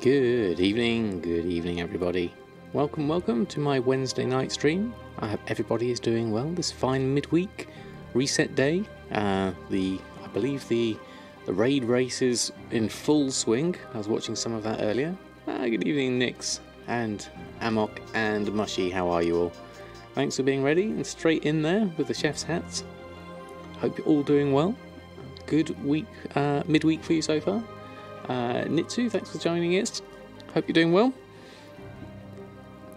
Good evening everybody. Welcome to my Wednesday night stream. I hope everybody is doing well this fine midweek reset day. I believe the raid race is in full swing. I was watching some of that earlier. Good evening Nix and Amok and Mushy, how are you all? Thanks for being ready and straight in there with the chef's hats. Hope you're all doing well. Good week, midweek for you so far. Nitsu, thanks for joining us. Hope you're doing well.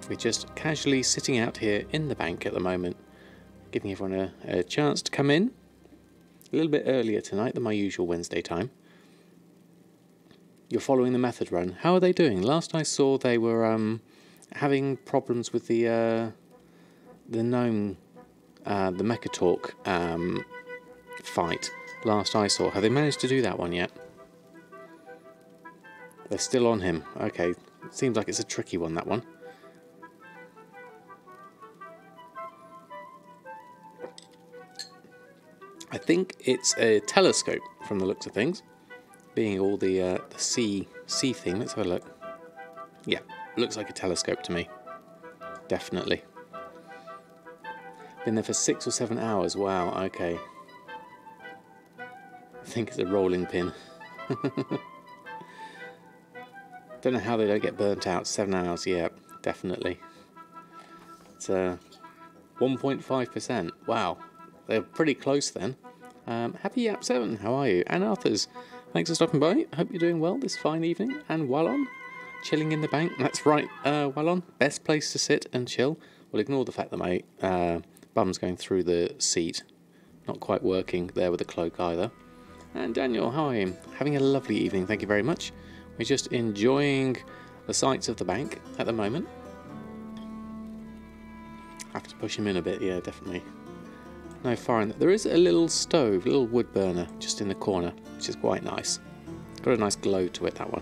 We're just casually sitting out here in the bank at the moment, giving everyone a chance to come in a little bit earlier tonight than my usual Wednesday time. You're following the method run. How are they doing? Last I saw, they were having problems with the gnome, the Mechatalk fight. Last I saw, have they managed to do that one yet? They're still on him. Okay, seems like it's a tricky one, that one. I think it's a telescope from the looks of things, being all the sea thing. Let's have a look. Yeah, looks like a telescope to me. Definitely. Been there for 6 or 7 hours. Wow, okay. I think it's a rolling pin. Don't know how they don't get burnt out. 7 hours, yeah, definitely. It's 1.5%. Wow, they're pretty close then. Happy Yap 7, how are you? And Arthurs, thanks for stopping by. Hope you're doing well this fine evening. And Wallon, chilling in the bank. That's right, Wallon, best place to sit and chill. Well, ignore the fact that my bum's going through the seat. Not quite working there with the cloak either. And Daniel, how are you? Having a lovely evening, thank you very much. We're just enjoying the sights of the bank at the moment. Have to push him in a bit, yeah, definitely. No fire in there. There is a little stove, a little wood burner just in the corner, which is quite nice. Got a nice glow to it, that one.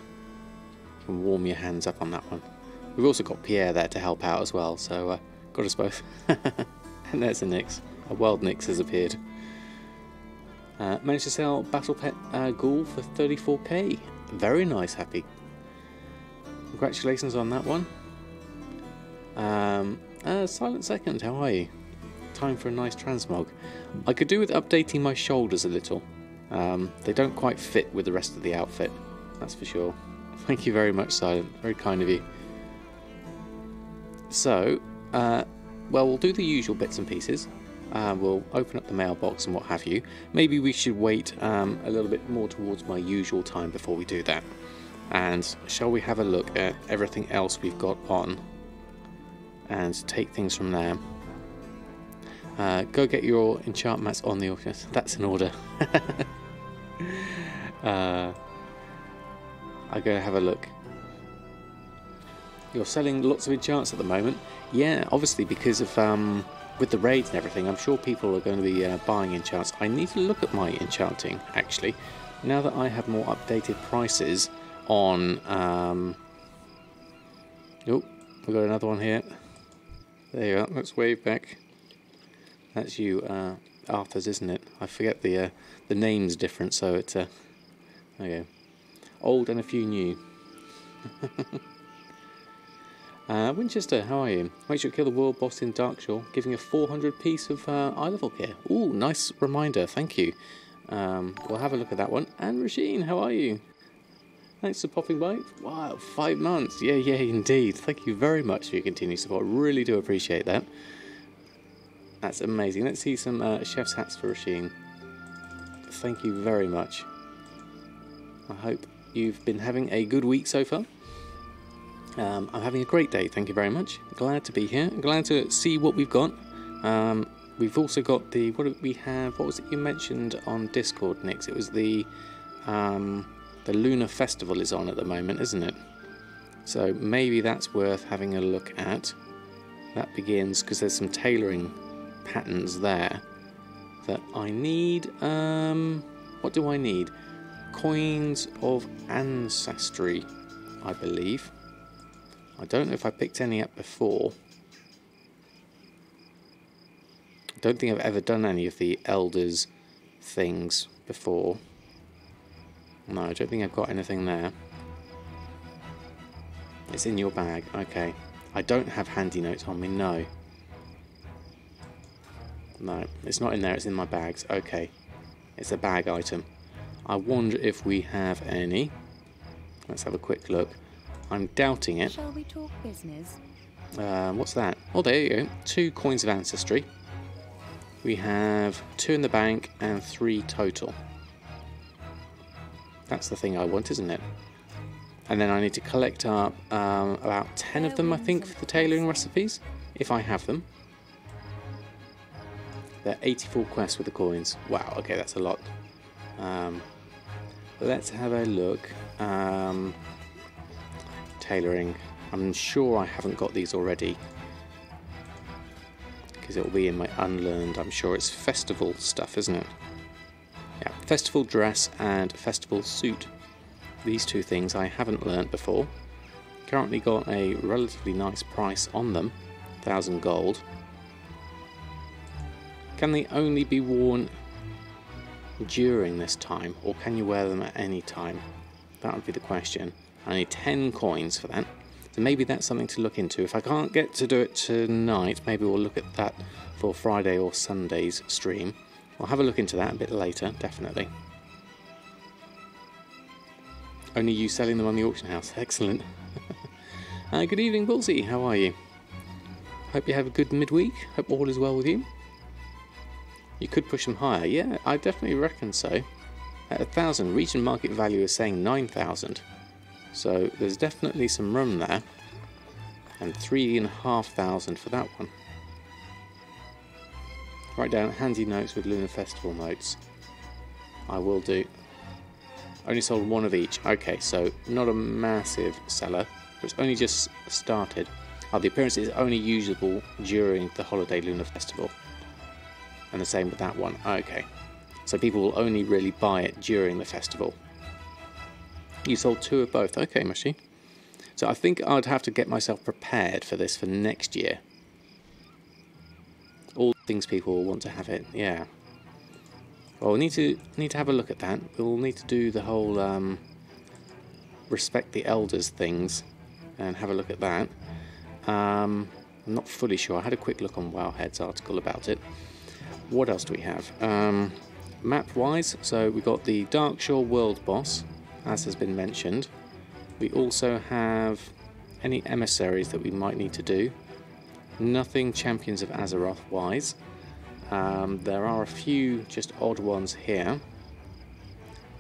You can warm your hands up on that one. We've also got Pierre there to help out as well, so got us both. And there's a Nyx. A wild Nyx has appeared. Managed to sell Battle Pet Ghoul for 34k. Very nice, Happy. Congratulations on that one. Silent Second, how are you? Time for a nice transmog. I could do with updating my shoulders a little. They don't quite fit with the rest of the outfit, that's for sure. Thank you very much, Silent. Very kind of you. So, well, we'll do the usual bits and pieces. We'll open up the mailbox and what have you. Maybe we should wait a little bit more towards my usual time before we do that. And shall we have a look at everything else we've got on and take things from there. Go get your enchant mats on the auction. That's an order. I go have a look. You're selling lots of enchants at the moment. Yeah, obviously because of with the raids and everything, I'm sure people are going to be buying enchants. I need to look at my enchanting, actually. Now that I have more updated prices on... Oh, we've got another one here. There you are, let's wave back. That's you, Arthur's, isn't it? I forget the name's different, so it's... there you go. Old and a few new. Winchester, how are you? Make sure to kill the world boss in Darkshore, giving a 400 piece of eye level gear. Ooh, nice reminder, thank you. We'll have a look at that one. And Rasheen, how are you? Thanks for popping by. Wow, 5 months. Yeah, indeed. Thank you very much for your continued support. Really do appreciate that. That's amazing. Let's see some chef's hats for Rasheen. Thank you very much. I hope you've been having a good week so far. I'm having a great day, thank you very much. Glad to be here. Glad to see what we've got. We've also got the... What do we have? What was it you mentioned on Discord, Nix? It was the Lunar Festival is on at the moment, isn't it? So maybe that's worth having a look at. That begins, because there's some tailoring patterns there that I need. What do I need? Coins of Ancestry, I believe. I don't know if I picked any up before. I don't think I've ever done any of the Elders things before. No, I don't think I've got anything there. It's in your bag. Okay. I don't have handy notes on me. No. No, it's not in there. It's in my bags. Okay. It's a bag item. I wonder if we have any. Let's have a quick look. I'm doubting it. Shall we talk business? What's that? Oh, there you go. 2 coins of ancestry. We have 2 in the bank and 3 total. That's the thing I want, isn't it? And then I need to collect up about 10 of them, I think, for the tailoring recipes, if I have them. They're 84 quests with the coins. Wow, okay, that's a lot. Let's have a look. Tailoring. I'm sure I haven't got these already, because it will be in my unlearned. I'm sure it's festival stuff, isn't it? Yeah, festival dress and festival suit. These 2 things I haven't learnt before. Currently got a relatively nice price on them, 1,000 gold. Can they only be worn during this time, or can you wear them at any time? That would be the question. I need 10 coins for that. So maybe that's something to look into. If I can't get to do it tonight, maybe we'll look at that for Friday or Sunday's stream. I'll have a look into that a bit later, definitely. Only you selling them on the auction house. Excellent. Good evening, Bullseye. How are you? Hope you have a good midweek. Hope all is well with you. You could push them higher. Yeah, I definitely reckon so. At 1,000, region market value is saying 9,000. So there's definitely some room there. And 3,500 for that one. Write down handy notes with Lunar Festival notes. I will do. Only sold 1 of each. Okay, so not a massive seller. It's only just started. The appearance is only usable during the holiday Lunar Festival. And the same with that one. Okay. So people will only really buy it during the festival. You sold 2 of both. Okay, Mushy. So I think I'd have to get myself prepared for this for next year. All the things people will want to have it. Yeah. Well, we need to have a look at that. We'll need to do the whole respect the elders things and have a look at that. I'm not fully sure. I had a quick look on Wowhead's article about it. What else do we have? Map-wise, so we've got the Darkshore World Boss, as has been mentioned. We also have any emissaries that we might need to do. Nothing Champions of Azeroth-wise. There are a few just odd ones here.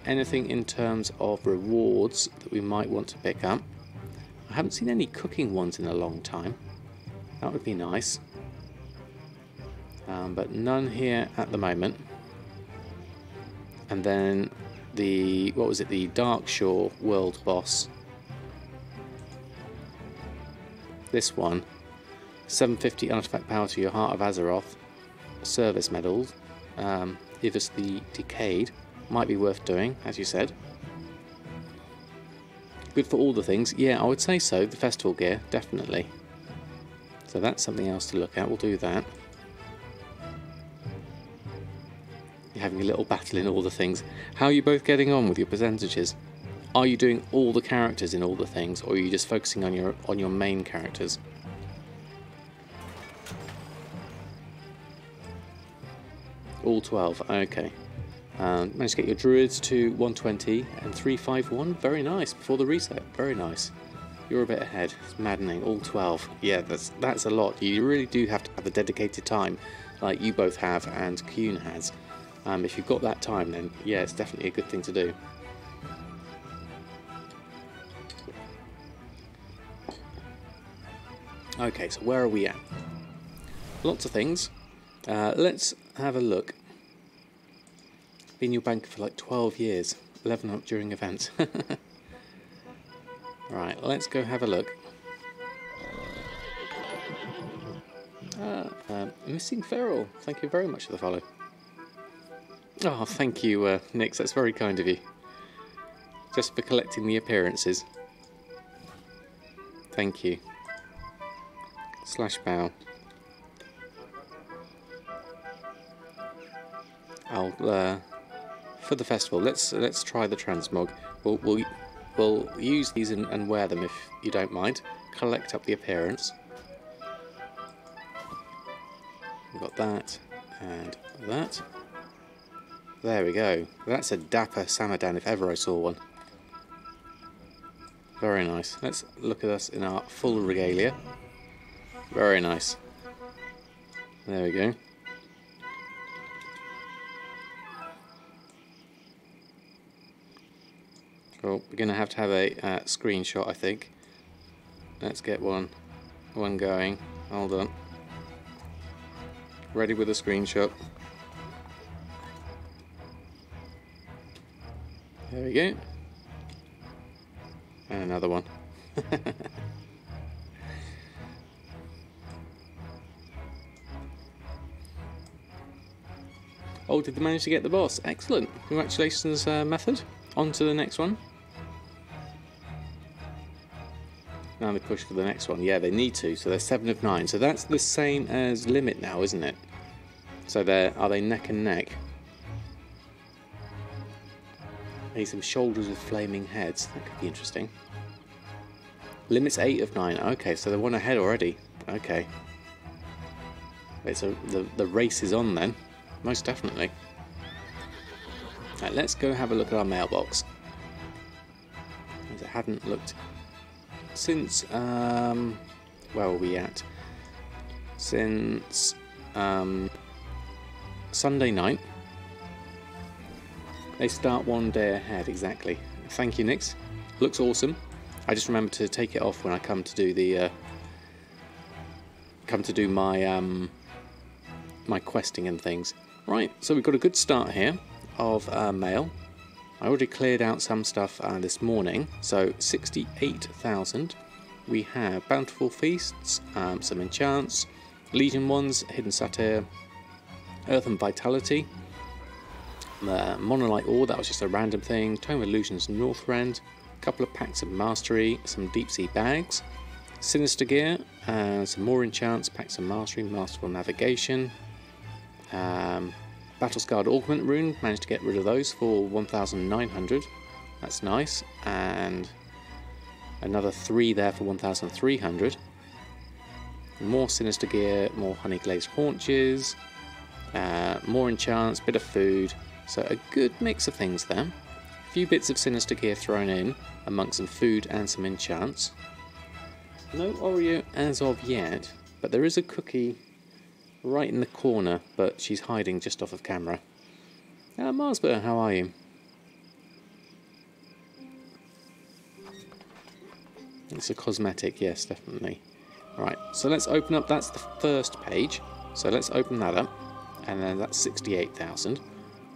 Anything in terms of rewards that we might want to pick up. I haven't seen any cooking ones in a long time. That would be nice. But none here at the moment. And then the, what was it, the Darkshore World Boss. This one, 750 artifact power to your Heart of Azeroth, service medals, Ivus the Decayed, might be worth doing, as you said. Good for all the things, yeah, I would say so, the festival gear, definitely. So that's something else to look at, we'll do that. You're having a little battle in all the things. How are you both getting on with your percentages? Are you doing all the characters in all the things, or are you just focusing on your main characters? All 12, okay. Managed to get your druids to 120 and 351. Very nice, before the reset. Very nice. You're a bit ahead. It's maddening. All 12. Yeah, that's a lot. You really do have to have a dedicated time, like you both have and Kuhn has. If you've got that time, then yeah, it's definitely a good thing to do. Okay, so where are we at? Lots of things. Let's have a look. Been your banker for like 12 years. 11 up during events. Right, let's go have a look. Missing Feral. Thank you very much for the follow. Oh, thank you, Nix. That's very kind of you. Just for collecting the appearances. Thank you. /bow. I'll for the festival. Let's try the transmog. We'll we'll use these and wear them if you don't mind. Collect up the appearance. We've got that and that. There we go. That's a dapper Samadan if ever I saw one. Very nice. Let's look at us in our full regalia. Very nice. There we go. Cool. We're going to have a screenshot, I think. Let's get one going. Hold on. Ready with a screenshot. There we go. And another one. Oh, did they manage to get the boss? Excellent. Congratulations, Method. On to the next one. Now they push for the next one. Yeah, they need to. So they're 7 of 9. So that's the same as Limit now, isn't it? So are they neck and neck? Need some shoulders with flaming heads. That could be interesting. Limit's 8 of 9. Okay, so they're one ahead already. Okay. Wait, so the race is on then. Most definitely. Right, let's go have a look at our mailbox. As I hadn't looked since, where are we at? Since Sunday night. They start one day ahead, exactly. Thank you, Nix. Looks awesome. I just remember to take it off when I come to do the my my questing and things. Right, so we've got a good start here of mail. I already cleared out some stuff this morning, so 68,000. We have Bountiful Feasts, some Enchants, Legion ones, Hidden Satyr, Earth and Vitality, Monolite Ore, that was just a random thing, Tome of Illusions Northrend, a couple of packs of Mastery, some Deep Sea Bags, Sinister Gear, some more Enchants, packs of Mastery, Masterful Navigation, Battle-Scarred Augment Rune, managed to get rid of those for 1,900, that's nice, and another 3 there for 1,300. More Sinister Gear, more Honey Glazed Haunches, more Enchants, bit of food, so a good mix of things there. A few bits of Sinister Gear thrown in amongst some food and some Enchants. No Oreo as of yet, but there is a cookie right in the corner, but she's hiding just off of camera. Marsburg, how are you? It's a cosmetic, yes, definitely. Right, so let's open up, that's the first page, so let's open that up, and then that's 68,000,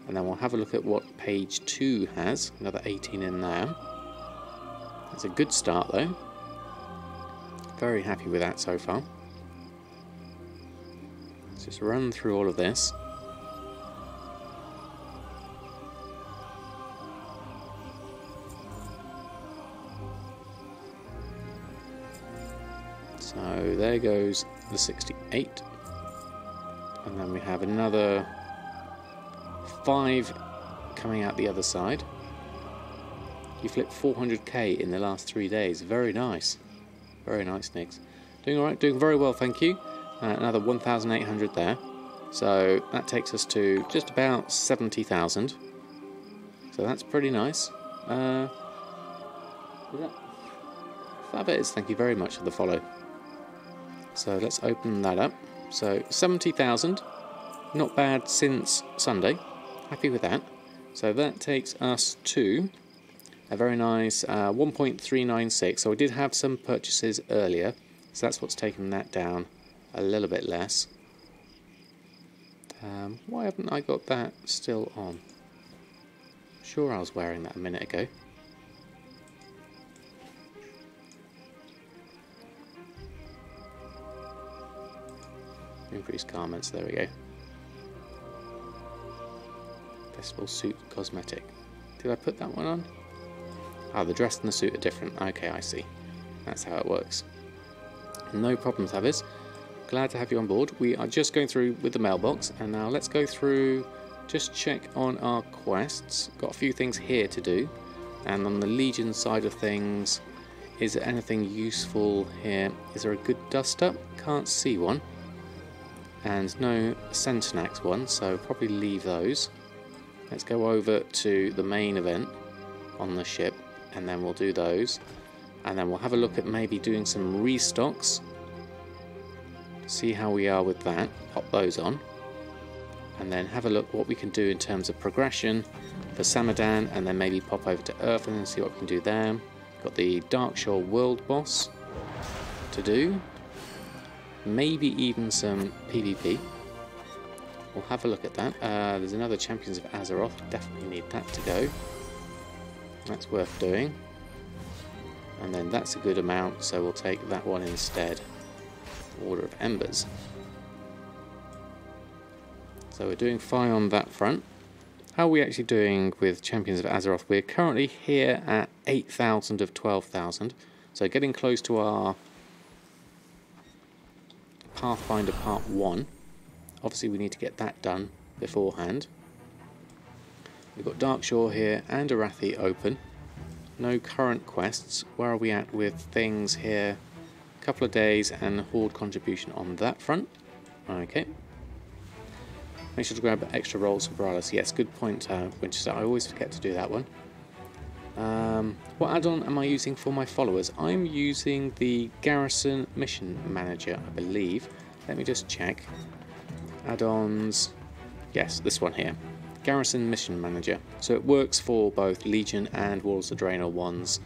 and then we'll have a look at what page 2 has, another 18 in there. That's a good start though. Very happy with that so far. Let's just run through all of this. So there goes the 68, and then we have another 5 coming out the other side. You flipped 400k in the last 3 days. Very nice. Very nice, Nix. Doing alright, doing very well, thank you. Another 1,800 there. So that takes us to just about 70,000. So that's pretty nice. Fabit, thank you very much for the follow. So let's open that up. So 70,000. Not bad since Sunday. Happy with that. So that takes us to a very nice 1.396. So we did have some purchases earlier, so that's what's taken that down a little bit less. Why haven't I got that still on? Sure, I was wearing that a minute ago. Increased garments, there we go. Festival suit cosmetic. Did I put that one on? Oh, the dress and the suit are different. Okay, I see. That's how it works. No problem, Tavis. Glad to have you on board. We are just going through with the mailbox, and now let's go through, just check on our quests. Got a few things here to do. And on the Legion side of things, is there anything useful here? Is there a good duster? Can't see one. And no Centenax one, so probably leave those. Let's go over to the main event on the ship, and then we'll do those. And then we'll have a look at maybe doing some restocks. See how we are with that. Pop those on. And then have a look what we can do in terms of progression for Samadan, and then maybe pop over to Erfen and see what we can do there. Got the Darkshore World Boss to do. Maybe even some PvP. We'll have a look at that. There's another Champions of Azeroth. Definitely need that to go. That's worth doing. And then that's a good amount, so we'll take that one instead. Order of Embers. So we're doing fine on that front. How are we actually doing with Champions of Azeroth? We're currently here at 8,000 of 12,000. So getting close to our Pathfinder Part 1. Obviously we need to get that done beforehand. We've got Darkshore here and Arathi open. No current quests. Where are we at with things here? A couple of days and Horde contribution on that front. Okay. Make sure to grab extra rolls for Borealis. Yes, good point, Winchester. I always forget to do that one. What add-on am I using for my followers? I'm using the Garrison Mission Manager, I believe. Let me just check. Add-ons. Yes, this one here. Garrison Mission Manager. So it works for both Legion and Walls of Draenor ones,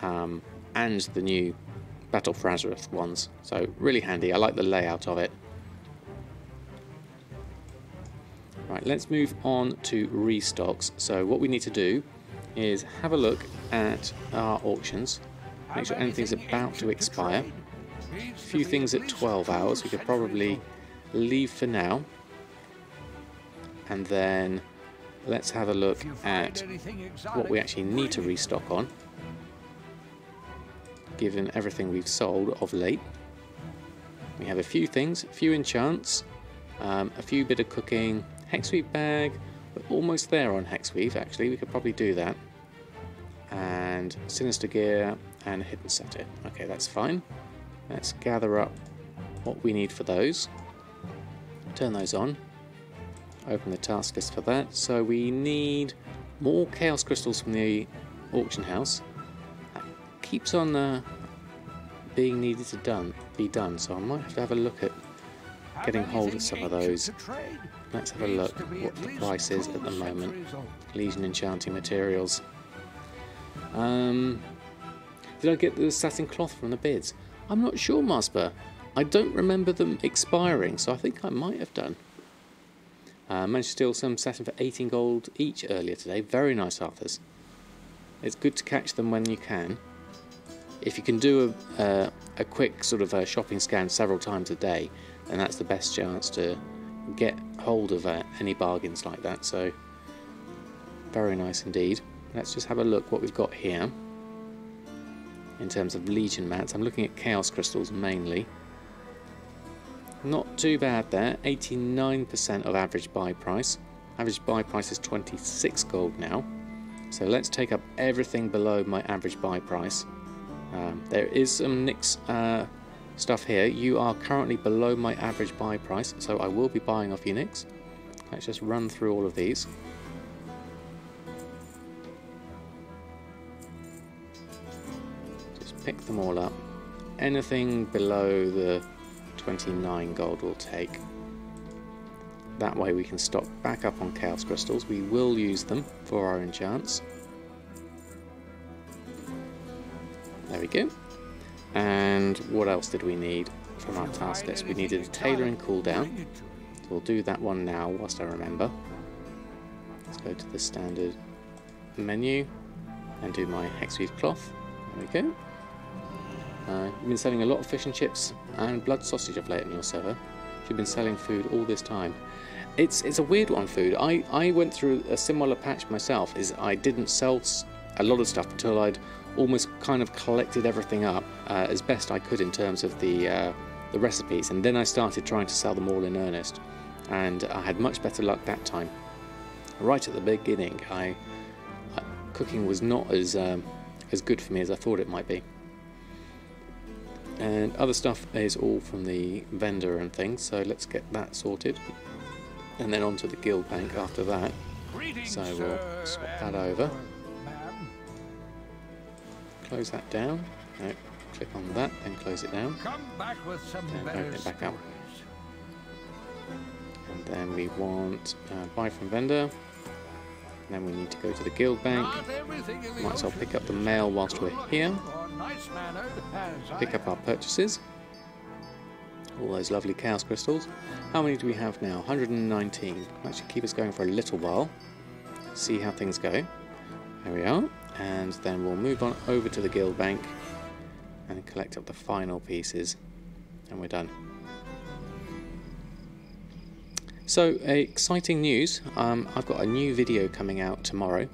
and the new Battle for Azeroth ones. So really handy. I like the layout of it. Right, let's move on to restocks. So what we need to do is have a look at our auctions. Make sure anything's about to expire. A few things at 12 hours we could probably leave for now. And then let's have a look at what we actually need to restock on, given everything we've sold of late. We have a few things, a few enchants, a few bit of cooking, Hexweave bag. We're almost there on Hexweave actually, we could probably do that. And Sinister Gear and Hidden Setter. Okay, that's fine. Let's gather up what we need for those. Turn those on. Open the task list for that. So we need more Chaos Crystals from the auction house. That keeps on being needed to be done, so I might have to have a look at getting hold of some of those. Let's have a look what the price is at the moment. Legion Enchanting Materials. Did I get the satin cloth from the bids? I'm not sure, Master. I don't remember them expiring, so I think I might have done. Managed to steal some satin for 18 gold each earlier today. Very nice offers. It's good to catch them when you can. If you can do a quick sort of shopping scan several times a day, then that's the best chance to get hold of any bargains like that. So very nice indeed. Let's just have a look what we've got here in terms of Legion mats. I'm looking at Chaos Crystals mainly. Not too bad there, 89% of average buy price. Average buy price is 26 gold now. So let's take up everything below my average buy price. There is some Nyx stuff here. You are currently below my average buy price, so I will be buying off you Nyx. Let's just run through all of these. Just pick them all up. Anything below the 29 gold we'll take. That way we can stock back up on Chaos Crystals. We will use them for our enchants. There we go. And what else did we need from our task list? We needed a tailoring cooldown. So we'll do that one now whilst I remember. Let's go to the standard menu and do my Hexweave cloth. There we go. You've been selling a lot of fish and chips and blood sausage of late on your server. You've been selling food all this time. It's a weird one, food. I went through a similar patch myself. I didn't sell a lot of stuff until I'd almost kind of collected everything up as best I could in terms of the recipes, and then I started trying to sell them all in earnest, and I had much better luck that time. Right at the beginning, I cooking was not as good for me as I thought it might be. And other stuff is all from the vendor and things, so let's get that sorted. And then onto the guild bank after that. So we'll swap that over. Close that down. No, click on that, then close it down. Then open it back up. And then we want buy from vendor. And then we need to go to the guild bank. Might as well pick up the mail whilst we're here. Pick up our purchases. All those lovely chaos crystals. How many do we have now? 119. That should keep us going for a little while. See how things go. There we are. And then we'll move on over to the guild bank and collect up the final pieces. And we're done. So, exciting news. I've got a new video coming out tomorrow,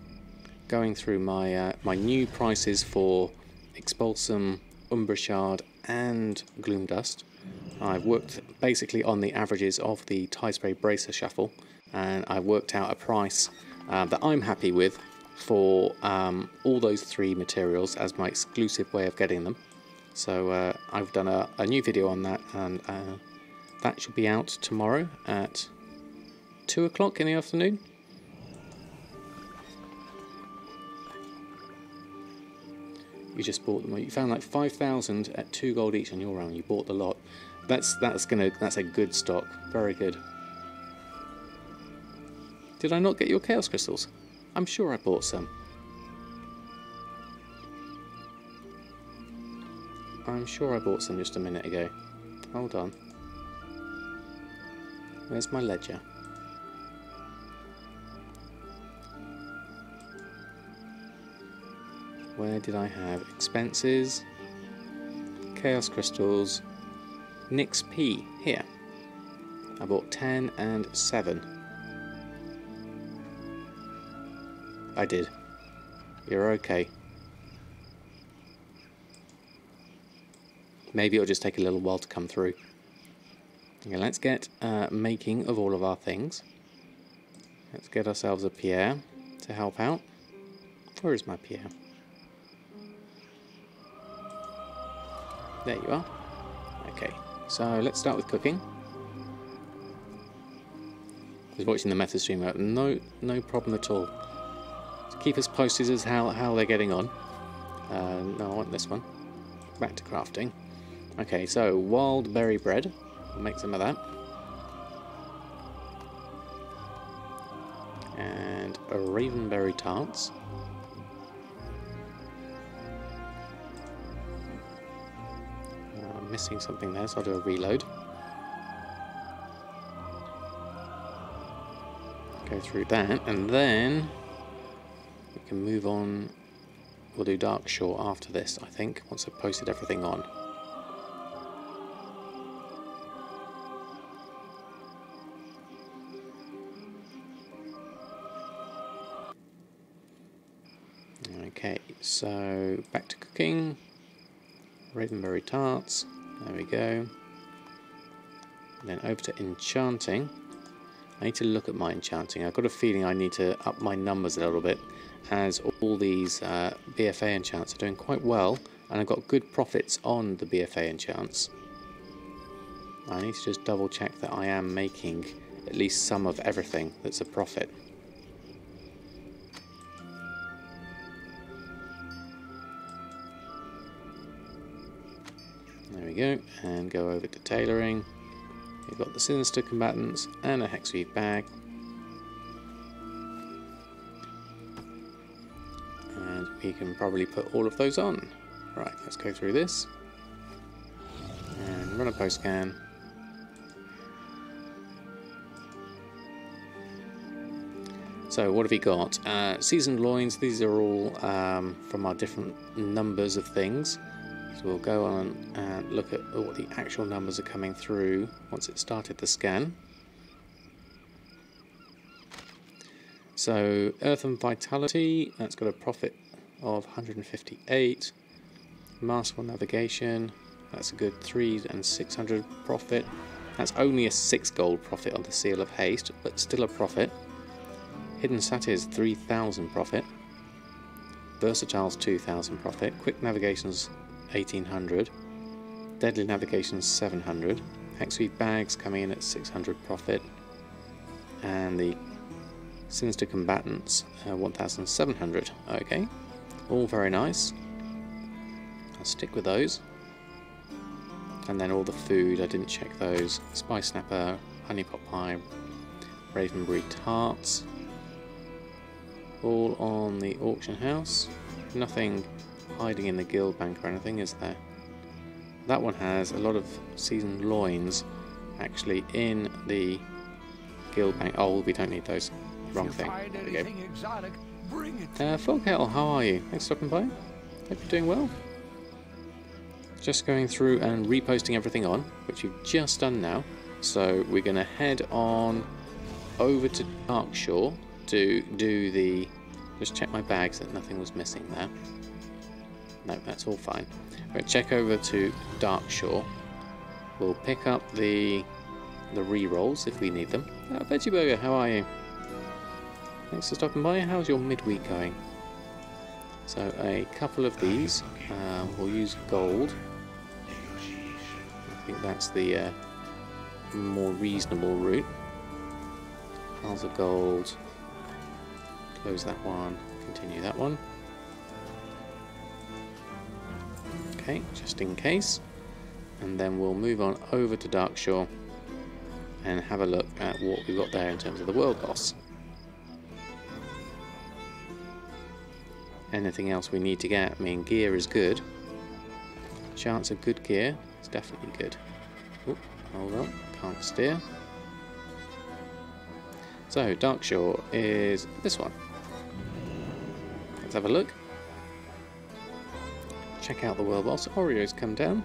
going through my my new prices for Expulsum, Umbra Shard and Gloom Dust. I've worked basically on the averages of the Tie Spray Bracer Shuffle, and I've worked out a price that I'm happy with for all those three materials as my exclusive way of getting them. So I've done a new video on that, and that should be out tomorrow at 2 o'clock in the afternoon. You just bought them. You found like 5,000 at 2 gold each on your round. You bought the lot. That's a good stock. Very good. Did I not get your chaos crystals? I'm sure I bought some. I'm sure I bought some just a minute ago. Hold on. Where's my ledger? Where did I have expenses? Chaos crystals. Nix P. Here. I bought 10 and 7. I did. You're okay. Maybe it'll just take a little while to come through. Okay, let's get making of all of our things. Let's get ourselves a Pierre to help out. Where is my Pierre? There you are. Okay, so let's start with cooking. I was watching the method stream. No problem at all. So keep us posted as how they're getting on. No, I want this one. Back to crafting. Okay, so wild berry bread. We'll make some of that. And a ravenberry tarts. I'm missing something there, so I'll do a reload. Go through that, and then we can move on. We'll do Dark Shore after this, I think, once I've posted everything on. Okay, so back to cooking. Ravenberry tarts. There we go. And then over to enchanting. I need to look at my enchanting. I've got a feeling I need to up my numbers a little bit, as all these BfA enchants are doing quite well, and I've got good profits on the BfA enchants. I need to just double check that I am making at least some of everything that's a profit. There we go, and go over to tailoring. We've got the Sinister Combatants and a Hexweave bag. And we can probably put all of those on. Right, let's go through this. And run a post scan. So what have we got? Seasoned loins, these are all from our different numbers of things. So we'll go on and look at what the actual numbers are coming through once it started the scan. So Erfen Vitality, that's got a profit of 158. Masterful Navigation, that's a good 3 and 600 profit. That's only a 6 gold profit on the Seal of Haste, but still a profit. Hidden Satyrs, 3,000 profit. Versatile's 2,000 profit. Quick Navigation's 1,800. Deadly Navigation's 700. Hexweave Bags coming in at 600 profit. And the Sinister Combatants 1,700. Okay, all very nice. I'll stick with those. And then all the food, I didn't check those. Spice Snapper, Honey Pot Pie, Ravenberry Tarts. All on the auction house. Nothing hiding in the guild bank or anything, is there? That one has a lot of seasoned loins actually in the guild bank. Oh, we don't need those. Wrong thing. There we go. Exotic, bring it. Folkale, how are you? Thanks for stopping by. Hope you're doing well. Just going through and reposting everything on, which you've just done now. So we're going to head on over to Darkshore to do the... Just check my bags that nothing was missing there. No, that's all fine. We'll check over to Darkshore. We'll pick up the re-rolls if we need them. Veggie Burger, how are you? Thanks for stopping by. How's your midweek going? So a couple of these. We'll use gold. I think that's the more reasonable route. Piles of gold. Close that one. Continue that one. Okay, just in case. And then we'll move on over to Darkshore and have a look at what we've got there in terms of the world boss. Anything else we need to get? I mean, gear is good. Chance of good gear is definitely good. Oop, hold on, can't steer. So, Darkshore is this one. Let's have a look. Check out the world boss. Oreo's come down.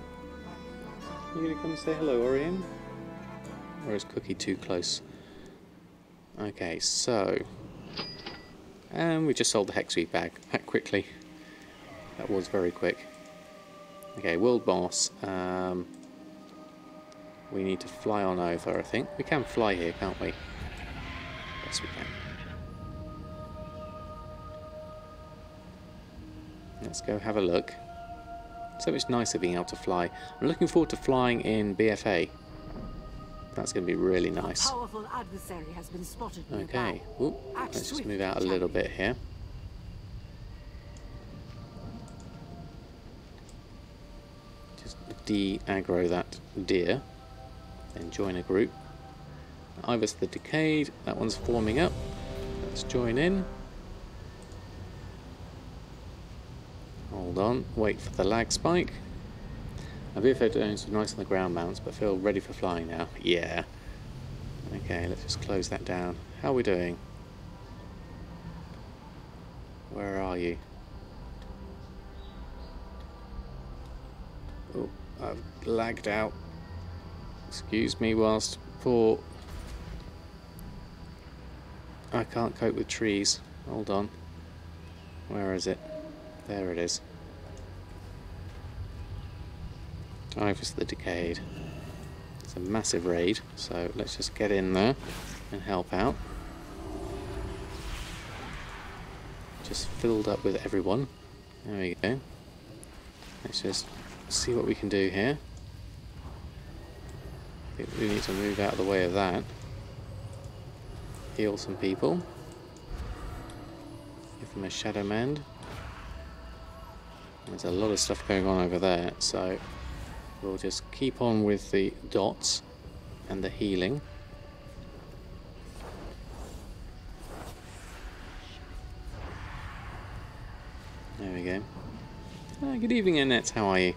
You gonna come say hello, Oreo? Or is Cookie too close? Okay, so... And we just sold the Hexweave bag that quickly. That was very quick. Okay, world boss. We need to fly on over, I think. We can fly here, can't we? Yes, we can. Let's go have a look. So much nicer being able to fly. I'm looking forward to flying in BfA. That's going to be really nice. Powerful adversary has been spotted. Okay, ooh, let's just move out a little bit here. Just de-aggro that deer. Then join a group. Ibis the Decayed, that one's forming up. Let's join in. Hold on, wait for the lag spike. Now BfA doing some nice on the ground mounts, but feel ready for flying now. Yeah. Okay, let's just close that down. How are we doing? Where are you? Oh, I've lagged out. Excuse me whilst poor... I can't cope with trees. Hold on. Where is it? There it is. Ibis the Decayed. It's a massive raid, so let's just get in there and help out. Just filled up with everyone. There we go. Let's just see what we can do here. I think we need to move out of the way of that. Heal some people. Give them a shadow mend. There's a lot of stuff going on over there, so we'll just keep on with the dots and the healing. There we go. Good evening, Annette. How are you?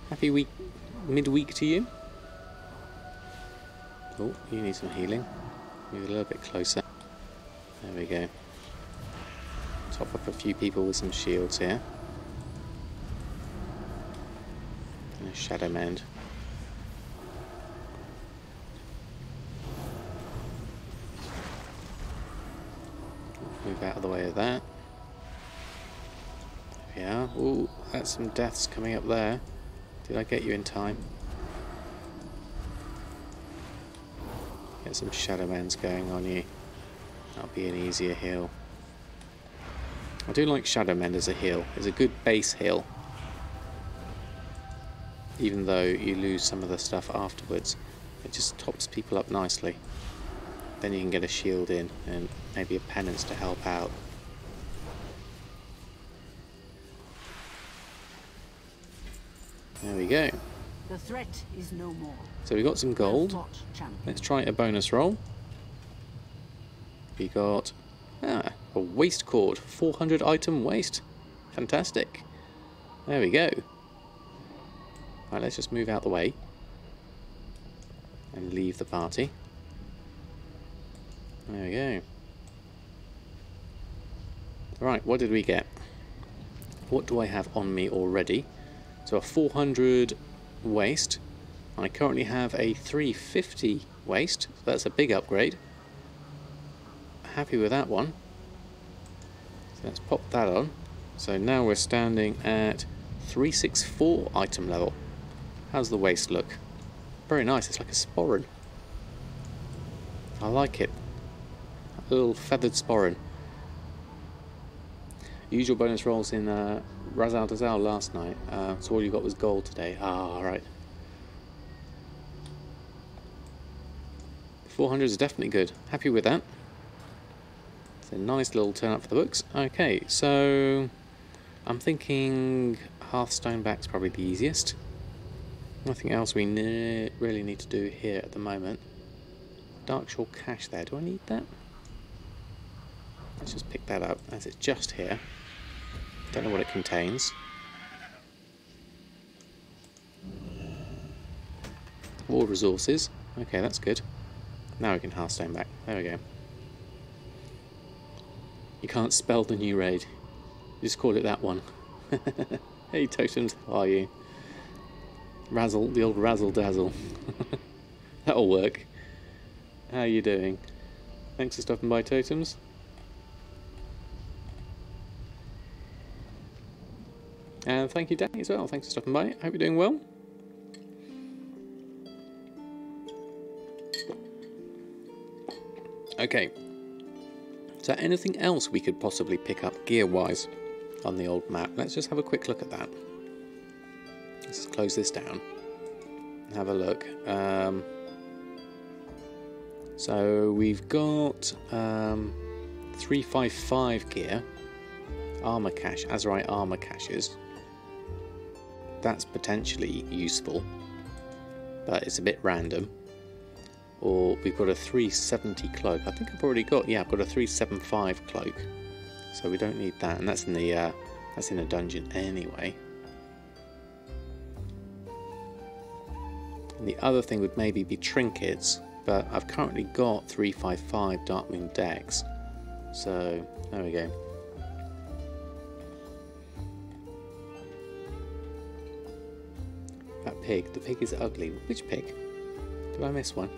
Happy week, midweek to you. Oh, you need some healing. Move a little bit closer. There we go. Top up a few people with some shields here. And a shadow mend. Move out of the way of that. There we are. Ooh, that's some deaths coming up there. Did I get you in time? Get some shadow mends going on you. That'll be an easier heal. I do like Shadow Mend as a heal. It's a good base heal. Even though you lose some of the stuff afterwards, it just tops people up nicely. Then you can get a shield in and maybe a penance to help out. There we go. The threat is no more. So we got some gold. Let's try a bonus roll. We got a waste cord, 400 item waste. Fantastic. There we go. Right, let's just move out the way and leave the party. There we go. Right, what did we get? What do I have on me already? So a 400 waste. I currently have a 350 waste, so that's a big upgrade. Happy with that one. So let's pop that on. So now we're standing at 364 item level. How's the waste look? Very nice, it's like a sporran. I like it. A little feathered sporran. Usual bonus rolls in Razal last night, so all you got was gold today. Ah, alright. 400 is definitely good. Happy with that. It's a nice little turn up for the books. Okay, so I'm thinking Hearthstone back's probably the easiest. Nothing else we really need to do here at the moment. Darkshore cache there. Do I need that? Let's just pick that up as it's just here. Don't know what it contains. More resources. Okay, that's good. Now we can Hearthstone back. There we go. You can't spell the new raid. You just call it that one. Hey Totems, how are you? Razzle, the old razzle dazzle. That'll work. How are you doing? Thanks for stopping by, Totems. And thank you, Danny, as well. Thanks for stopping by. Hope you're doing well. Okay. So anything else we could possibly pick up gear-wise on the old map? Let's just have a quick look at that. Let's just close this down and have a look. So we've got 355 gear, armor cache, Azerite armor caches. That's potentially useful, but it's a bit random. Or we've got a 370 cloak. I think I've already got, yeah, I've got a 375 cloak, so we don't need that, and that's in the a dungeon anyway. And the other thing would maybe be trinkets, but I've currently got 355 Darkmoon decks, so there we go. That pig, the pig is ugly. Which pig? Did I miss one?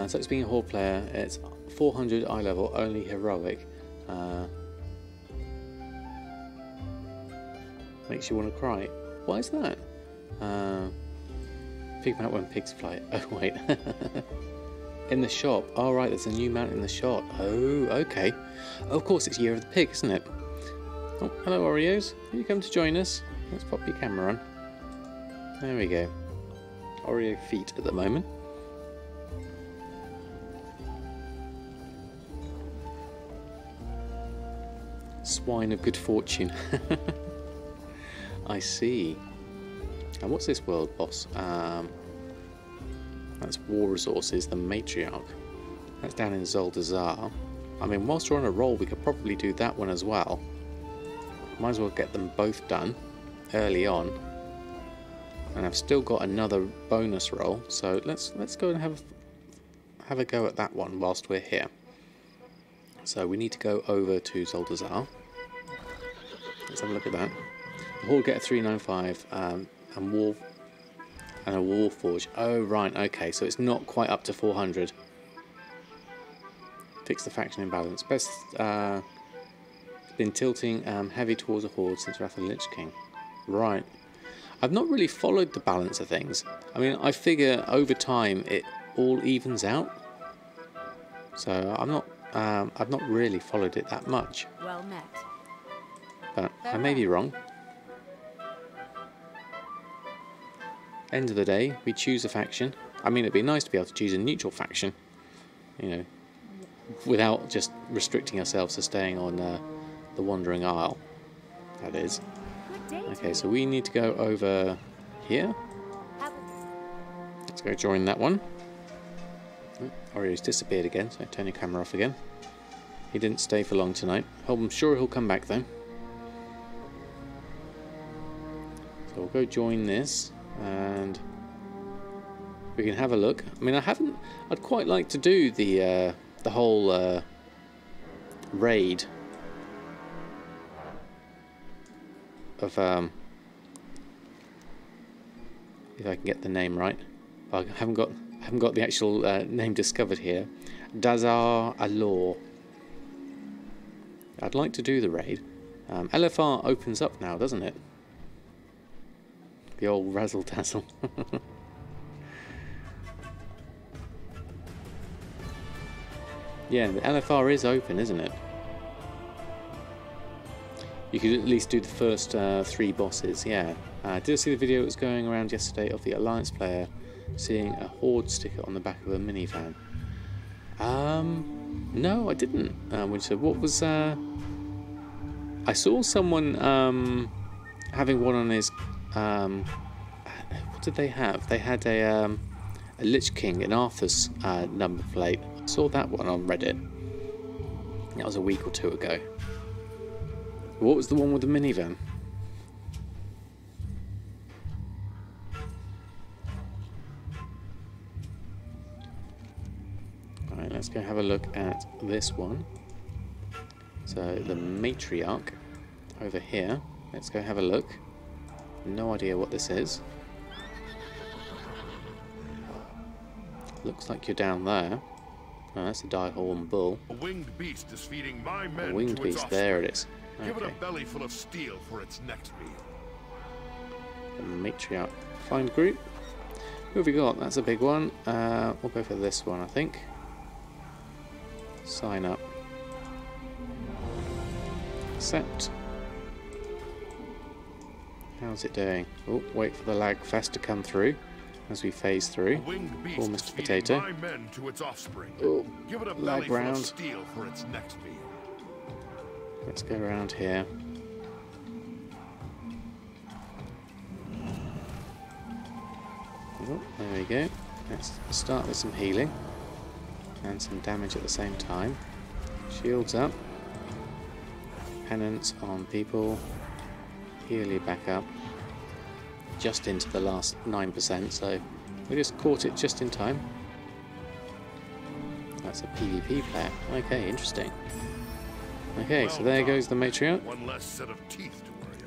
So it's being a horde player, it's 400 eye level, only heroic. Makes you want to cry. Why is that? Pig mount when pigs fly. Oh wait. In the shop. Oh right, there's a new mount in the shop. Oh, okay. Oh, of course it's Year of the Pig, isn't it? Oh, hello Oreos. Have you come to join us? Let's pop your camera on. There we go. Oreo feet at the moment. Swine of good fortune. I see. And what's this world boss? That's War Resources, the Matriarch. That's down in Zuldazar. I mean, whilst we're on a roll, we could probably do that one as well. Might as well get them both done early on. And I've still got another bonus roll, so let's go and have a go at that one whilst we're here. So we need to go over to Zuldazar. Let's have a look at that. The Horde get a 395 and a Warforge. Oh right, okay, so it's not quite up to 400. Fix the faction imbalance. Best been tilting heavy towards a Horde since Wrath of the Lich King. Right. I've not really followed the balance of things. I mean, I figure over time it all evens out. So I'm not I've not really followed it that much, Well met. but I may be wrong. End of the day, we choose a faction. I mean, it'd be nice to be able to choose a neutral faction, you know, without just restricting ourselves to staying on the Wandering Isle, that is. Okay, so we need to go over here. Let's go join that one. Or he's disappeared again, so turn your camera off again. He didn't stay for long tonight. I'm sure he'll come back though. So we'll go join this, and we can have a look. I mean, I'd quite like to do the whole raid of if I can get the name right. I haven't got the actual name discovered here. Dazar Alor. I'd like to do the raid. LFR opens up now, doesn't it? The old razzle dazzle. Yeah, the LFR is open, isn't it? You could at least do the first 3 bosses, yeah. Did I see the video that was going around yesterday of the Alliance player seeing a Horde sticker on the back of a minivan? No, I didn't. What was... I saw someone having one on his... what did they have? They had a Lich King, an Arthur's number plate. I saw that one on Reddit. That was a week or 2 ago. What was the one with the minivan? Alright, let's go have a look at this one. So, the Matriarch over here. Let's go have a look. No idea what this is. Looks like you're down there. Oh, that's a Die-Horn Bull. A winged beast is feeding my men. A winged beast, there it is. Okay. Give it a belly full of steel for its next meal. The Matriarch. Find group. Who have we got? That's a big one. We'll go for this one, I think. Sign up. Accept. How's it doing? Oh, wait for the lag fast to come through as we phase through. Poor Mr. Potato. My men to its offspring. Oh, give it a lag belly full round. of steel for its next meal. Let's go around here. Oh, there we go. Let's start with some healing and some damage at the same time. Shields up. Penance on people. Heal you back up. Just into the last 9%, so we just caught it just in time. That's a PvP player. Okay, interesting. Okay, so there goes the Matriarch. One less set of teeth to worry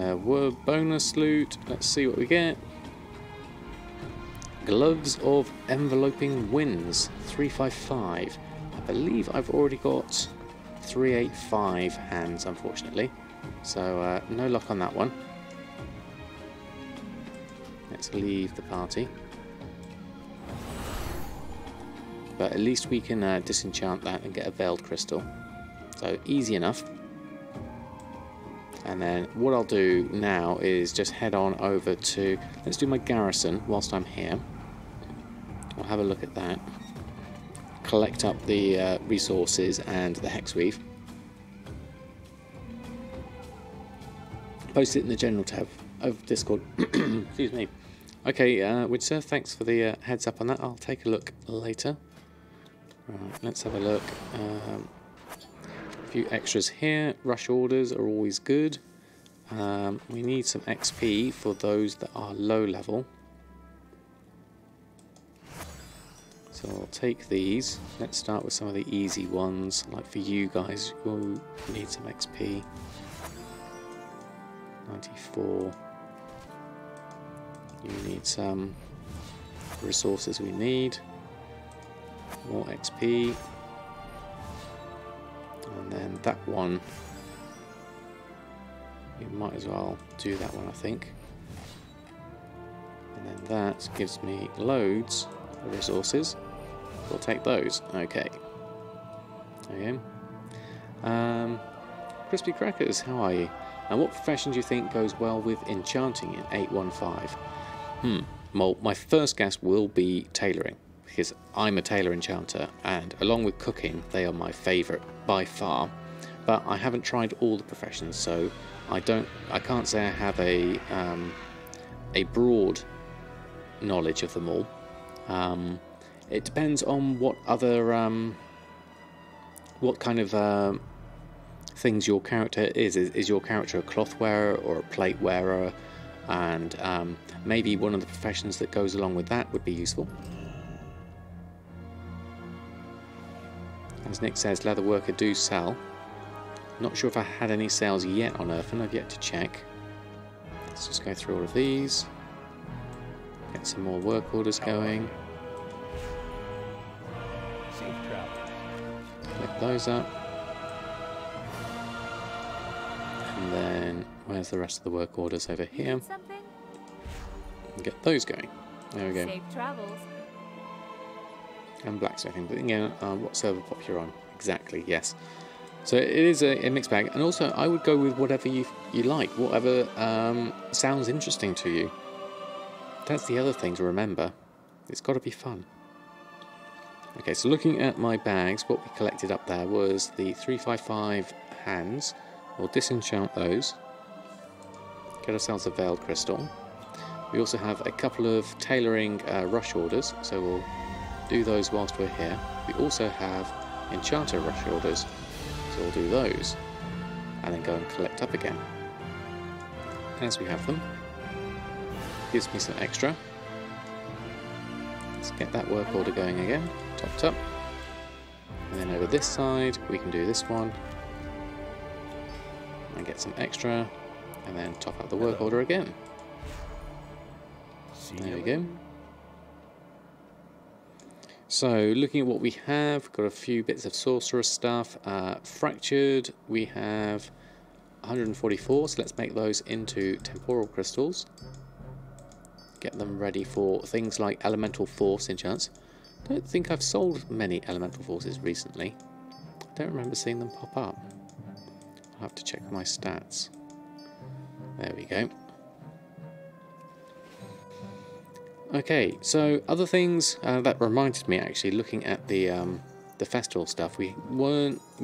about. Word bonus loot. Let's see what we get. Gloves of Enveloping Winds, 355. I believe I've already got 385 hands, unfortunately. So no luck on that one. Let's leave the party. But at least we can disenchant that and get a Veiled Crystal. So easy enough. And then what I'll do now is just head on over to... Let's do my garrison whilst I'm here. I'll have a look at that. Collect up the resources and the Hexweave. Post it in the general tab of Discord. Excuse me. Okay, Witcher, thanks for the heads up on that. I'll take a look later. Right, let's have a look. A few extras here. Rush orders are always good. We need some XP for those that are low level. So I'll take these. Let's start with some of the easy ones. Like for you guys, you'll need some XP. 94. You need some resources we need. More XP. And then that one, you might as well do that one, I think. And then that gives me loads of resources. We'll take those. Okay. There you go. Crispy Crackers, how are you? And what profession do you think goes well with enchanting in 815? Well, my first guess will be tailoring, because I'm a tailor enchanter, and along with cooking, they are my favourite by far. But I haven't tried all the professions, so I can't say I have a broad knowledge of them all. It depends on what other what kind of things your character is. Is your character a cloth wearer or a plate wearer? And maybe one of the professions that goes along with that would be useful. As Nick says, leather worker do sell. Not sure if I had any sales yet on Erfen, I've yet to check. Let's just go through all of these. Get some more work orders going. Safe travel. Click those up. And then, where's the rest of the work orders over here? And get those going. There we go. Safe travels. And blacksmithing, but again, what server pop you're on? Exactly, yes. So it is a mixed bag, and also I would go with whatever you like, whatever sounds interesting to you. That's the other thing to remember. It's got to be fun. Okay, so looking at my bags, what we collected up there was the 355 hands. We'll disenchant those. Get ourselves a veiled crystal. We also have a couple of tailoring rush orders, so we'll do those whilst we're here. We also have enchanter rush orders, so we'll do those and then go and collect up again as we have them. Gives me some extra. Let's get that work order going again, topped up. And then over this side we can do this one and get some extra and then top up the work order again. There we go. So looking at what we have, got a few bits of sorcerer stuff. Fractured, we have 144, so let's make those into temporal crystals. Get them ready for things like elemental force enchants. Don't think I've sold many elemental forces recently. I don't remember seeing them pop up. I'll have to check my stats. There we go. Okay, so other things that reminded me, actually, looking at the festival stuff, we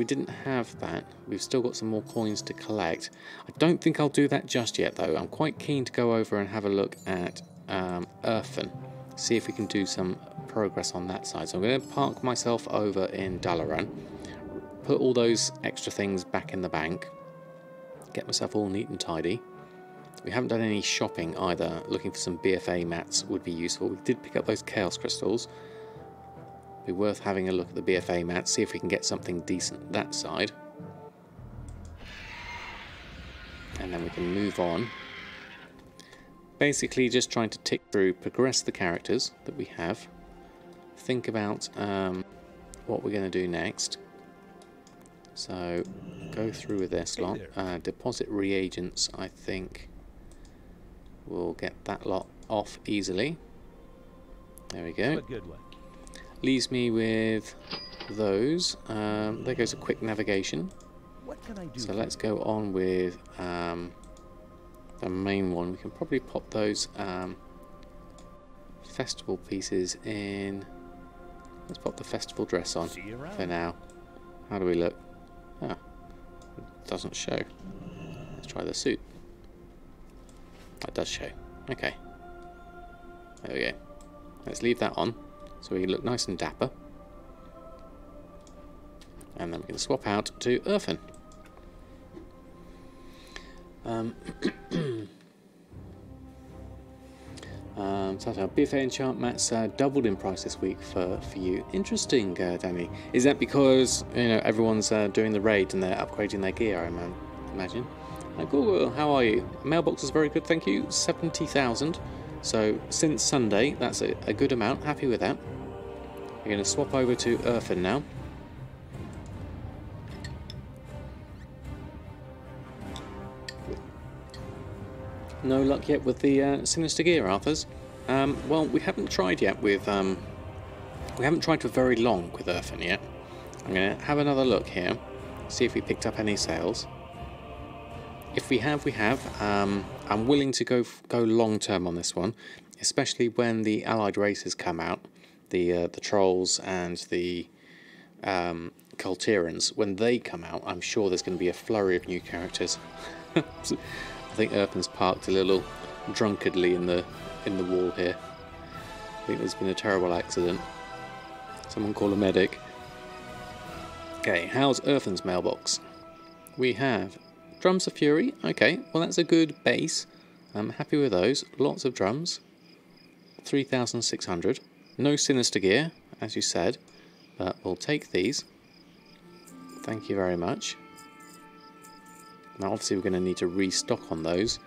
didn't have that. We've still got some more coins to collect. I don't think I'll do that just yet, though. I'm quite keen to go over and have a look at Erfen, see if we can do some progress on that side. So I'm going to park myself over in Dalaran, put all those extra things back in the bank, get myself all neat and tidy. We haven't done any shopping either. Looking for some BfA mats would be useful. We did pick up those chaos crystals. Be worth having a look at the BfA mats, see if we can get something decent that side. And then we can move on. Basically just trying to tick through, progress the characters that we have. Think about what we're going to do next. So go through with this lot. Deposit reagents, I think. We'll get that lot off easily. There we go. Good one. Leaves me with those. There goes a quick navigation. What can I do? So let's go on with the main one. We can probably pop those festival pieces in. Let's pop the festival dress on for now. How do we look? Ah, it doesn't show. Let's try the suit. That does show. Okay. There we go. Let's leave that on so we look nice and dapper. And then we can swap out to Erfen. So BfA enchant mats doubled in price this week for you. Interesting, Danny. Is that because everyone's doing the raid and they're upgrading their gear? I imagine. Google, how are you? Mailbox is very good, thank you. 70,000. So since Sunday, that's a good amount. Happy with that. We're going to swap over to Erfen now. No luck yet with the Sinister Gear, Arthurs. Well, we haven't tried yet with... we haven't tried for very long with Erfen yet. I'm going to have another look here, see if we picked up any sales. If we have, we have. I'm willing to go long term on this one, especially when the allied races come out, the trolls and the Kultirans. When they come out, I'm sure there's going to be a flurry of new characters. I think Erfen's parked a little drunkenly in the wall here. I think there's been a terrible accident. Someone call a medic. Okay, how's Erfen's mailbox? We have drums of fury. Okay, well that's a good base. I'm happy with those. Lots of drums. 3,600. No sinister gear, as you said, but we'll take these. Thank you very much. Now obviously we're going to need to restock on those.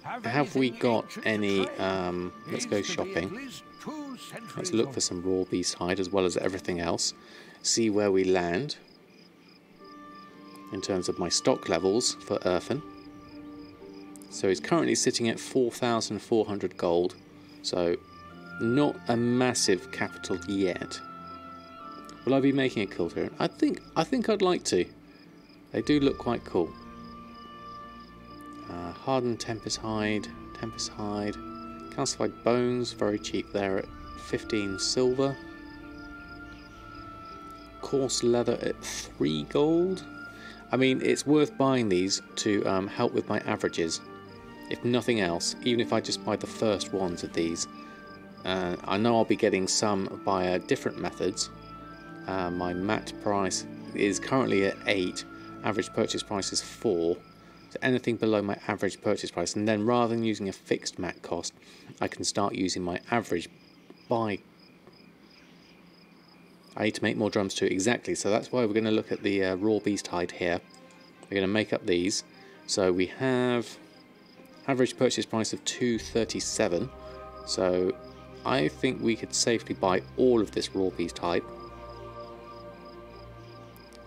Have we got any... let's go shopping. Let's look for some raw beast hide as well as everything else. See where we land in terms of my stock levels for Erfen. So he's currently sitting at 4,400 gold. So not a massive capital yet. Will I be making a Kultiran? I think I'd like to. They do look quite cool. Hardened Tempest Hide, Calcified Bones, very cheap there at 15 silver. Coarse Leather at 3 gold. I mean, it's worth buying these to help with my averages. If nothing else, even if I just buy the first ones of these. I know I'll be getting some via different methods. My mat price is currently at 8, average purchase price is 4. So anything below my average purchase price, and then rather than using a fixed mat cost, I can start using my average buy. I need to make more drums too, exactly, so that's why we're going to look at the raw beast hide here. We're going to make up these. So we have average purchase price of 237, so I think we could safely buy all of this raw beast hide.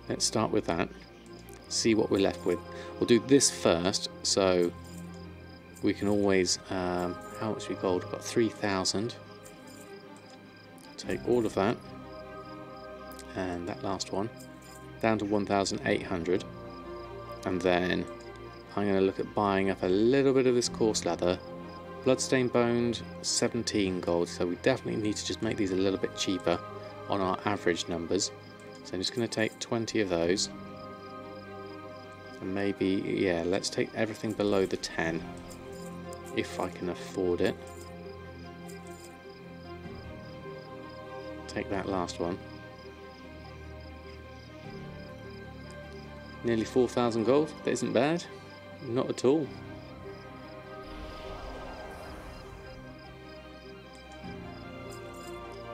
Let's start with that. See what we're left with. We'll do this first, so we can always... how much we gold? We've got 3,000. Take all of that. And that last one. Down to 1,800. And then I'm going to look at buying up a little bit of this coarse leather. Bloodstained Boned, 17 gold. So we definitely need to just make these a little bit cheaper on our average numbers. So I'm just going to take 20 of those. And maybe, yeah, let's take everything below the 10. If I can afford it. Take that last one. Nearly 4,000 gold. That isn't bad. Not at all.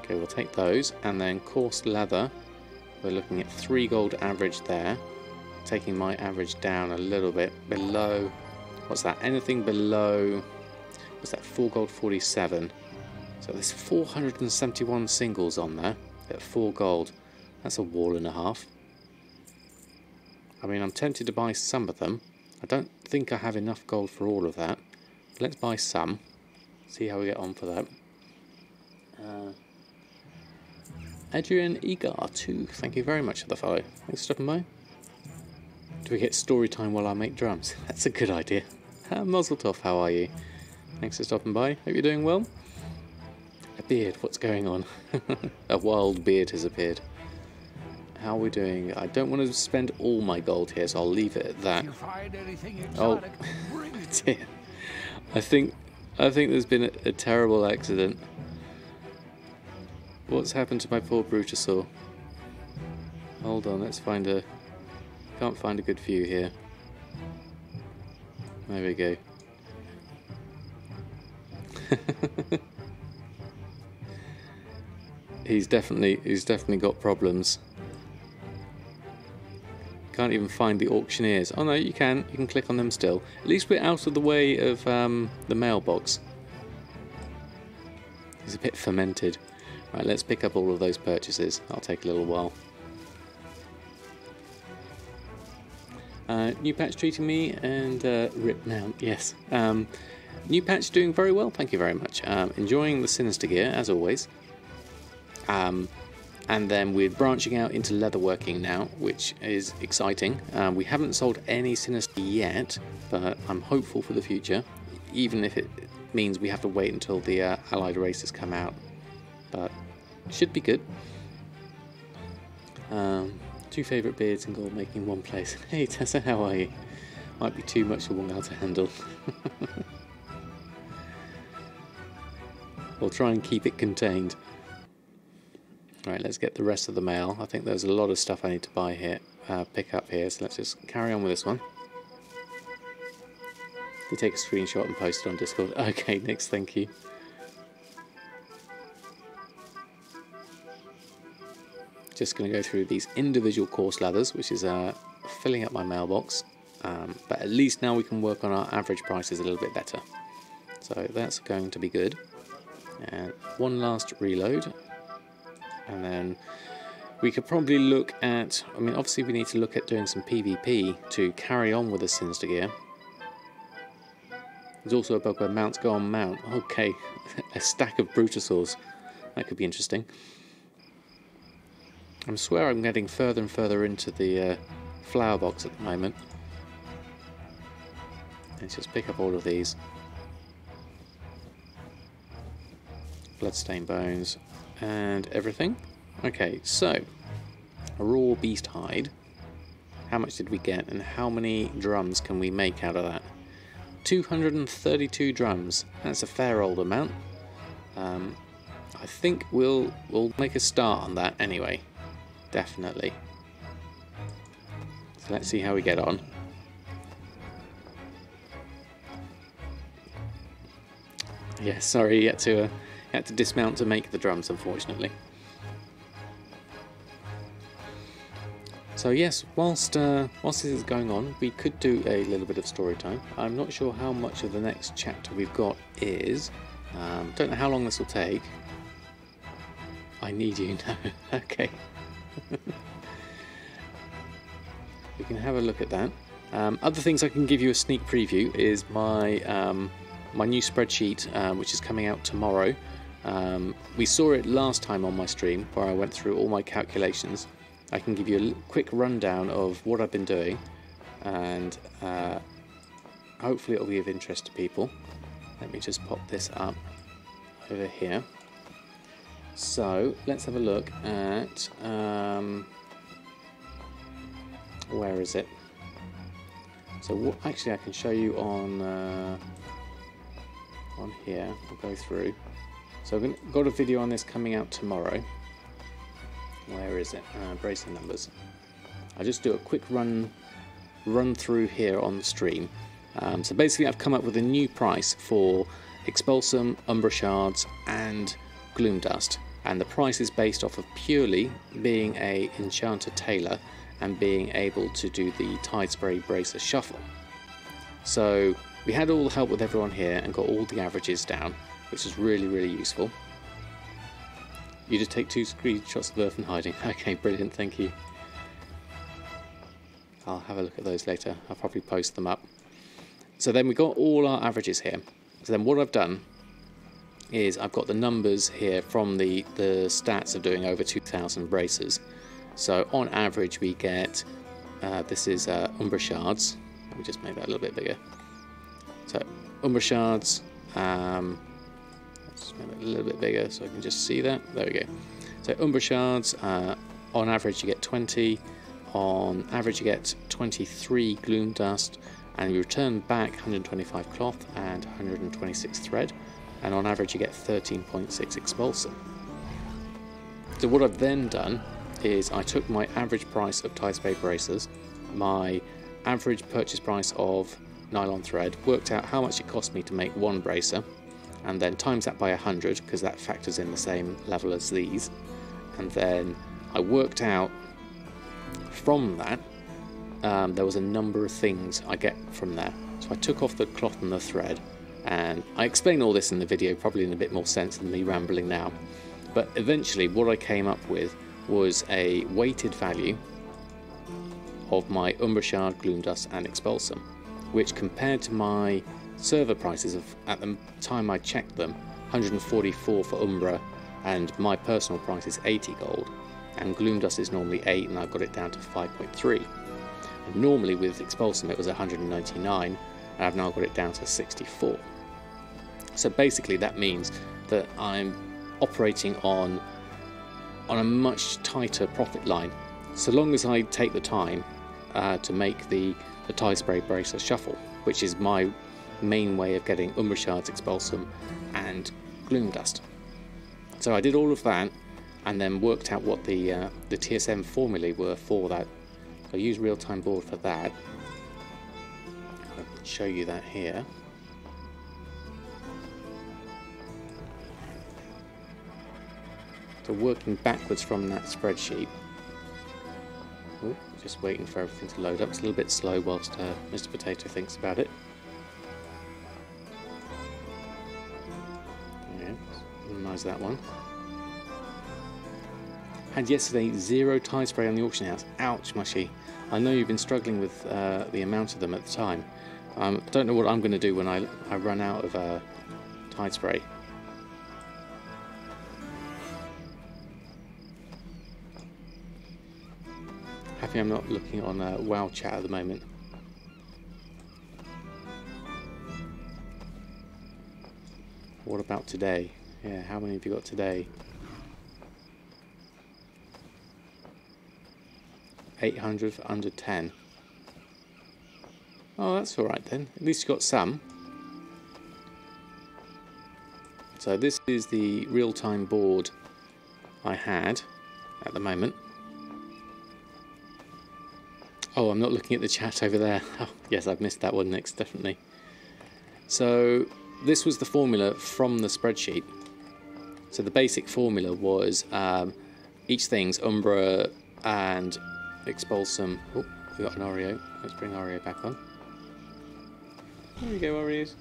Okay, we'll take those. And then coarse leather. We're looking at 3 gold average there. Taking my average down a little bit below. What's that? Anything below... What's that? 4 gold 47. So there's 471 singles on there at 4 gold. That's a wall and a half. I mean, I'm tempted to buy some of them. I don't think I have enough gold for all of that. Let's buy some. See how we get on for that. Adrian Egar 2. Thank you very much for the follow. Thanks for stopping by. Do we get story time while I make drums? That's a good idea. Mazel tov, how are you? Thanks for stopping by. Hope you're doing well. A beard, what's going on? A wild beard has appeared. How are we doing? I don't want to spend all my gold here, so I'll leave it at that. Oh, dear. I think there's been a terrible accident. What's happened to my poor Brutosaur? Hold on, let's find a... Can't find a good view here. There we go. He's definitely got problems. Can't even find the auctioneers. Oh no, you can click on them still. At least we're out of the way of the mailbox. He's a bit fermented. Right, let's pick up all of those purchases. That'll take a little while. New patch treating me and Rip Mount, yes. New patch doing very well, thank you very much. Enjoying the Sinister gear, as always. And then we're branching out into leatherworking now, which is exciting. We haven't sold any Sinister yet, but I'm hopeful for the future, even if it means we have to wait until the allied races come out. But it should be good. 2 favourite beards in gold making 1 place. Hey Tessa, how are you? Might be too much for one girl to handle. We'll try and keep it contained. Right, let's get the rest of the mail. I think there's a lot of stuff I need to buy here, pick up here, so let's just carry on with this one. To take a screenshot and post it on Discord. Okay, Nix, thank you. Just going to go through these individual course ladders, which is filling up my mailbox. But at least now we can work on our average prices a little bit better. So that's going to be good. And one last reload. And then we could probably look at, I mean, obviously we need to look at doing some PvP to carry on with the Sinister gear. There's also a bug where mounts go on mount. Okay, a stack of Brutosaurs. That could be interesting. I swear I'm getting further and further into the flower box at the moment. Let's just pick up all of these. Bloodstained bones and everything. Okay, so a raw beast hide. How much did we get and how many drums can we make out of that? 232 drums. That's a fair old amount. I think we'll make a start on that anyway. Definitely. So let's see how we get on. Yeah, sorry, you had to dismount to make the drums, unfortunately. So yes, whilst this is going on, we could do a little bit of story time. I'm not sure how much of the next chapter we've got is. Don't know how long this will take. I need you now. Okay. We can have a look at that. Other things I can give you a sneak preview is my my new spreadsheet, which is coming out tomorrow. We saw it last time on my stream where I went through all my calculations. I can give you a quick rundown of what I've been doing, and hopefully it'll be of interest to people. Let me just pop this up over here. So let's have a look at where is it? So actually I can show you on here. We'll go through. So I've got a video on this coming out tomorrow. Where is it? Bracing numbers. I'll just do a quick run through here on the stream. So basically I've come up with a new price for Expulsum, Umbra Shards and Gloom Dust, and the price is based off of purely being a Enchanter Tailor and being able to do the Tide Spray Bracer Shuffle. So we had all the help with everyone here and got all the averages down, which is really, really useful. You just take 2 screenshots of Erfen hiding. Okay, brilliant, thank you. I'll have a look at those later. I'll probably post them up. So then we got all our averages here. So then what I've done is I've got the numbers here from the stats of doing over 2,000 braces. So on average we get, this is Umbra Shards. Let me just make that a little bit bigger. So Umbra Shards, let's make it a little bit bigger so I can just see that. There we go. So Umbra Shards, on average you get 20, on average you get 23 Gloom Dust, and you return back 125 cloth and 126 thread, and on average you get 13.6 Expulsum. So what I've then done is I took my average price of Tide Spray Bracers, my average purchase price of nylon thread, worked out how much it cost me to make one bracer, and then times that by 100 because that factors in the same level as these, and then I worked out from that there was a number of things I get from there. So I took off the cloth and the thread, and I explain all this in the video probably in a bit more sense than me rambling now, but eventually what I came up with was a weighted value of my Umbra Shard, Gloom Dust and Expulsum, which compared to my server prices of, at the time I checked them, 144 for Umbra, and my personal price is 80 gold. and gloom dust is normally 8, and I've got it down to 5.3. And normally with expulsum it was 199, and I've now got it down to 64. So basically that means that I'm operating on a much tighter profit line, so long as I take the time to make the tie spray bracer shuffle, which is my main way of getting Umbra Shards, Expulsum and Gloom Dust. So I did all of that and then worked out what the TSM formulae were for that. I used real-time board for that. I'll show you that here. So working backwards from that spreadsheet. Ooh, just waiting for everything to load up. It's a little bit slow whilst Mr. Potato thinks about it. Yeah, minimize that one. Had yesterday 0 tie spray on the auction house. Ouch, mushy. I know you've been struggling with the amount of them at the time. I don't know what I'm going to do when I run out of tie spray. Happy I'm not looking on WoW chat at the moment. What about today? Yeah, how many have you got today? 800 for under 10. Oh, that's alright then. At least you got some. So this is the real-time board I had at the moment. Oh, I'm not looking at the chat over there. Oh, yes, I've missed that one next, definitely. So this was the formula from the spreadsheet. So the basic formula was each thing's Umbra and Expulsum. Oh, we got an Oreo. Let's bring Oreo back on. There we go, Oreos.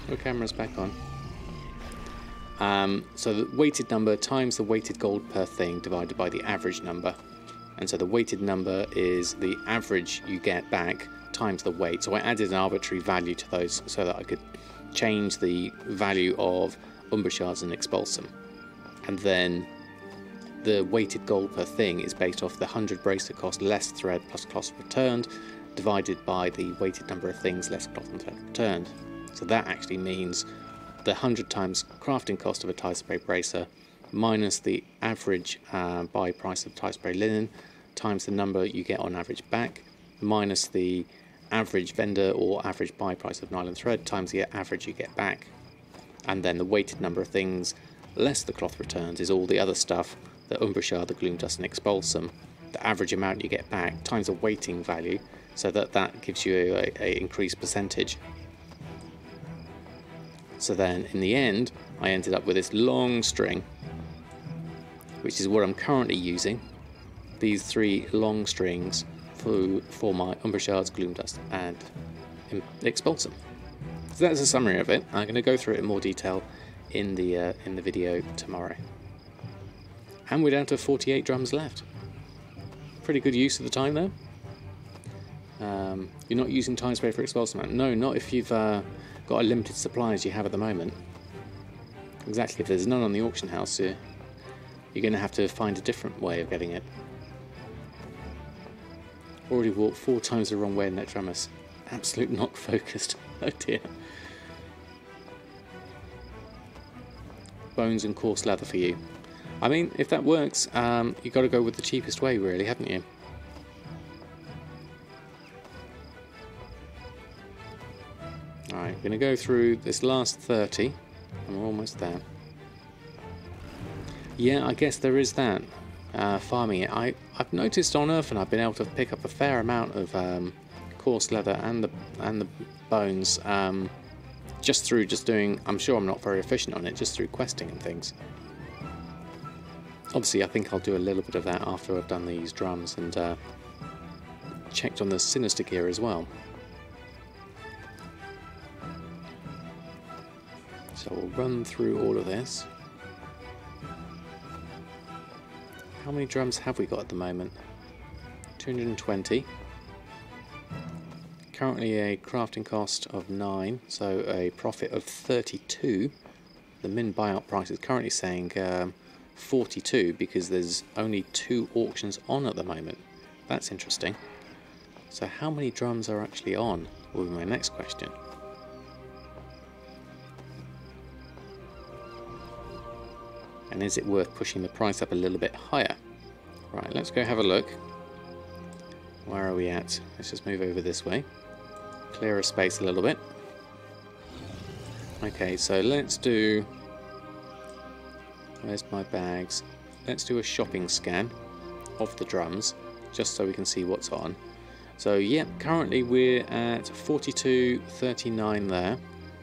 Your camera's back on. So the weighted number times the weighted gold per thing divided by the average number. And so the weighted number is the average you get back times the weight. So I added an arbitrary value to those so that I could change the value of Umbra Shards and Expulsum. And then the weighted gold per thing is based off the 100 bracer cost less thread plus cloth returned divided by the weighted number of things less cloth and thread returned. So that actually means the 100 times crafting cost of a tie spray bracer minus the average buy price of tie spray linen times the number you get on average back minus the average vendor or average buy price of nylon thread times the average you get back. And then the weighted number of things less the cloth returns is all the other stuff, the Umbra Shard, the Gloom Dust and Expulsum, the average amount you get back times a weighting value, so that gives you a increased percentage. So then in the end I ended up with this long string, which is what I'm currently using, these 3 long strings for my Umbra Shards, Gloom Dust and Expulsum. So that's a summary of it. I'm going to go through it in more detail in the video tomorrow. And we're down to 48 drums left. Pretty good use of the time there. You're not using time spray for Expulsum? No, not if you've got a limited supply as you have at the moment. Exactly, if there's none on the auction house, you're going to have to find a different way of getting it. Already walked 4 times the wrong way in that drummus. Absolute knock focused. Oh dear. Bones and coarse leather for you. I mean, if that works, you've got to go with the cheapest way, really, haven't you? Alright, we're going to go through this last 30, and we're almost there. Yeah, I guess there is that, farming it. I've noticed on Erfen I've been able to pick up a fair amount of coarse leather and the bones, just through doing, I'm sure I'm not very efficient on it, just through questing and things. Obviously I think I'll do a little bit of that after I've done these drums and checked on the sinister gear as well. So we'll run through all of this. How many drums have we got at the moment? 220. Currently a crafting cost of 9, so a profit of 32. The min buyout price is currently saying 42 because there's only 2 auctions on at the moment. That's interesting. So how many drums are actually on will be my next question. And is it worth pushing the price up a little bit higher? Right, let's go have a look. Where are we at? Let's just move over this way. Clear a space a little bit. Okay, so let's do... Where's my bags? Let's do a shopping scan of the drums, just so we can see what's on. So yeah, currently we're at 42.39 there.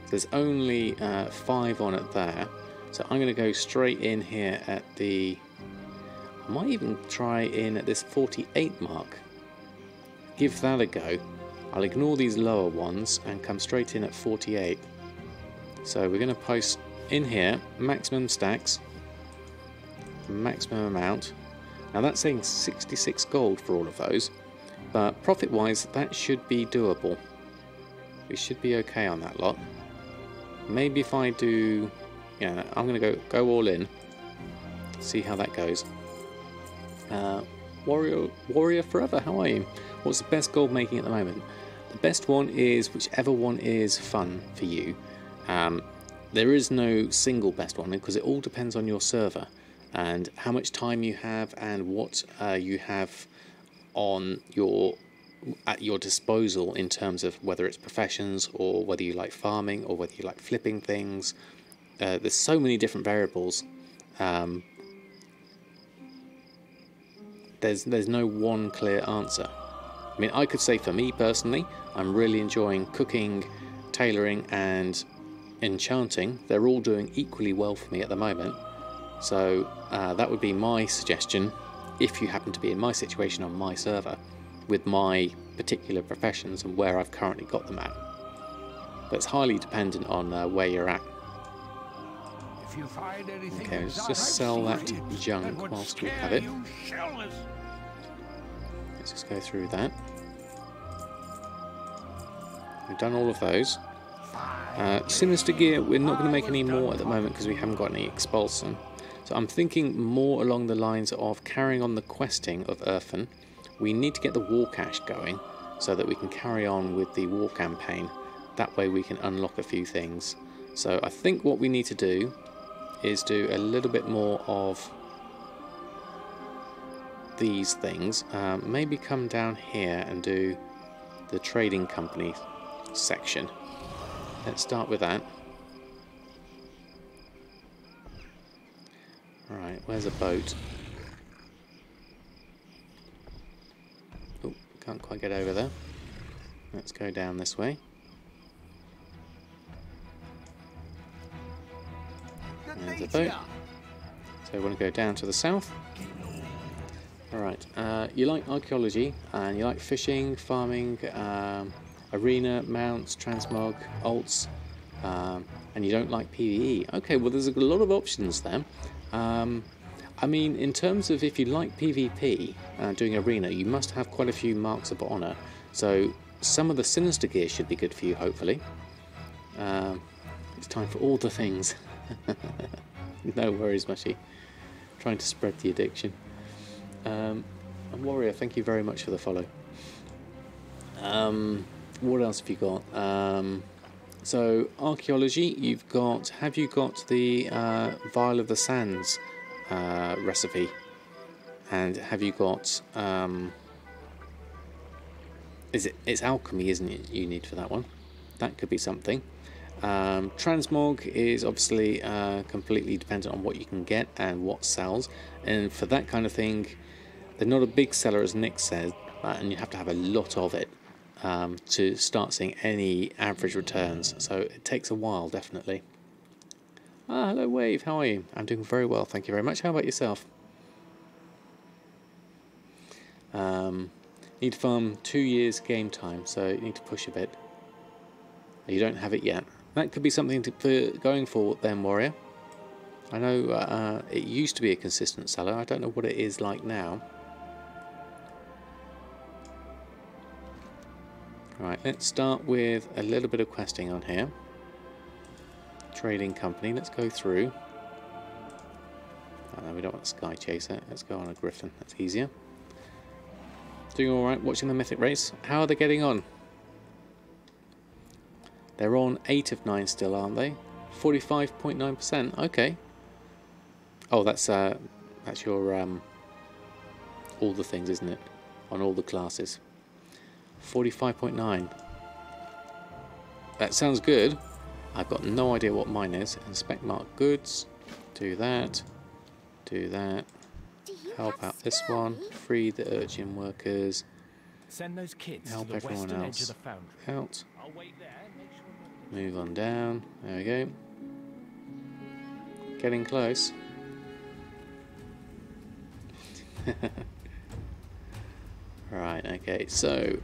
There's only 5 on it there. So I'm going to go straight in here at the... I might even try in at this 48 mark. Give that a go. I'll ignore these lower ones and come straight in at 48. So we're going to post in here maximum stacks, maximum amount. Now that's saying 66 gold for all of those, but profit wise that should be doable. We should be okay on that lot. Maybe if I do... Yeah, I'm going to go all in, see how that goes. Warrior Forever, how are you? What's the best gold making at the moment? The best one is whichever one is fun for you. There is no single best one because it all depends on your server and how much time you have and what you have on at your disposal in terms of whether it's professions or whether you like farming or whether you like flipping things. There's so many different variables. There's no one clear answer. I mean, I could say for me personally, I'm really enjoying cooking, tailoring and enchanting. They're all doing equally well for me at the moment. So that would be my suggestion if you happen to be in my situation on my server with my particular professions and where I've currently got them at. But it's highly dependent on where you're at. If you find anything Okay, let's just sell that junk whilst we have it. Let's just go through that. We've done all of those. Sinister Gear, we're not going to make any more at the moment because we haven't got any expulsion. So I'm thinking more along the lines of carrying on the questing of Erfen. We need to get the war cache going so that we can carry on with the war campaign. That way we can unlock a few things. So I think what we need to do is do a little bit more of these things. Maybe come down here and do the trading company section. Let's start with that. Alright, where's a boat? Oh, can't quite get over there. Let's go down this way. There's a boat. So we want to go down to the south. Alright, you like archaeology and you like fishing, farming, arena, mounts, transmog, alts, and you don't like PvE. Okay, well there's a lot of options there. I mean, in terms of if you like PvP, doing arena, you must have quite a few marks of honour. So some of the Sinister Gear should be good for you, hopefully. It's time for all the things. No worries, Mushy. Trying to spread the addiction. And Warrior, thank you very much for the follow. What else have you got? So archaeology, you've got. Have you got the Vial of the Sands recipe? And have you got? It's alchemy, isn't it? You need for that one. That could be something. Transmog is obviously completely dependent on what you can get and what sells, and for that kind of thing they're not a big seller, as Nick said, and you have to have a lot of it to start seeing any average returns, so it takes a while, definitely. Hello Wave, how are you? I'm doing very well, thank you very much. How about yourself? Need to farm 2 years game time, so you need to push a bit. You don't have it yet. That could be something for going forward then, Warrior. I know it used to be a consistent seller. I don't know what it is like now. Right, let's start with a little bit of questing on here. Trading company, let's go through. No, we don't want a Sky Chaser. Let's go on a Griffin. That's easier. Doing alright, watching the Mythic race. How are they getting on? They're on 8 of 9 still, aren't they? 45.9%. Okay. Oh, that's your all the things, isn't it? On all the classes. 45.9. That sounds good. I've got no idea what mine is. Inspect marked goods. Do that. Do that. Help out this one. Free the urchin workers. Send those kids Help to the everyone western edge else of the foundry. out. I'll wait there and make sure Move on down. There we go. Getting close. Right, okay, so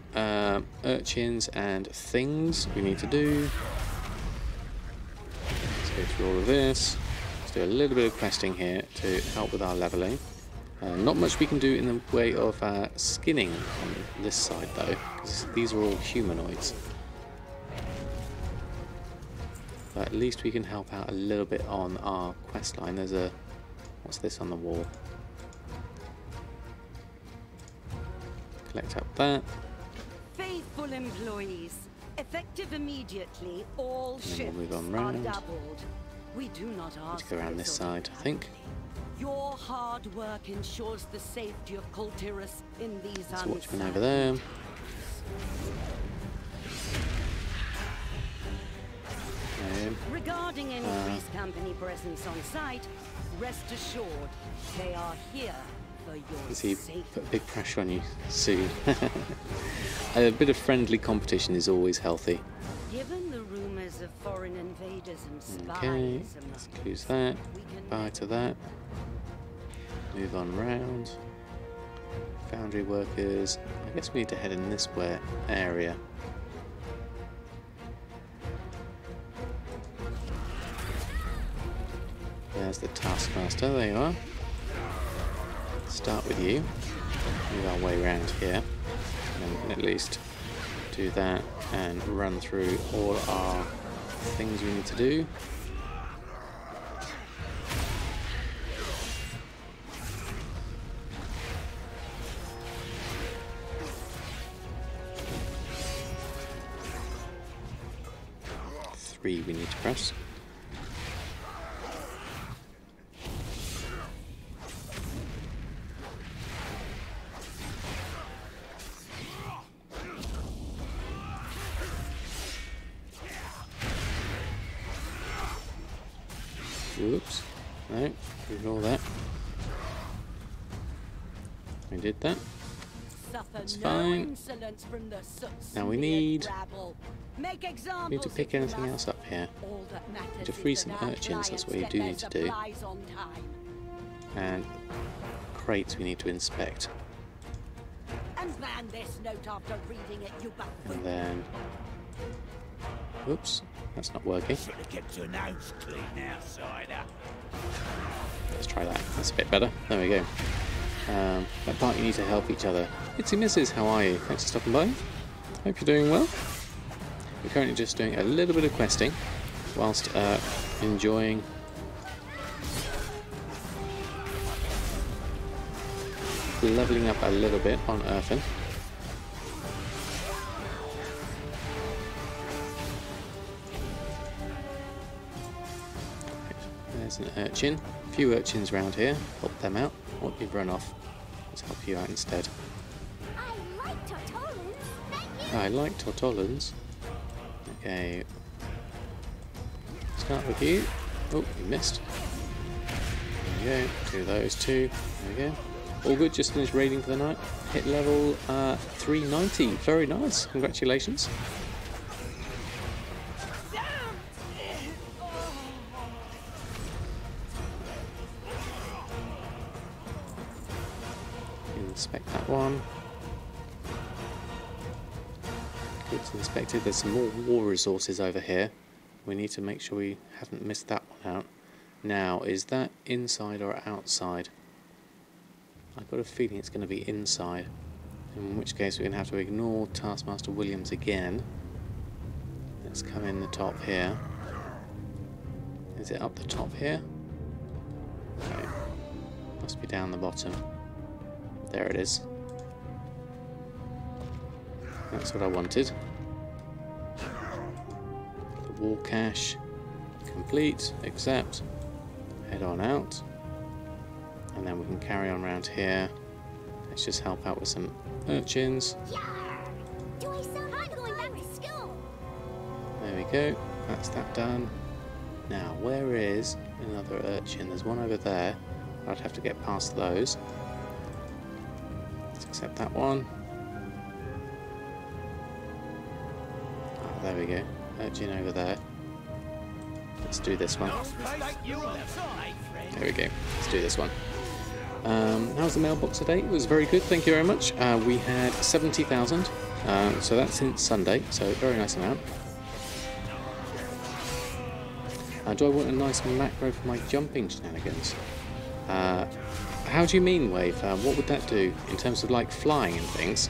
urchins and things we need to do. Let's go through all of this. Let's do a little bit of questing here to help with our leveling. Not much we can do in the way of skinning on this side though, because these are all humanoids. But at least we can help out a little bit on our quest line. There's a... what's this on the wall? Collect up that. Faithful employees, effective immediately, all And then shifts we'll move on are round. doubled. We do not ask Let's go around this side, I think. Your hard work ensures the safety of Coltyrus in these There's a watchman uncertain over there. Regarding any increased company presence on site, rest assured they are here for your Does he safety. put big pressure on you soon? A bit of friendly competition is always healthy. Given the rumors of foreign invaders and spies, Okay, let's close that. we can Bye to that. Move on round. Foundry workers. I guess we need to head in this area. There's the Taskmaster, there you are. Start with you. Move our way around here. And then we can at least do that and run through all our things we need to do. Three we need to press. Whoops. No, ignore that. We did that. That's fine. Now we need to pick anything else up here. Need to free some urchins, that's what you do need to do. And crates we need to inspect. And man this note after reading it, you And then... Oops, that's not working. Let's try that, that's a bit better. There we go. That part you need to help each other. Itsy Mrs, how are you? Thanks for stopping by. Hope you're doing well. We're currently just doing a little bit of questing whilst enjoying leveling up a little bit on Erfen. There's an urchin. A few urchins around here. Help them out. Oh, you've run off. Let's help you out instead. I like tortolans. Thank you. I like tortolans. Okay. Start with you. Oh, you missed. There we go. Do those two. There we go. All good. Just finished raiding for the night. Hit level 390. Very nice. Congratulations. Inspect that one. Goods inspected. There's some more war resources over here. We need to make sure we haven't missed that one out. Now, is that inside or outside? I've got a feeling it's going to be inside. In which case we're going to have to ignore Taskmaster Williams again. Let's come in the top here. Is it up the top here? Okay. Must be down the bottom. There it is. That's what I wanted. The wall cache. Complete. Accept. Head on out. And then we can carry on around here. Let's just help out with some urchins. Do I sound like going back to school? There we go. That's that done. Now, where is another urchin? There's one over there. I'd have to get past those. Let's accept that one. Oh, there we go. Urchin over there. Let's do this one. There we go. Let's do this one. How's the mailbox today? It was very good, thank you very much. We had 70,000, so that's since Sunday, so very nice amount. Do I want a nice macro for my jumping shenanigans? How do you mean, Wave? What would that do in terms of like flying and things?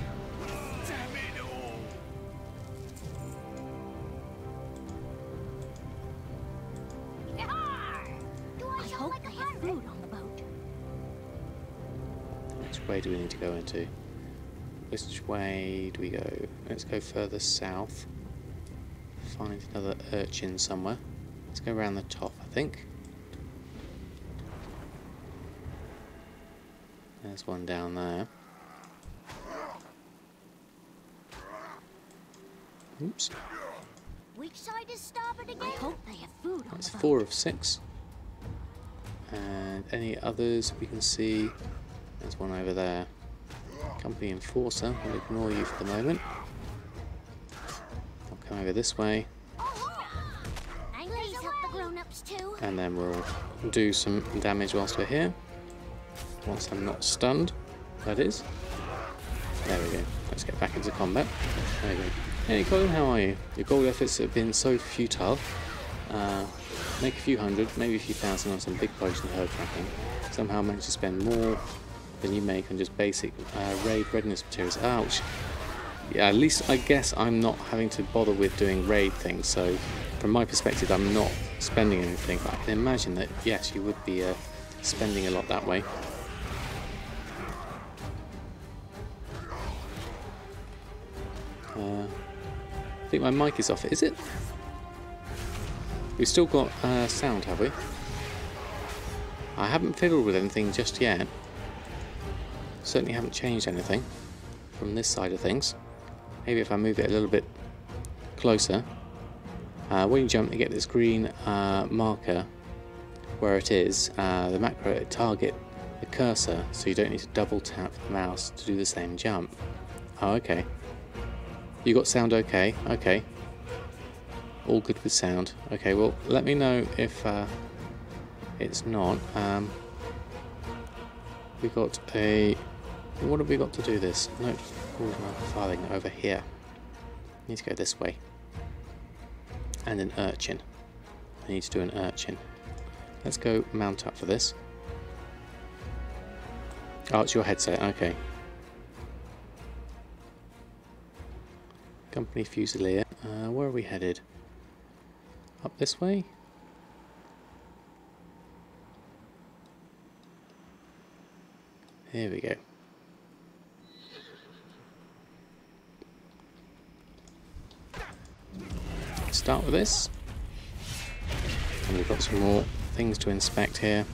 I hope they have food on the boat. Which way do we need to go into? Which way do we go? Let's go further south. Find another urchin somewhere. Let's go around the top, I think. There's one down there. Oops. Which side is starboard again? I hope they have food on That's the boat. 4 of 6. And any others we can see? There's one over there. Company Enforcer. I'll ignore you for the moment. I'll come over this way. Please help the grown-ups too. And then we'll do some damage whilst we're here. Once I'm not stunned, that is. There we go. Let's get back into combat. There we go. Hey Colin, how are you? Your gold efforts have been so futile. Make a few hundred, maybe a few thousand on some big potion herd tracking. Somehow manage to spend more than you make on just basic raid readiness materials. Ouch. Yeah, at least I guess I'm not having to bother with doing raid things, so from my perspective I'm not spending anything, but I can imagine that yes, you would be spending a lot that way. I think my mic is off, is it? We've still got sound, have we? I haven't fiddled with anything just yet. Certainly haven't changed anything from this side of things. Maybe if I move it a little bit closer. When you jump, you get this green marker where it is. The macro target the cursor, so you don't need to double tap the mouse to do the same jump. Oh, okay. You got sound okay? Okay. All good with sound. Okay, well, let me know if it's not. We got a... What have we got to do this? No, farthing over here. Need to go this way. And an urchin. I need to do an urchin. Let's go mount up for this. Oh, it's your headset, okay. Company Fusilier. Where are we headed? Up this way? Here we go. Start with this. And we've got some more things to inspect here.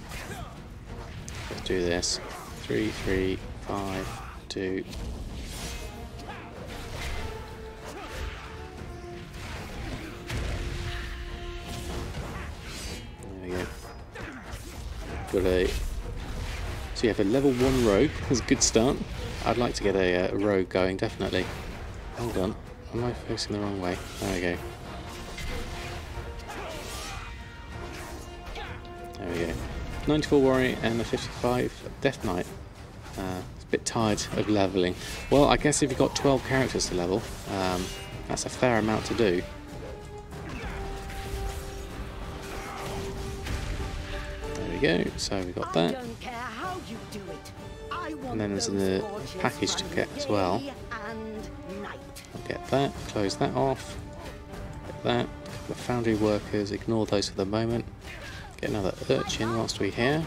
Let's do this. 3, 3, 5, 2. There we go. Got a... So you have a level 1 rogue. That's a good start. I'd like to get a rogue going, definitely. Hold on. Am I facing the wrong way? There we go. There we go. 94 warrior and a 55 death knight. It's a bit tired of leveling. Well, I guess if you've got 12 characters to level, that's a fair amount to do. There we go. So we got that. And then there's the package to get as well. I'll get that. Close that off. Get that. A couple of foundry workers. Ignore those for the moment. Get another urchin whilst we're here.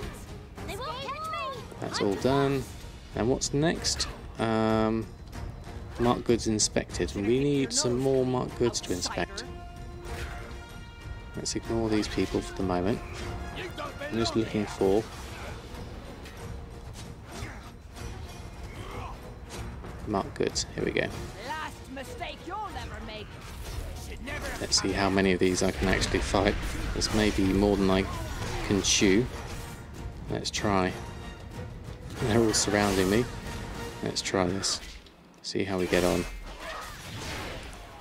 They won't catch me. That's all done. And what's next? Marked goods inspected. We need some more marked goods to inspect. Let's ignore these people for the moment. I'm just looking for marked goods. Here we go. Last mistake you'll ever make. Let's see how many of these I can actually fight. This may be more than I can chew. Let's try. They're all surrounding me. Let's try this. See how we get on.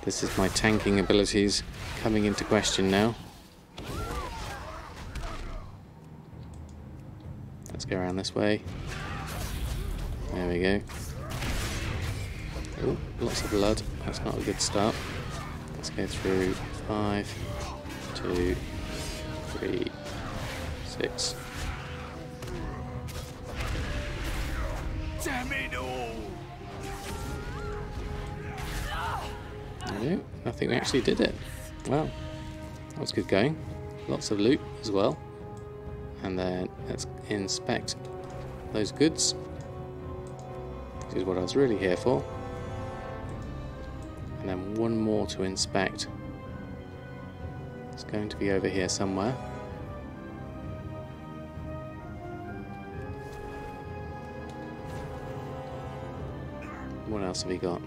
This is my tanking abilities coming into question now. Let's go around this way. There we go. Oh, lots of blood. That's not a good start. Let's go through 5, 2, 3, 6. Damn it all! No, I think we actually did it. Wow, that was good going. Lots of loot as well. And then let's inspect those goods. This is what I was really here for. And then one more to inspect. It's going to be over here somewhere. What else have we got?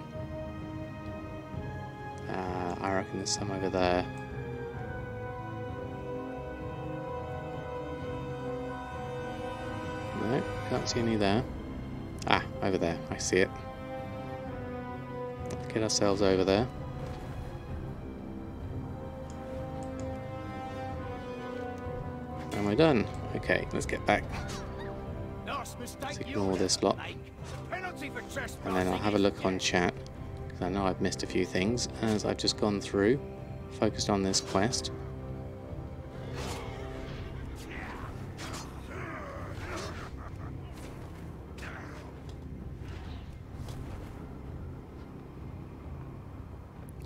I reckon there's some over there. No, can't see any there. Ah, over there, I see it. Get ourselves over there. And we're done. Okay, let's get back. Let's ignore this lot. And then I'll have a look on chat, because I know I've missed a few things as I've just gone through, focused on this quest.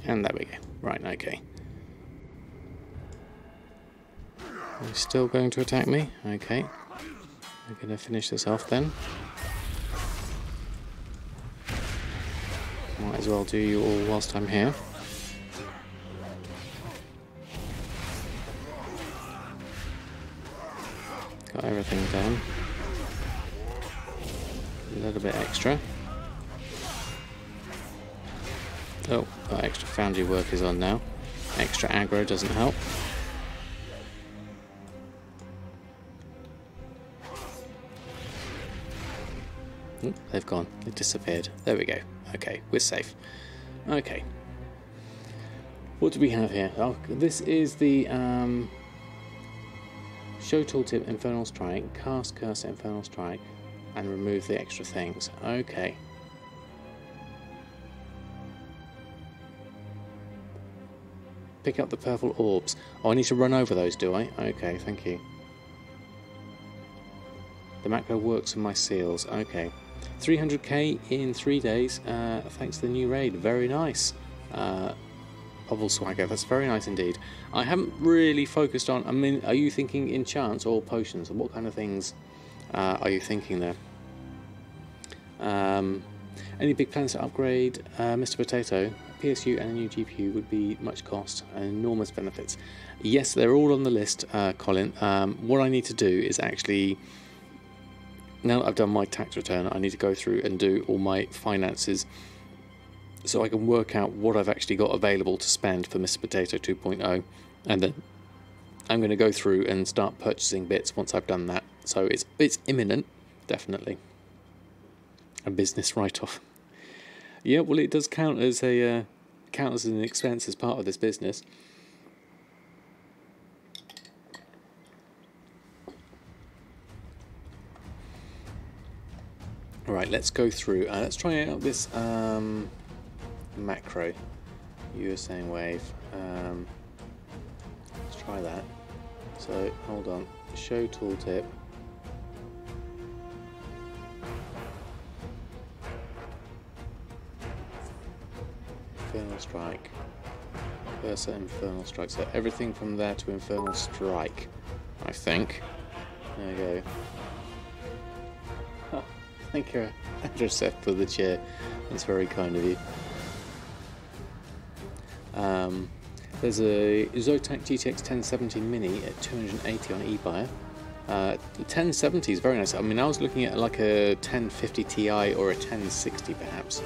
And there we go. Right, okay. Are you still going to attack me? Okay. I'm going to finish this off then. Might as well do you all whilst I'm here. Got everything done. A little bit extra. Oh, got extra foundry workers on now. Extra aggro doesn't help. Oh, they've gone. They've disappeared. There we go. Okay, we're safe. Okay. What do we have here? Oh, this is the show tooltip Infernal Strike, cast cursor Infernal Strike, and remove the extra things. Okay. Pick up the purple orbs. Oh, I need to run over those, do I? Okay, thank you. The macro works with my seals. Okay. 300k in 3 days, thanks to the new raid. Very nice. Bubble swagger, that's very nice indeed. I haven't really focused on, I mean, are you thinking enchants or potions? What kind of things are you thinking there? Any big plans to upgrade Mr. Potato? PSU and a new GPU would be much cost and enormous benefits. Yes, they're all on the list, Colin. What I need to do is actually, now that I've done my tax return, I need to go through and do all my finances so I can work out what I've actually got available to spend for Mr. Potato 2.0, and then I'm going to go through and start purchasing bits once I've done that. So it's imminent, definitely. A business write-off. Yeah, well, it does count as an expense as part of this business. Alright, let's go through. Let's try out this macro. You were saying wave. Let's try that. So, hold on. Show tooltip. Infernal Strike. Cursor Infernal Strike. So everything from there to Infernal Strike, I think. There we go. Thank you, Joseph, for the cheer. It's very kind of you. There's a Zotac GTX 1070 Mini at 280 on eBuyer. The 1070 is very nice. I mean, I was looking at like a 1050 Ti or a 1060 perhaps.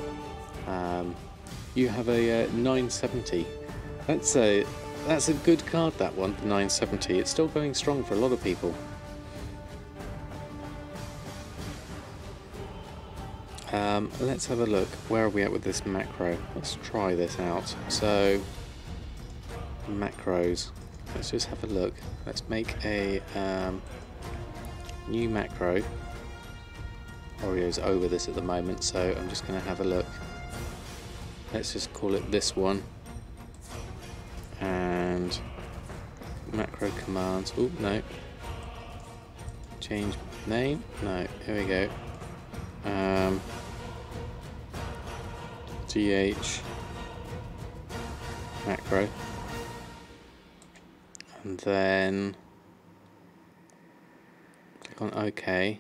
You have a 970. That's a good card, that one, the 970. It's still going strong for a lot of people. Let's have a look. Where are we at with this macro? Let's try this out. So, macros. Let's just have a look. Let's make a new macro. Oreo's over this at the moment, so I'm just going to have a look. Let's just call it this one. And macro commands. Oh, no. Change name? No. Here we go. GH macro, and then click on OK,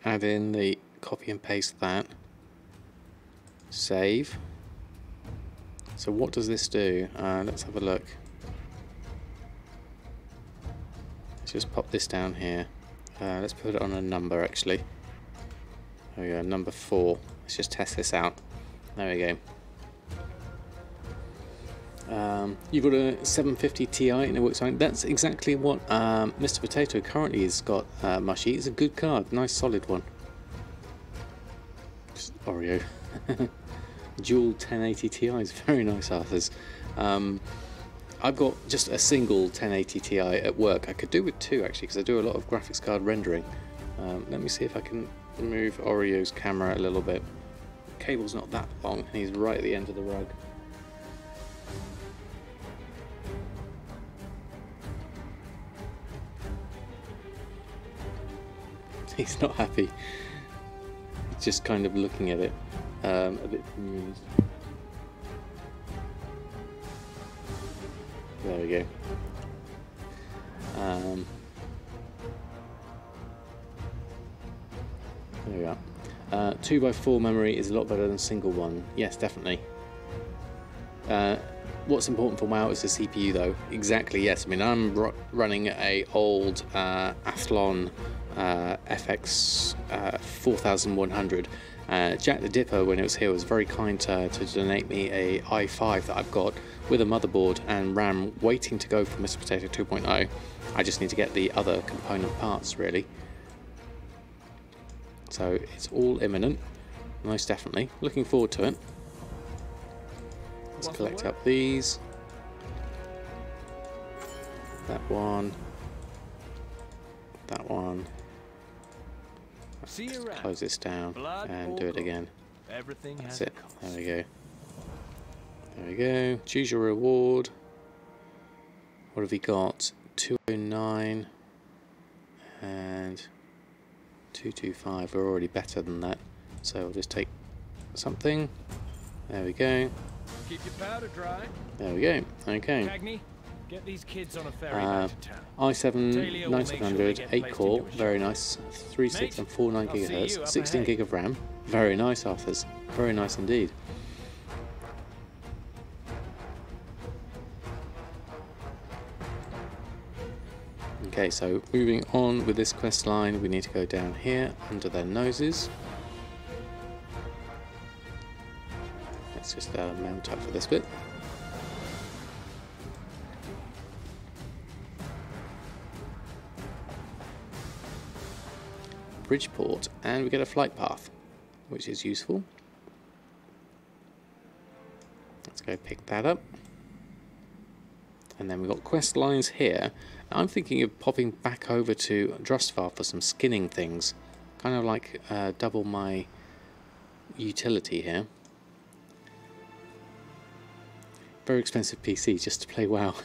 add in the copy and paste that, save. So what does this do? Let's have a look. Let's just pop this down here. Let's put it on a number actually. There we go, number 4. Let's just test this out. There we go. You've got a 750 Ti and it works fine. That's exactly what Mr. Potato currently has got, Mushy. It's a good card, nice solid one. Just Oreo. Dual 1080 Ti's, very nice Arthurs. I've got just a single 1080 Ti at work. I could do with 2 actually, because I do a lot of graphics card rendering. Let me see if I can move Oreo's camera a little bit. The cable's not that long and he's right at the end of the rug. He's not happy. He's just kind of looking at it, a bit amused. There we go. There we are. 2x4 memory is a lot better than single one. Yes, definitely. What's important for WoW is the CPU, though. Exactly. Yes. I mean, I'm running a old Athlon FX 4100. Jack the Dipper, when it was here, was very kind to donate me a i5 that I've got with a motherboard and RAM waiting to go for Mr. Potato 2.0. I just need to get the other component parts, really. So it's all imminent, most definitely. Looking forward to it. Let's collect up these. That one. That one. Let's close this down and do it again. That's it. There we go. There we go. Choose your reward. What have we got? 209 and 225. We're already better than that. So we'll just take something. There we go. Keep your powder dry. There we go. Okay. Cagney, get these kids on a ferry back to town. i7 9700, 8 core, very nice. 3.6 and 4.9 gigahertz, 16 gig of RAM. Very nice, Arthurs. Very nice indeed. Okay, so moving on with this quest line, we need to go down here under their noses. Let's just mount up for this bit. Bridgeport, and we get a flight path, which is useful. Let's go pick that up. And then we've got quest lines here. I'm thinking of popping back over to Drustvar for some skinning things. Kind of like double my utility here. Very expensive PC just to play WoW.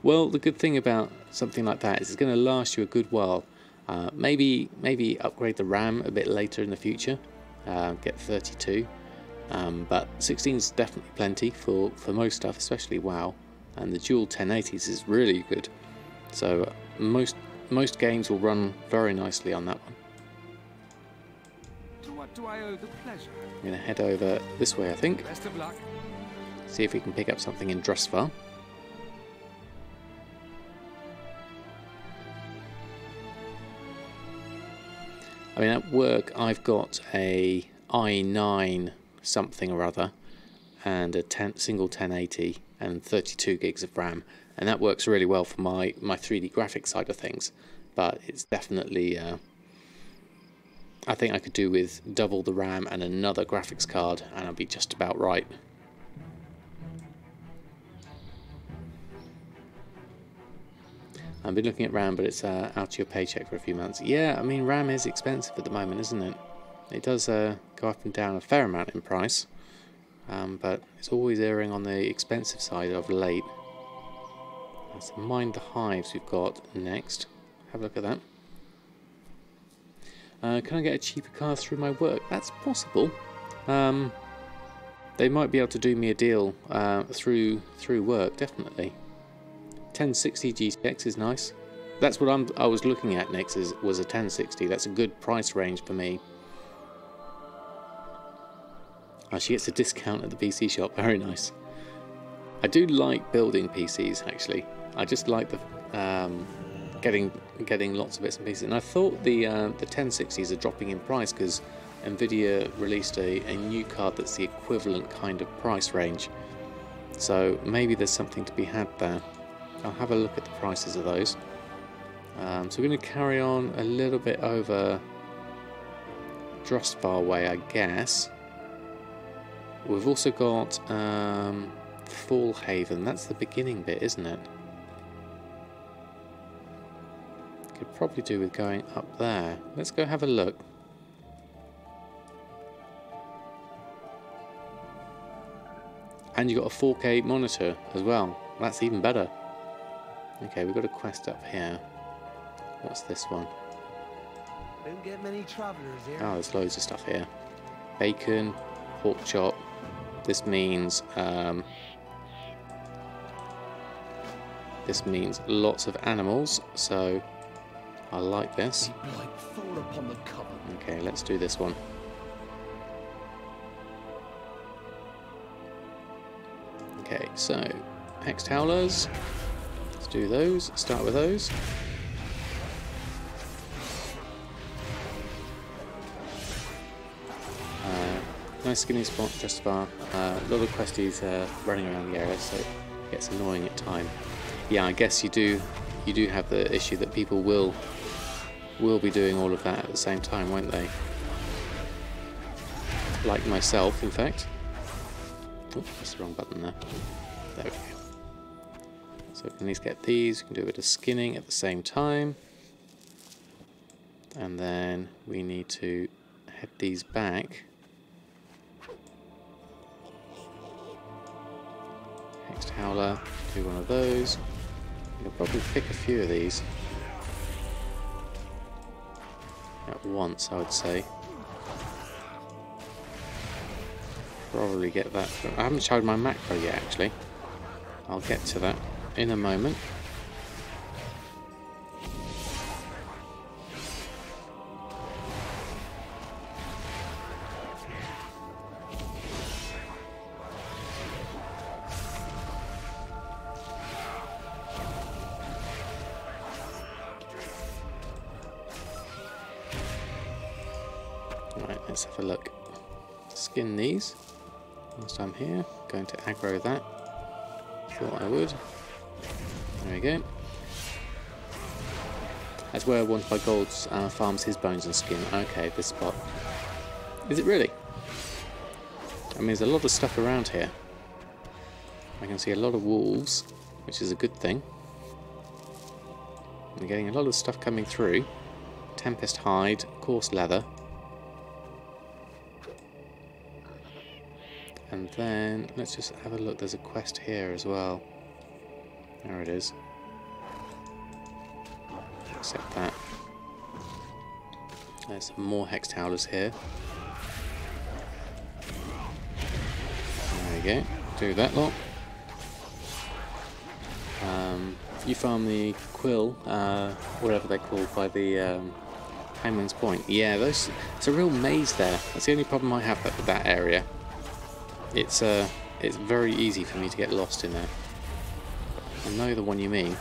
Well, the good thing about something like that is it's going to last you a good while. Maybe upgrade the RAM a bit later in the future. Get 32. But 16 is definitely plenty for most stuff, especially WoW. And the dual 1080s is really good. So most games will run very nicely on that one. what do I owe the pleasure? I'm going to head over this way, I think. Best of luck. See if we can pick up something in Drustvar. I mean, at work I've got a i9 something or other and a single 1080 and 32 gigs of RAM, and that works really well for my 3D graphics side of things, but it's definitely I think I could do with double the RAM and another graphics card and I'll be just about right. I've been looking at RAM, but it's out of your paycheck for a few months. Yeah, I mean, RAM is expensive at the moment, isn't it? It does go up and down a fair amount in price, but it's always erring on the expensive side of late. Let's mind the hives we've got next. Have a look at that. Can I get a cheaper car through my work? That's possible. They might be able to do me a deal through work, definitely. 1060 GTX is nice. That's what I was looking at next, was a 1060. That's a good price range for me. Oh, she gets a discount at the PC shop. Very nice. I do like building PCs, actually. I just like the getting lots of bits and pieces. And I thought the 1060s are dropping in price because Nvidia released a new card that's the equivalent kind of price range. So maybe there's something to be had there. I'll have a look at the prices of those. So we're going to carry on a little bit over Drustvar way, I guess. We've also got Fallhaven. That's the beginning bit, isn't it? Could probably do with going up there. Let's go have a look. And you've got a 4K monitor as well. That's even better. Okay, we've got a quest up here. What's this one? Don't get many travelers here. Oh, there's loads of stuff here. Bacon, pork chop. This means lots of animals, so I like this. Okay, let's do this one. Okay, so hex towlers. Let's do those. Start with those. Nice skinny spot, just far. A lot of questies running around the area, so it gets annoying at time. Yeah, I guess you do have the issue that people will be doing all of that at the same time, won't they? Like myself, in fact. Oh, that's the wrong button there. There we go. So we can at least get these. We can do a bit of skinning at the same time. And then we need to head these back. Hex Howler, do one of those. You'll probably pick a few of these at once, I would say. Probably get that. I haven't tried my macro yet, actually. I'll get to that in a moment. Right, let's have a look. Skin these. Whilst I'm here, going to aggro that. Thought I would. There we go. That's where one of my golds farms his bones and skin. Okay, this spot. Is it really? I mean, there's a lot of stuff around here. I can see a lot of wolves, which is a good thing. I'm getting a lot of stuff coming through. Tempest hide, coarse leather. And then, let's just have a look, there's a quest here as well. There it is. Accept that. There's some more hex towlers here. There we go, do that lot. You farm the quill, whatever they're called, by the Hangman's Point. Yeah, it's a real maze there. That's the only problem I have with that area. It's very easy for me to get lost in there. I know the one you mean.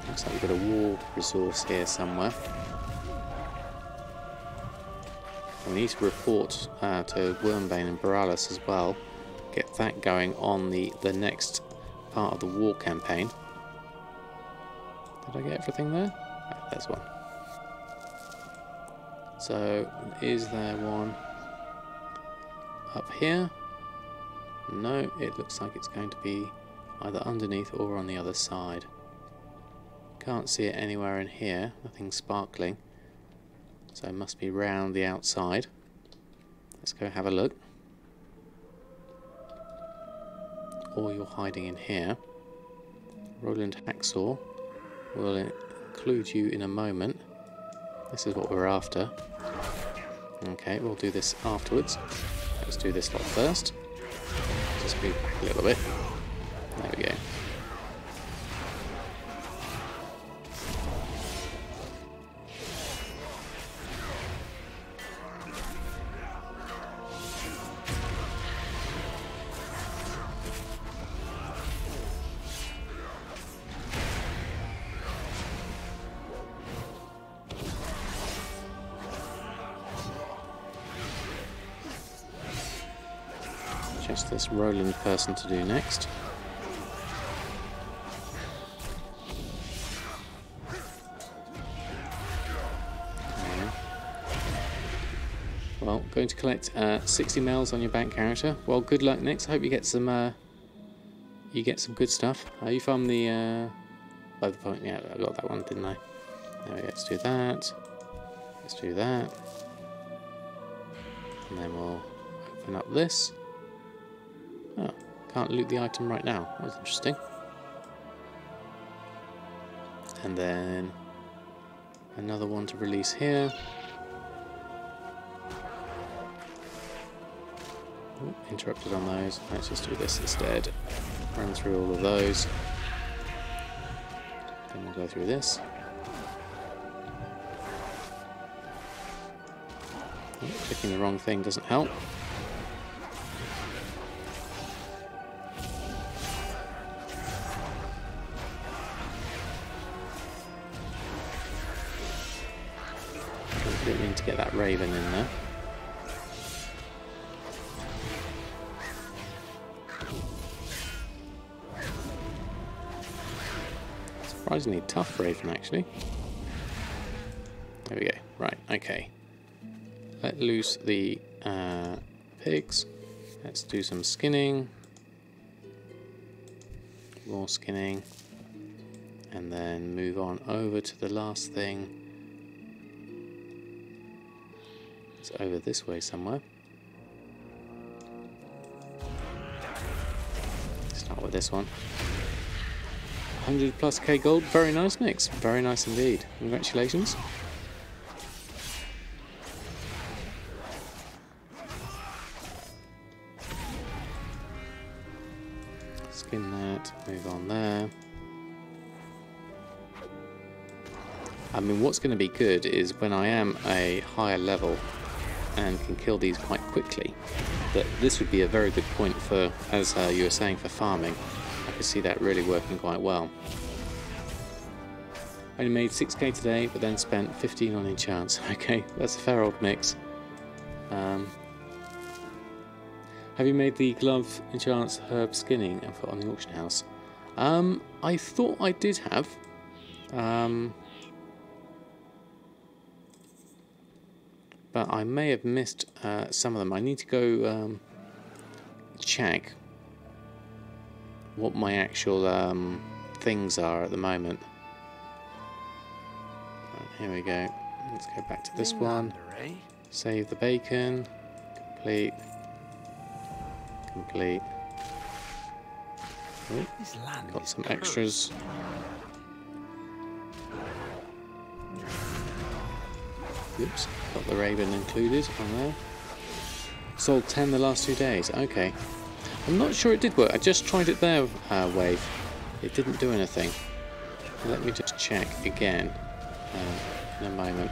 Looks like we've got a war resource here somewhere. We need to report to Wormbane and Borealis as well. Get that going on the next part of the war campaign. Did I get everything there? Oh, there's one. So, is there one up here? No, it looks like it's going to be either underneath or on the other side. Can't see it anywhere in here, nothing sparkling. So it must be round the outside. Let's go have a look. Or you're hiding in here. Roland Hacksaw will include you in a moment. This is what we're after. Okay, we'll do this afterwards. Let's do this lot first. Just move back a little bit. There we go. Just this Roland person to do next. Okay. Well, going to collect 60 mils on your bank character. Well, good luck next. I hope you get some good stuff. You found the by the point. Yeah, I got that one, didn't I? There we go. Let's do that. Let's do that, and then we'll open up this. Oh, can't loot the item right now. That's interesting. And then another one to release here. Oh, interrupted on those. Let's just do this instead. Run through all of those. Then we'll go through this. Oh, clicking the wrong thing doesn't help. Didn't mean to get that raven in there. Surprisingly tough raven, actually. There we go. Right, okay. Let loose the pigs. Let's do some skinning. More skinning. And then move on over to the last thing. It's over this way somewhere. Start with this one. 100 plus K gold. Very nice mix. Very nice indeed. Congratulations. Skin that. Move on there. I mean, what's going to be good is when I am a higher level and can kill these quite quickly, that this would be a very good point for, as you were saying, for farming. I could see that really working quite well. Only made 6k today, but then spent 15 on enchants. Okay, that's a fair old mix. Have you made the glove enchants herb skinning and put on the auction house? I thought I did have. But I may have missed some of them. I need to go check what my actual things are at the moment. Right, here we go. Let's go back to this one. Save the bacon. Complete. Complete. Oh, got some extras. Oops, got the raven included on there. Sold 10 the last 2 days. Okay. I'm not sure it did work. I just tried it there, Wave. It didn't do anything. let me just check again in a moment.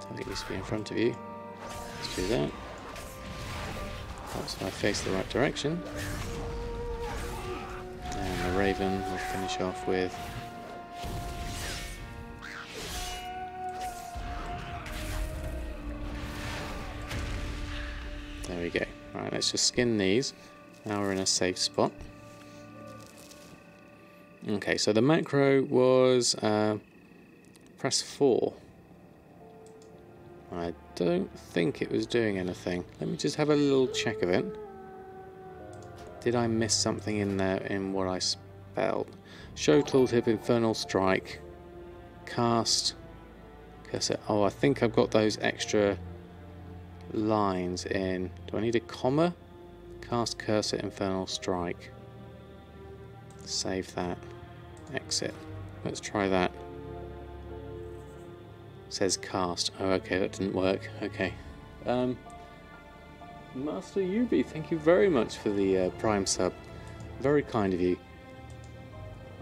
Target needs to be in front of you. Let's do that. So I face the right direction. And the Raven will finish off with there we go. Right, let's just skin these. Now we're in a safe spot. Okay, so the macro was press 4. I don't think it was doing anything. Let me just have a little check of it. Did I miss something in there in what I spelled? Show tooltip, Infernal Strike, cast, cursor. Oh, I think I've got those extra lines in. Do I need a comma? Cast, cursor, Infernal Strike. Save that. Exit. Let's try that. Says cast. Oh, okay, that didn't work. Okay. Master Yubi, thank you very much for the Prime sub. Very kind of you.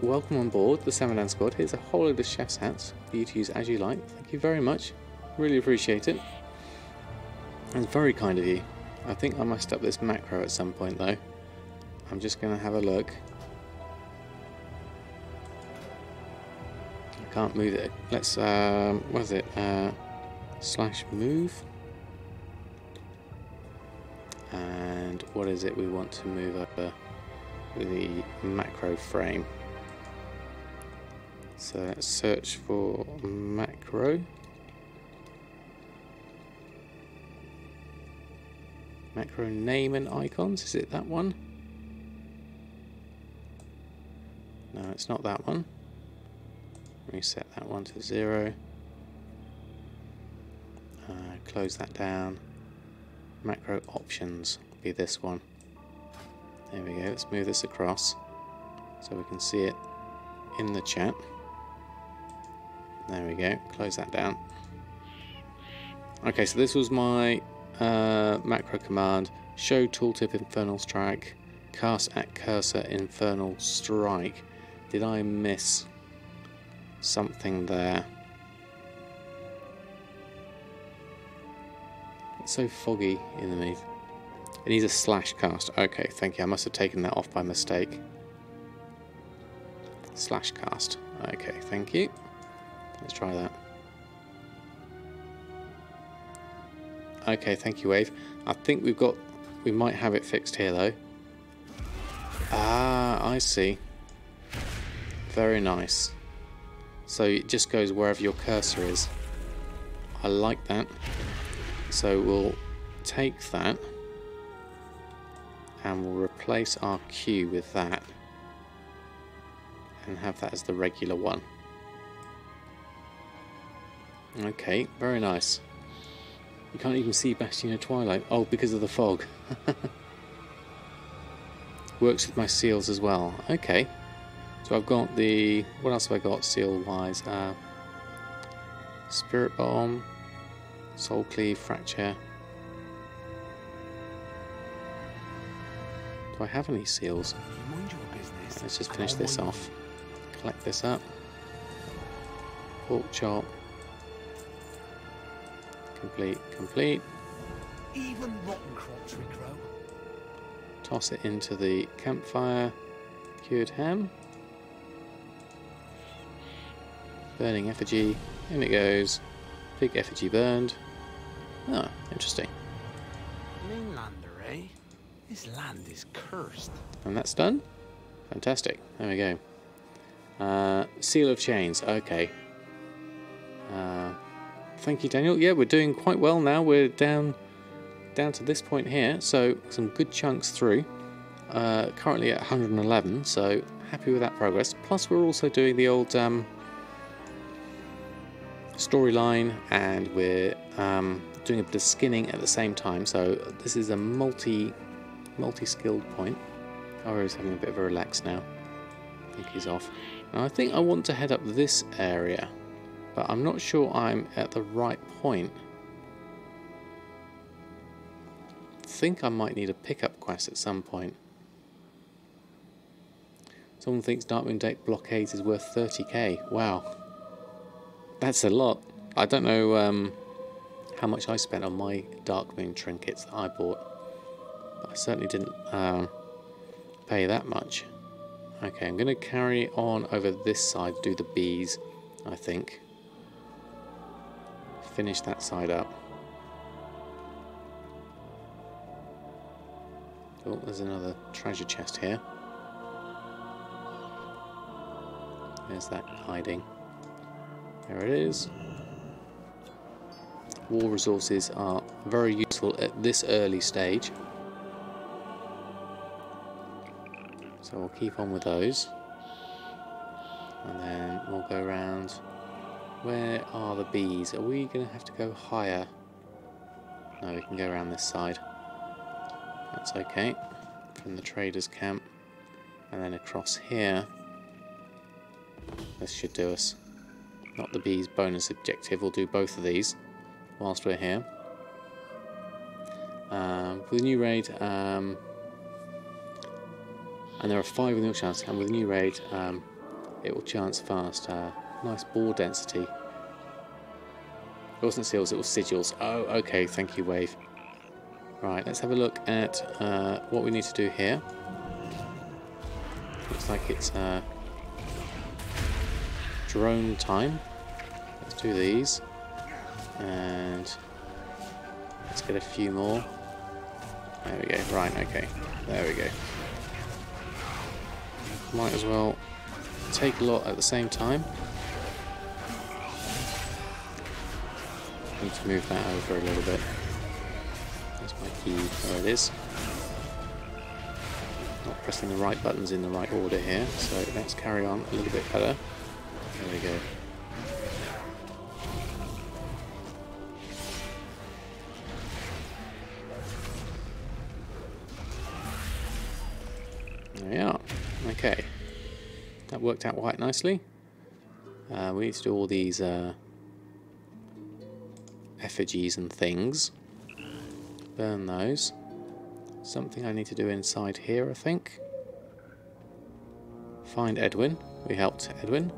Welcome on board the Samadan squad. Here's a whole load of chef's hats for you to use as you like. Thank you very much. Really appreciate it. It's very kind of you. I think I messed up this macro at some point though. I'm just going to have a look. I can't move it. Let's, what is it? Slash move. And what is it we want to move over? The macro frame. So let's search for macro. Macro name and icons, is it that one? No, it's not that one. Reset that one to 0. Close that down. Macro options, be this one. There we go, let's move this across so we can see it in the chat. There we go, close that down. Okay, so this was my macro command. Show tooltip Infernal Strike, cast at cursor Infernal Strike. Did I miss something there? It's so foggy underneath. It needs a slash cast. Okay, thank you. I must have taken that off by mistake. Slash cast. Okay, thank you. Let's try that. Okay, thank you, Wave. I think we might have it fixed here though. Ah, I see. Very nice. So it just goes wherever your cursor is. I like that. So we'll take that and we'll replace our Q with that and have that as the regular one. Okay, very nice. You can't even see Bastion of Twilight. Oh, because of the fog. Works with my seals as well. Okay. So I've got the... What else have I got seal-wise? Spirit Bomb, Soul Cleave, Fracture. Do I have any seals? Let's just finish this off. Collect this up. Pork chop. Complete, complete. Even rotten crops regrow. Toss it into the campfire. Cured ham. Burning effigy. In it goes. Big effigy burned. Oh, interesting. Mainlander, eh? This land is cursed. And that's done? Fantastic. There we go. Seal of Chains. Okay. Thank you, Daniel. Yeah, we're doing quite well now. We're down to this point here, so some good chunks through. Currently at 111, so happy with that progress. Plus, we're also doing the old storyline, and we're doing a bit of skinning at the same time. So this is a multi-skilled point. Aro's having a bit of a relax now. I think he's off. Now I think I want to head up this area, but I'm not sure I'm at the right point think I might need a pickup quest at some point. Someone thinks Darkmoon deck blockades is worth 30k. Wow. That's a lot. I don't know how much I spent on my Darkmoon trinkets that I bought. But I certainly didn't pay that much. Okay, I'm going to carry on over this side, do the bees, I think. Finish that side up. Oh, there's another treasure chest here. There's that hiding. There it is. War resources are very useful at this early stage. So we'll keep on with those. And then we'll go around. Where are the bees? Are we going to have to go higher? No, we can go around this side. That's okay. From the traders' camp. And then across here. This should do us. Not the bees bonus objective. We'll do both of these whilst we're here. With a new raid, and there are 5 in the chance, and with a new raid, it will chance fast. Nice ball density. It wasn't seals, it was sigils. Oh, okay, thank you, Wave. Right, let's have a look at what we need to do here. Looks like it's drone time. Let's do these. And let's get a few more. There we go. Right, okay. There we go. Might as well take a lot at the same time. Need to move that over a little bit. That's my key. There it is. Not pressing the right buttons in the right order here, so let's carry on a little bit better. There we go. There we are. Okay. That worked out quite nicely. We need to do all these effigies and things. Burn those. Something I need to do inside here, I think. Find Edwin. We helped Edwin.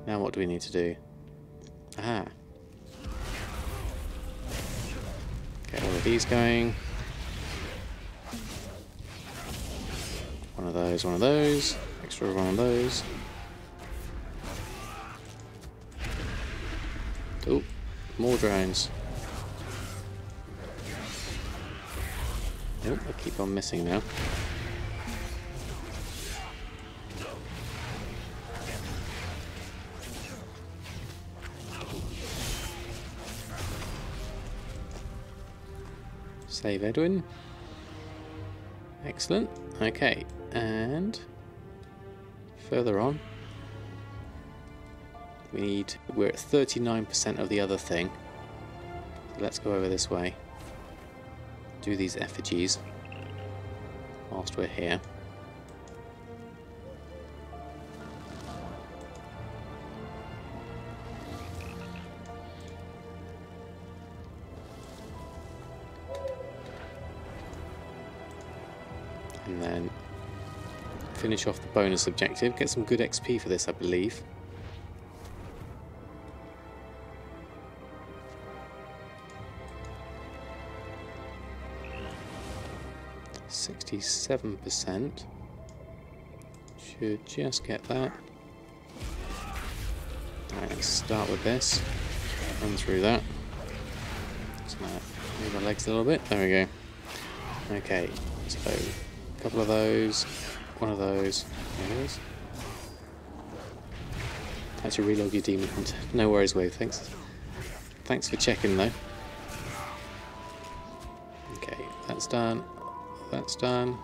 Now what do we need to do? Aha. Get all of these going. One of those, extra one of those. Oh, more drones. Nope, I keep on missing now. Save Edwin. Excellent. Okay, and further on, we're at 39% of the other thing. So let's go over this way. Do these effigies whilst we're here. And then finish off the bonus objective. Get some good XP for this, I believe. %. Should just get that. Alright, let's start with this. Run through that. Just gonna move my legs a little bit. There we go. Okay, so a couple of those, one of those. There it is. Actually, reload your demon hunter. No worries, Wave. Thanks for checking, though. Okay, that's done. That's done.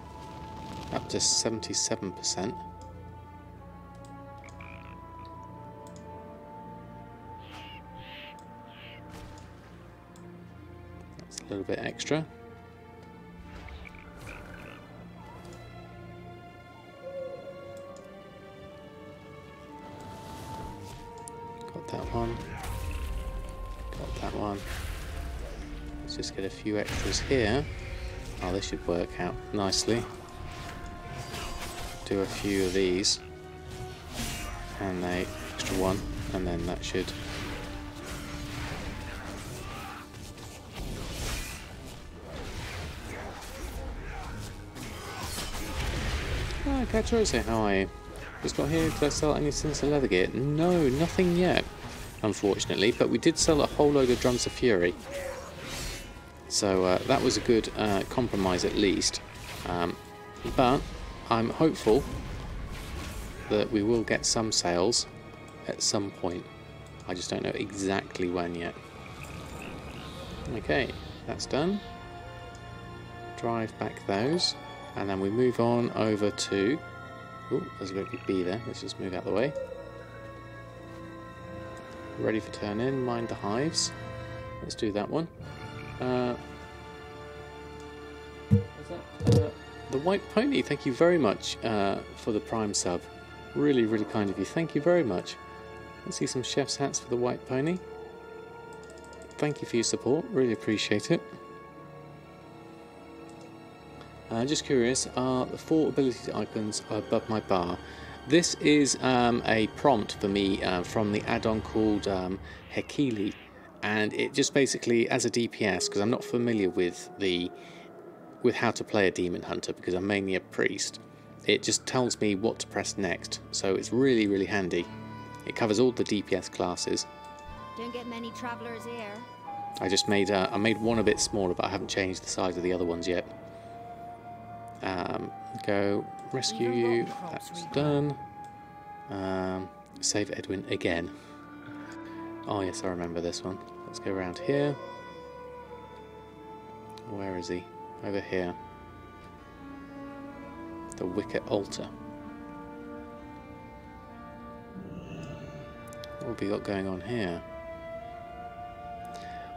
Up to 77%. That's a little bit extra. Got that one. Got that one. Let's just get a few extras here. Oh, this should work out nicely. Do a few of these. And a extra one. And then that should... Ah, Catrose, how are you? Just got here, did I sell any sinister leather gear? No, nothing yet, unfortunately, but we did sell a whole load of Drums of Fury. So that was a good compromise at least. But I'm hopeful that we will get some sales at some point. I just don't know exactly when yet. Okay, that's done. Drive back those. And then we move on over to... Oh, there's a big bee there. Let's just move out of the way. Ready for turn in. Mind the hives. Let's do that one. The White Pony, thank you very much for the Prime sub. Really, really kind of you. Thank you very much. Let's see some chef's hats for the White Pony. Thank you for your support. Really appreciate it. Just curious, are the 4 ability icons above my bar? This is a prompt for me from the add-on called Hekili, and it just basically, as a DPS, because I'm not familiar with how to play a demon hunter because I'm mainly a priest, it just tells me what to press next. So it's really, really handy. It covers all the DPS classes. Don't get many travelers here. I just made I made one a bit smaller, but I haven't changed the size of the other ones yet. Go rescue you. That's done. Save Edwin again. Oh yes, I remember this one. Let's go around here. Where is he? Over here. The Wicket Altar. What have we got going on here?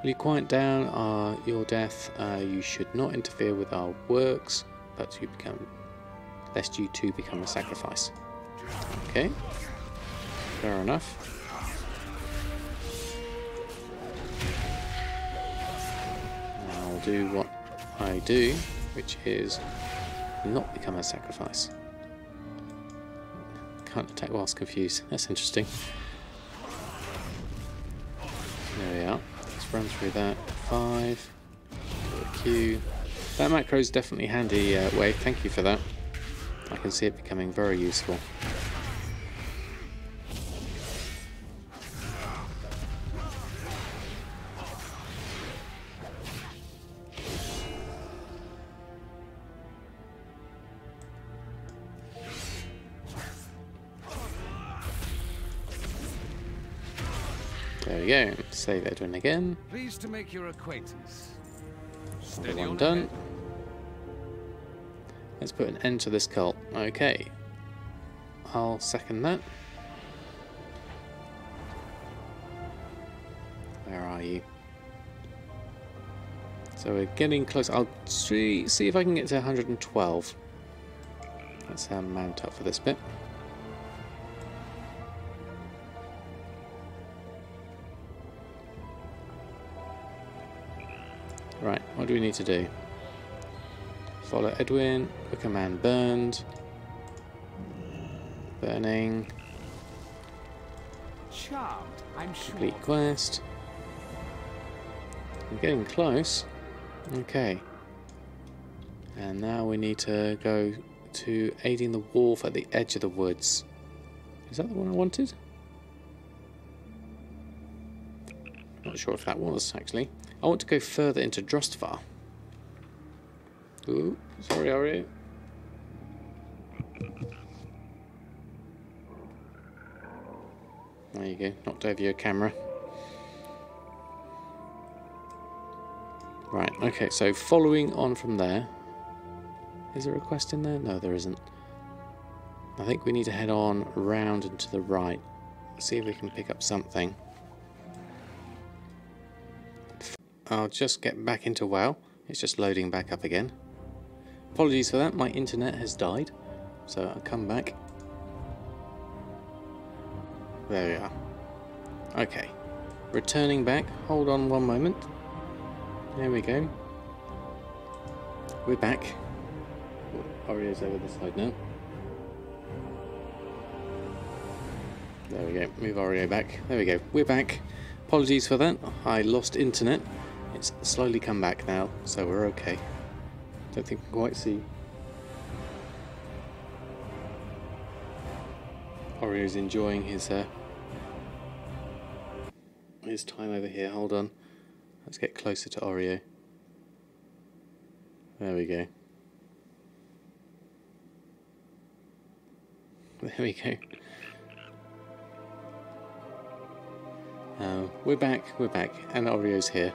Will you quiet down your death? You should not interfere with our works, but you become, lest you too become a sacrifice. Okay, fair enough. I'll do what I do, which is not become a sacrifice. Can't attack whilst confused. That's interesting. There we are. Let's run through that. 5. Go to Q. That macro is definitely handy, Wave. Thank you for that. I can see it becoming very useful. There we go. Save Edwin again. Pleased to make your acquaintance. Another Steady one on done. ahead. Let's put an end to this cult. Okay. I'll second that. Where are you? So we're getting close. I'll see if I can get to 112. Let's mount up for this bit. Right, what do we need to do? Follow Edwin, a command burned. Burning. Charmed, I'm sure. Complete quest. We're getting close. Okay. And now we need to go to aiding the wolf at the edge of the woods. Is that the one I wanted? Not sure if that was, actually. I want to go further into Drostvar. Ooh, sorry, Ari. There you go, knocked over your camera. Right, okay, so following on from there. Is there a quest in there? No, there isn't. I think we need to head on round and to the right. See if we can pick up something. I'll just get back into WoW. It's just loading back up again. Apologies for that, my internet has died. So I'll come back. There we are. Okay. Returning back. Hold on one moment. There we go. we're back. Oreo's over this side now. There we go. Move Oreo back. There we go. We're back. Apologies for that. I lost internet. It's slowly come back now, so we're okay. Don't think we can quite see. Oreo's enjoying his time over here. Hold on. Let's get closer to Oreo. There we go. There we go. We're back, and Oreo's here.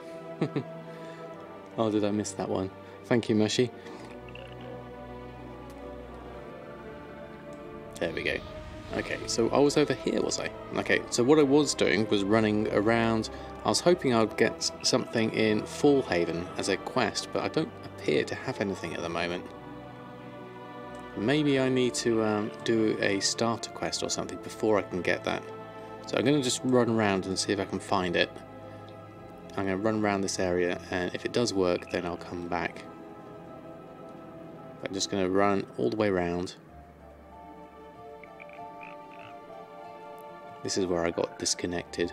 Oh, did I miss that one? Thank you, Mushy. There we go. Okay, so I was over here, was I? Okay, so what I was doing was running around. I was hoping I'd get something in Fallhaven as a quest, but I don't appear to have anything at the moment. Maybe I need to do a starter quest or something before I can get that. So I'm going to just run around and see if I can find it. I'm going to run around this area, and if it does work, then I'll come back. I'm just going to run all the way around. This is where I got disconnected,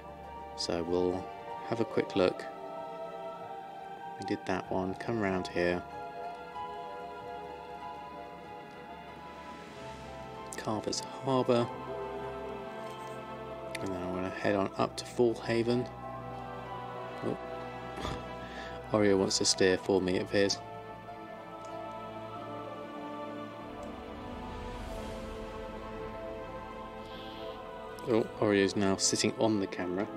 so we'll have a quick look. We did that one. Come around here. Carver's Harbour. And then I'm going to head on up to Fallhaven. Oh. Oreo wants to steer for me, it appears. Oh, Oreo's now sitting on the camera.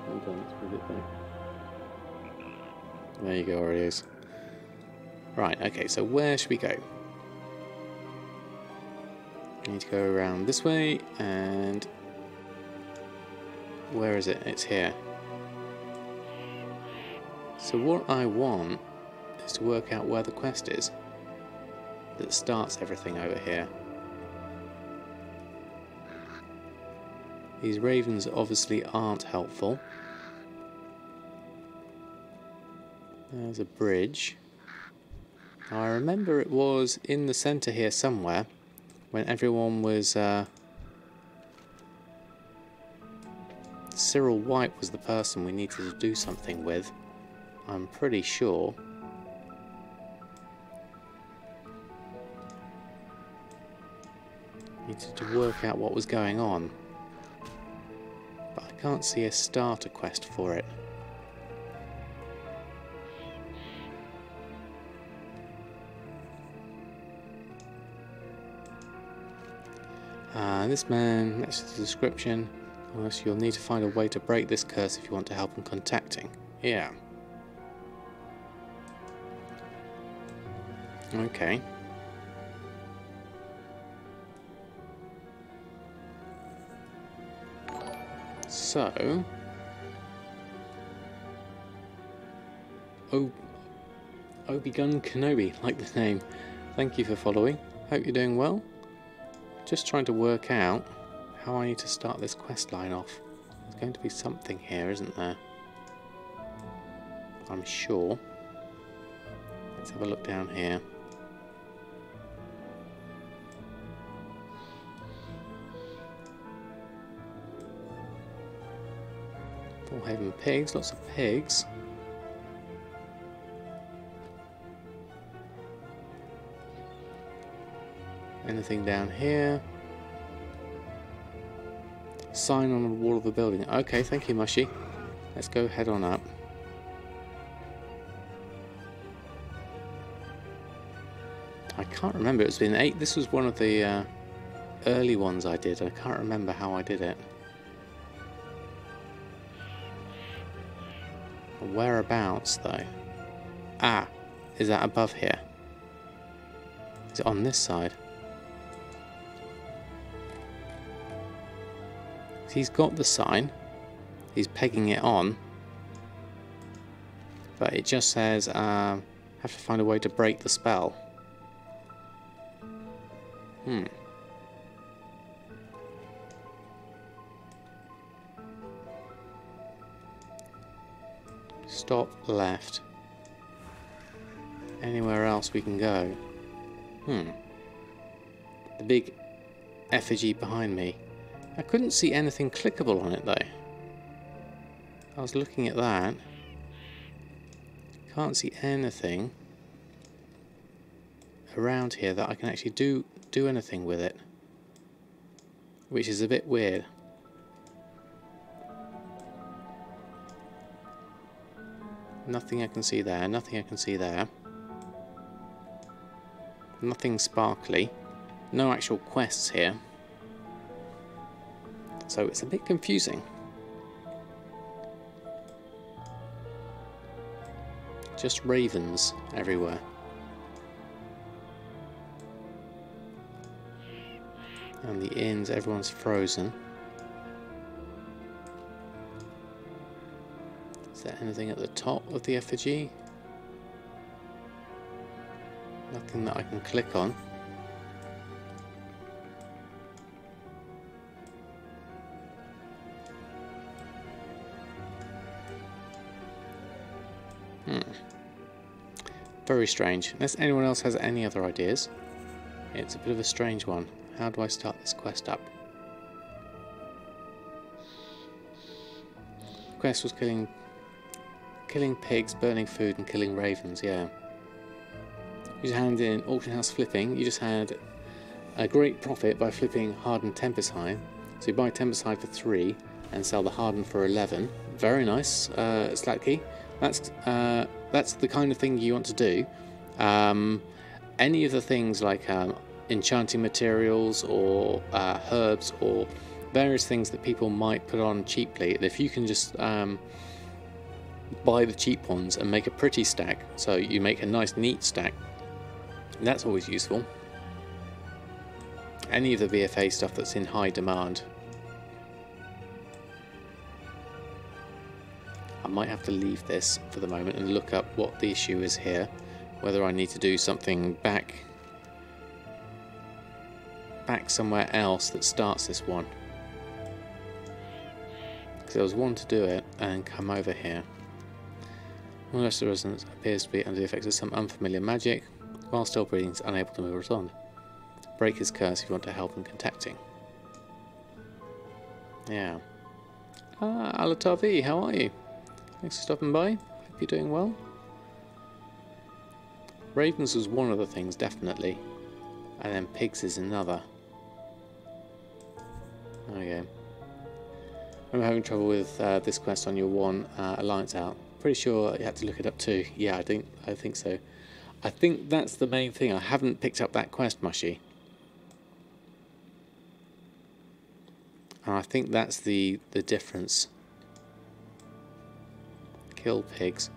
Hold on, let's move it back. There you go, Oreos. Right, okay, so where should we go? We need to go around this way, and where is it? It's here. So what I want is to work out where the quest is that starts everything over here. These ravens obviously aren't helpful. There's a bridge. I remember it was in the centre here somewhere when everyone was... Cyril White was the person we needed to do something with. I'm pretty sure. Needed to work out what was going on. But I can't see a starter quest for it. This man, next to the description, so you'll need to find a way to break this curse if you want to help in contacting. Yeah. Okay. So... Obi-Gun Kenobi, like the name. Thank you for following. Hope you're doing well. Just trying to work out how I need to start this quest line off. There's going to be something here, isn't there? I'm sure. Let's have a look down here. Fallhaven pigs, lots of pigs. Anything down here? Sign on the wall of the building. Okay, thank you, Mushy. Let's go head on up. I can't remember. It's been 8. This was one of the early ones I did. I can't remember how I did it. Whereabouts, though? Ah, is that above here? Is it on this side? He's got the sign. He's pegging it on. But it just says, have to find a way to break the spell. Stop left. anywhere else we can go. The big effigy behind me. I couldn't see anything clickable on it though. I was looking at that. Can't see anything around here that I can actually do anything with it, which is a bit weird. Nothing I can see there, nothing I can see there. Nothing sparkly. No actual quests here. So it's a bit confusing. Just ravens everywhere. And the inns, everyone's frozen. Is there anything at the top of the effigy? Nothing that I can click on. Very strange. Unless anyone else has any other ideas. It's a bit of a strange one. How do I start this quest up? The quest was killing pigs, burning food and killing ravens, yeah. You just hand in auction house flipping. You just had a great profit by flipping hardened Tempest Hide. So you buy Tempest Hide for 3 and sell the hardened for 11. Very nice, Slatky. That's the kind of thing you want to do. Any of the things like enchanting materials or herbs or various things that people might put on cheaply, if you can just buy the cheap ones and make a pretty stack, so you make a nice neat stack, that's always useful. Any of the BfA stuff that's in high demand. I might have to leave this for the moment and look up what the issue is here, whether I need to do something back somewhere else that starts this one, because there was one to do it and come over here. One of the rest of the residents appears to be under the effects of some unfamiliar magic. While still breathing, is unable to move or respond. Break his curse if you want to help in contacting. Yeah. Alatavi, how are you? Thanks for stopping by. Hope you're doing well. Ravens was one of the things, definitely. And then pigs is another. There we go. I'm having trouble with this quest on your one alliance out. Pretty sure you had to look it up too. Yeah, I think so. I think that's the main thing. I haven't picked up that quest, Mushy. And I think that's the difference. Kill pigs.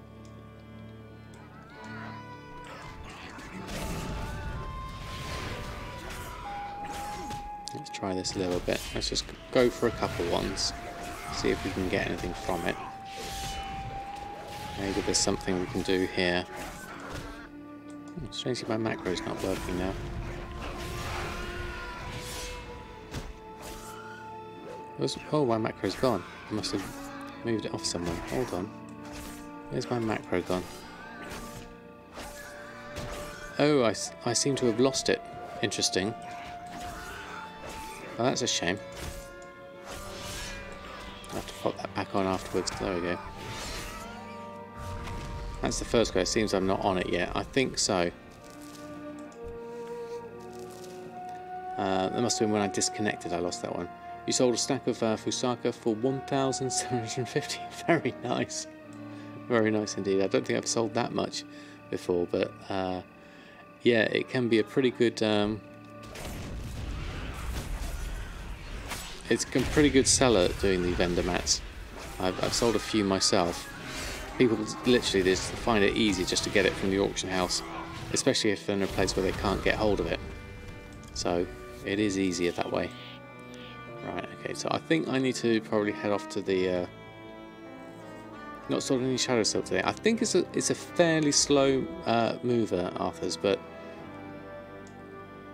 Let's try this a little bit. Let's just go for a couple ones. See if we can get anything from it. Maybe there's something we can do here. Strangely, my macro's not working now. Oh, my macro's gone. I must have moved it off somewhere. Hold on. Where's my macro gone? Oh, I seem to have lost it. Interesting. Well, that's a shame. I'll have to pop that back on afterwards. There we go. That's the first quest. Seems I'm not on it yet. I think so. That must have been when I disconnected. I lost that one. You sold a stack of Fusaka for 1,750. Very nice. Very nice indeed. I don't think I've sold that much before, but yeah, it can be a pretty good. It's a pretty good seller doing the vendor mats. I've sold a few myself. People literally just find it easy just to get it from the auction house, especially if they're in a place where they can't get hold of it. So it is easier that way. Right, okay, so I think I need to probably head off to the... not sold any shadow still today. I think it's a fairly slow mover, Arthur's, but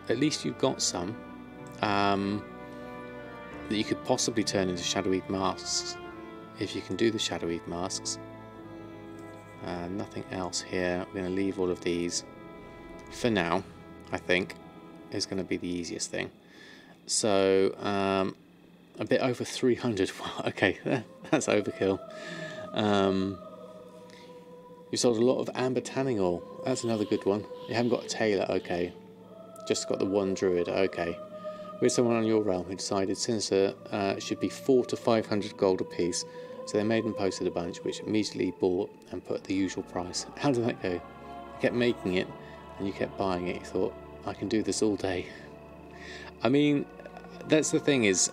at least you've got some that you could possibly turn into shadowy masks if you can do the shadowy masks. Nothing else here. I'm going to leave all of these for now, I think, is going to be the easiest thing. So, a bit over 300. Okay, that's overkill. You sold a lot of amber tanning ore. That's another good one. You haven't got a tailor, okay. Just got the one druid, okay. We had someone on your realm who decided Sinister should be 400 to 500 gold apiece. So they made and posted a bunch, which immediately bought and put the usual price. How did that go? You kept making it, and you kept buying it. You thought, I can do this all day. I mean, that's the thing is,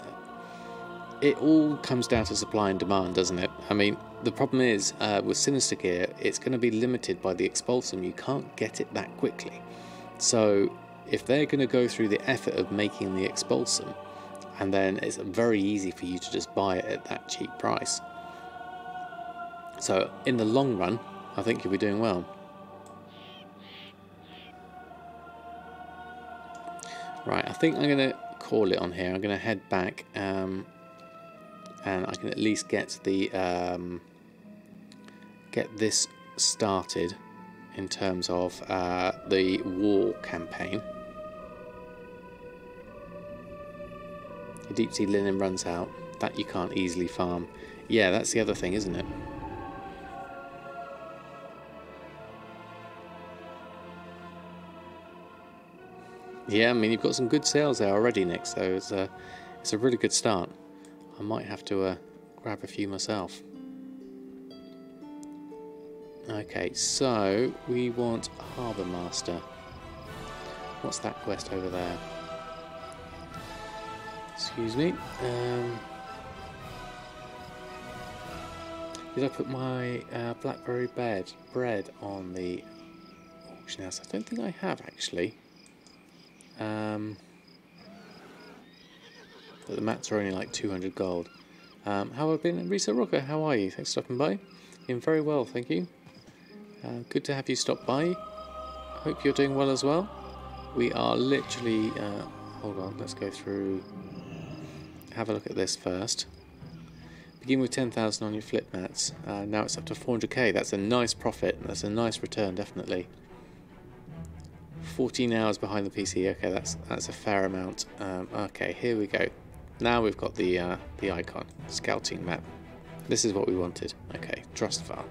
it all comes down to supply and demand, doesn't it? I mean, the problem is, with Sinister gear, it's going to be limited by the Expulsum. You can't get it that quickly. So, if they're going to go through the effort of making the Expulsum, and then it's very easy for you to just buy it at that cheap price. So, in the long run, I think you'll be doing well. Right, I think I'm going to call it on here. I'm going to head back, and I can at least get the get this started in terms of the war campaign. Your deep sea linen runs out. That you can't easily farm. Yeah, that's the other thing, isn't it? Yeah, I mean, you've got some good sales there already, Nick, so it's a really good start. I might have to grab a few myself. Okay, so we want Harbour Master. What's that quest over there? Excuse me. Did I put my blackberry bread on the auction house? I don't think I have, actually. But the mats are only like 200 gold. How have I been? Risa Rocker, how are you? Thanks for stopping by. I'm very well, thank you. Good to have you stop by. Hope you're doing well as well. We are literally... hold on, let's go through... Have a look at this first. Begin with 10,000 on your flip mats. Now it's up to 400k. That's a nice profit. That's a nice return, definitely. 14 hours behind the PC. Okay, that's a fair amount. Okay, here we go. Now we've got the icon. Scouting map. This is what we wanted. Okay, trust file.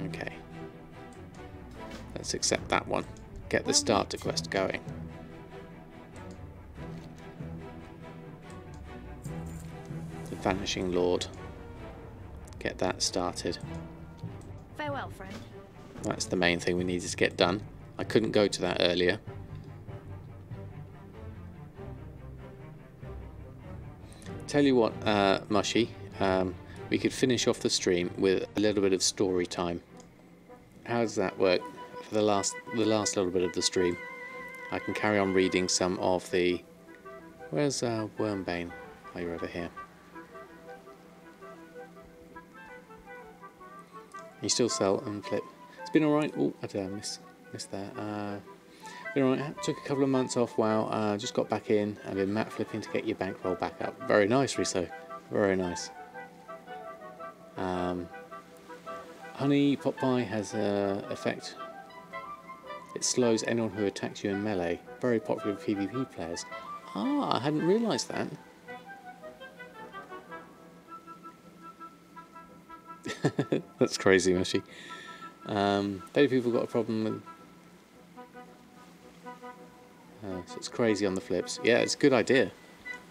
Okay. Let's accept that one. Get the starter quest going. The Vanishing Lord. Get that started. Farewell, friend. That's the main thing we needed to get done. I couldn't go to that earlier. Tell you what, Mushy, we could finish off the stream with a little bit of story time. How does that work for the last little bit of the stream? I can carry on reading some of the... Where's Wormbane? Oh, you're over here. You still sell and flip. It's been alright. Oh, I did miss that. Been alright. Took a couple of months off. Wow. Just got back in and been mat flipping to get your bankroll back up. Very nice, Riso. Very nice. Honey Pot Pie has an effect. It slows anyone who attacks you in melee. Very popular with PvP players. Ah, I hadn't realised that. That's crazy, Mushy. Maybe people got a problem with... so it's crazy on the flips. Yeah, it's a good idea.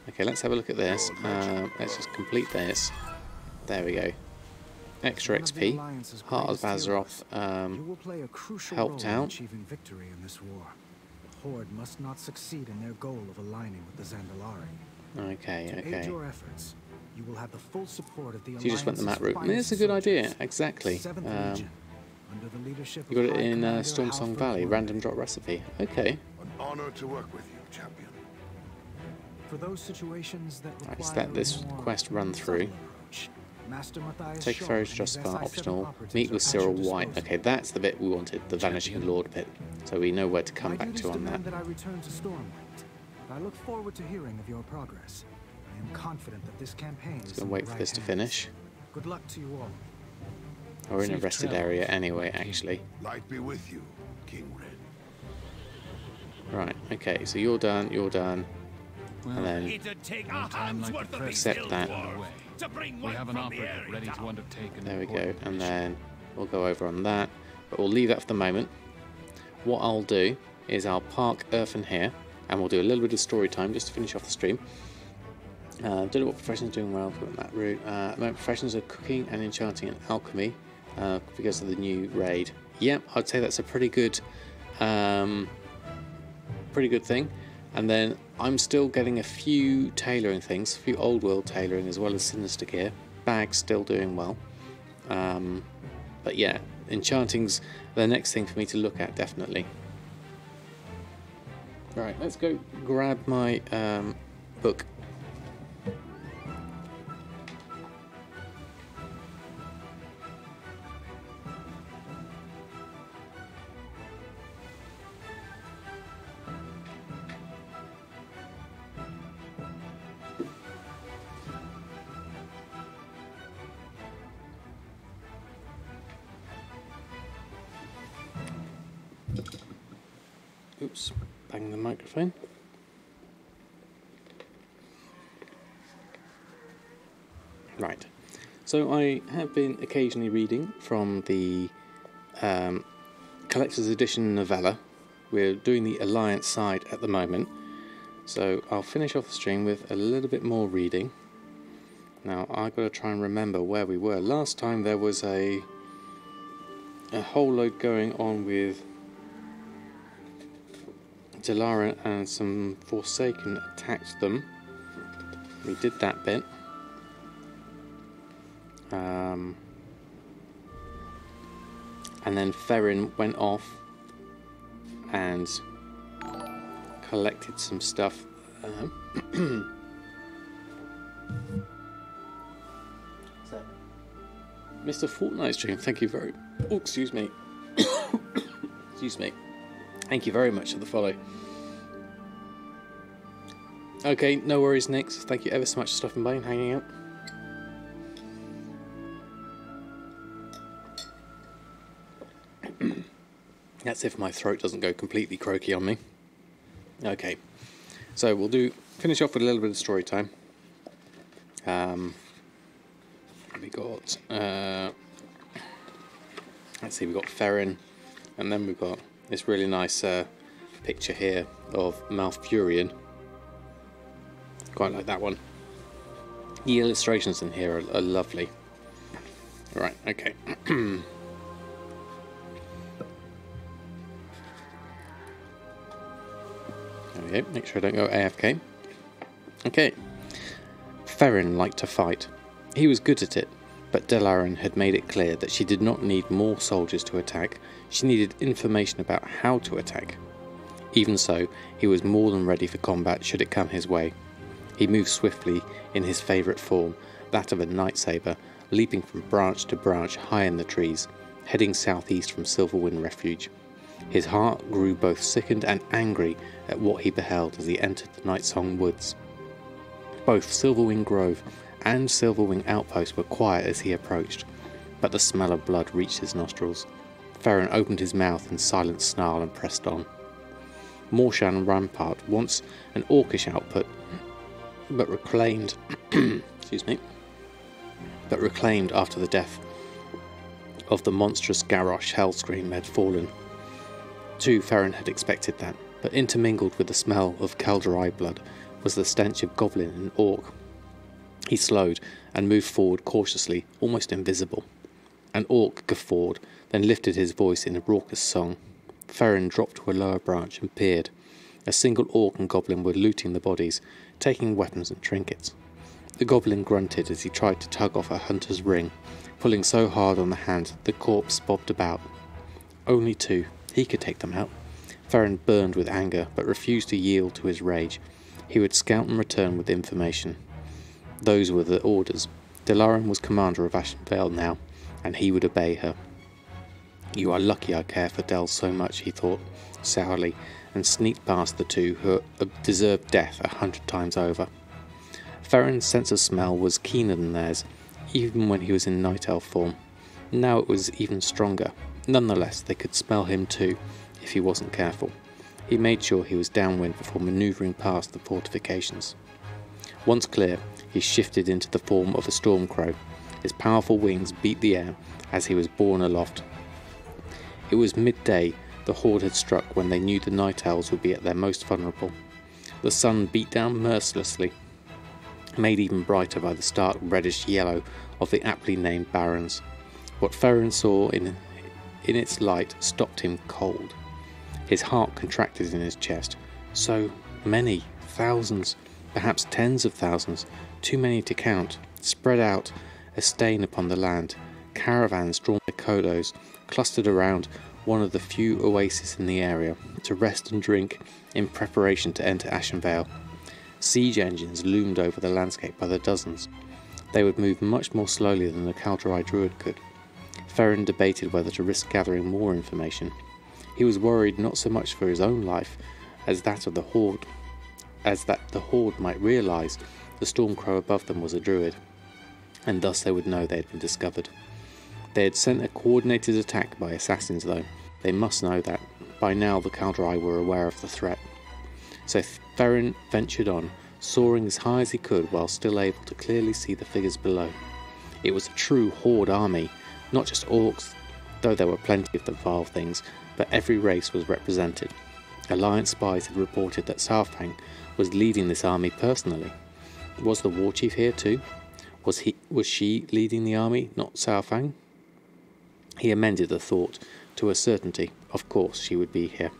Okay, let's have a look at this. Let's just complete this. There we go. Extra XP. Heart of Azeroth helped out. Achieving victory in this war. The Horde must not succeed in their goal of aligning with the Zandalari. Okay, To okay. aid your efforts, you will have the full support of the So you just went the mat route. Alliance's It's a good finest idea, soldiers. exactly. 7th Legion, under the leadership You got of it High in Commander Stormsong Halford Valley, Wormay. random drop recipe. Okay. An honor to work with you, champion. For those situations that require Right, let this a more quest run through. subtle approach, Master Matthias Take Shaw ferry to and his Justify SI7 optional. operatives Meet are with at Cyril your White. disposal. Okay, that's the bit we wanted, the Vanishing Lord bit. So we know where to come My back duties to on that. demand that I return to Stormwind. I look forward to hearing of your progress. I am confident that this campaign is Just in gonna wait the for right this to hands. finish. Good luck to you all. We're in a Safe rested travels. area anyway, actually. Light be with you, King Red. Right, okay, so you're done, and Well, then It'd take a no time hand's like worth the of Accept these that. hill By the dwarves way, to bring we one have an from the operative area ready to down. undertake an there we go, important and mission. then we'll go over on that, but we'll leave that for the moment. What I'll do is I'll park Erfen here, and we'll do a little bit of story time just to finish off the stream. Don't know what professions are doing well for that route. My professions are cooking and enchanting and alchemy because of the new raid. Yeah, I'd say that's a pretty good thing. And then I'm still getting a few tailoring things, a few old world tailoring as well as sinister gear. Bag's still doing well. But yeah, enchanting's the next thing for me to look at, definitely. Right, let's go grab my book. Oops, bang the microphone. Right, so I have been occasionally reading from the Collector's Edition novella. We're doing the Alliance side at the moment, so I'll finish off the stream with a little bit more reading. Now, I've got to try and remember where we were. Last time there was a whole load going on with Delaran and some Forsaken attacked them. We did that bit. And then Ferrin went off and collected some stuff. Mr. Fortnite stream, thank you very. Oh, excuse me. Excuse me. Thank you very much for the follow. Okay, no worries, Nix. Thank you ever so much for stopping by and hanging out. That's if my throat doesn't go completely croaky on me. Okay, so we'll finish off with a little bit of story time. We got let's see, we got Ferrin, and then we've got this really nice picture here of Malfurion. Quite like that one. The illustrations in here are lovely. Right, okay. There we go, make sure I don't go AFK. Okay. Ferrin liked to fight. He was good at it, but Delaran had made it clear that she did not need more soldiers to attack, she needed information about how to attack. Even so, he was more than ready for combat should it come his way. He moved swiftly in his favourite form, that of a night saber, leaping from branch to branch high in the trees, heading southeast from Silverwind Refuge. His heart grew both sickened and angry at what he beheld as he entered the Nightsong Woods. Both Silverwing Grove and Silverwing Outpost were quiet as he approached, but the smell of blood reached his nostrils. Ferrin opened his mouth in silent snarl and pressed on. Morshan Rampart, once an orcish output, but reclaimed reclaimed after the death of the monstrous Garrosh Hellscream had fallen. Too, Ferrin had expected that, but intermingled with the smell of Kaldrai blood was the stench of goblin and orc. He slowed and moved forward cautiously, almost invisible. An orc guffawed, then lifted his voice in a raucous song. Ferrin dropped to a lower branch and peered. A single orc and goblin were looting the bodies, taking weapons and trinkets. The goblin grunted as he tried to tug off a hunter's ring, pulling so hard on the hand that the corpse bobbed about. Only two. He could take them out. Ferrin burned with anger, but refused to yield to his rage. He would scout and return with information. Those were the orders. Delaran was commander of Ashenvale now, and he would obey her. You are lucky I care for Del so much, he thought, sourly, and sneaked past the two who deserved death 100 times over. Ferrin's sense of smell was keener than theirs, even when he was in night elf form. Now it was even stronger. Nonetheless, they could smell him too, if he wasn't careful. He made sure he was downwind before manoeuvring past the fortifications. Once clear, he shifted into the form of a storm crow. His powerful wings beat the air as he was borne aloft. It was midday. The horde had struck when they knew the night owls would be at their most vulnerable. The sun beat down mercilessly, made even brighter by the stark reddish yellow of the aptly named barrens. What Ferren saw in its light stopped him cold. His heart contracted in his chest. So many, thousands, perhaps tens of thousands, too many to count, spread out, a stain upon the land. Caravans drawn by Kodos clustered around one of the few oases in the area to rest and drink in preparation to enter Ashenvale. Siege engines loomed over the landscape by the dozens. They would move much more slowly than the Kaldrai Druid could. Ferren debated whether to risk gathering more information. He was worried not so much for his own life as that of the Horde, as that the Horde might realise the Stormcrow above them was a druid, and thus they would know they had been discovered. They had sent a coordinated attack by assassins though. They must know that. By now the Kaldrai were aware of the threat. So Ferren ventured on, soaring as high as he could while still able to clearly see the figures below. It was a true Horde army, not just orcs, though there were plenty of the vile things, but every race was represented. Alliance spies had reported that Saurfang was leading this army personally. Was the war chief here too? Was she leading the army, not Saurfang? He amended the thought to a certainty. Of course she would be here.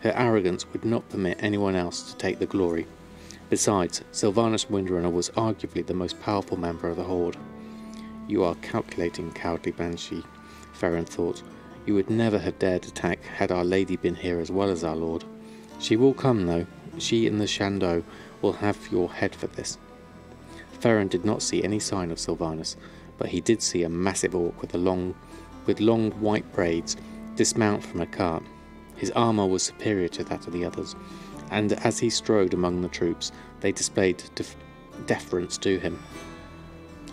Her arrogance would not permit anyone else to take the glory. Besides, Sylvanas Windrunner was arguably the most powerful member of the Horde. You are calculating, cowardly Banshee, Ferren thought. You would never have dared attack had our lady been here as well as our lord. She will come though. She and the Shandow will have your head for this. Ferren did not see any sign of Sylvanas, but he did see a massive orc with long white braids dismount from a cart. His armour was superior to that of the others, and as he strode among the troops, they displayed deference to him.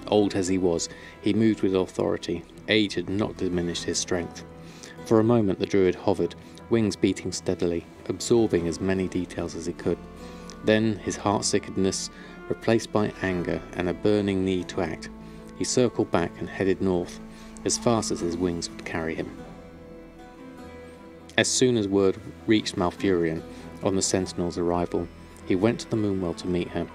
Old as he was, he moved with authority. Age had not diminished his strength. For a moment the druid hovered, wings beating steadily, absorbing as many details as he could. Then, his heart-sickedness replaced by anger and a burning need to act, he circled back and headed north, as fast as his wings would carry him. As soon as word reached Malfurion on the Sentinel's arrival, he went to the Moonwell to meet her.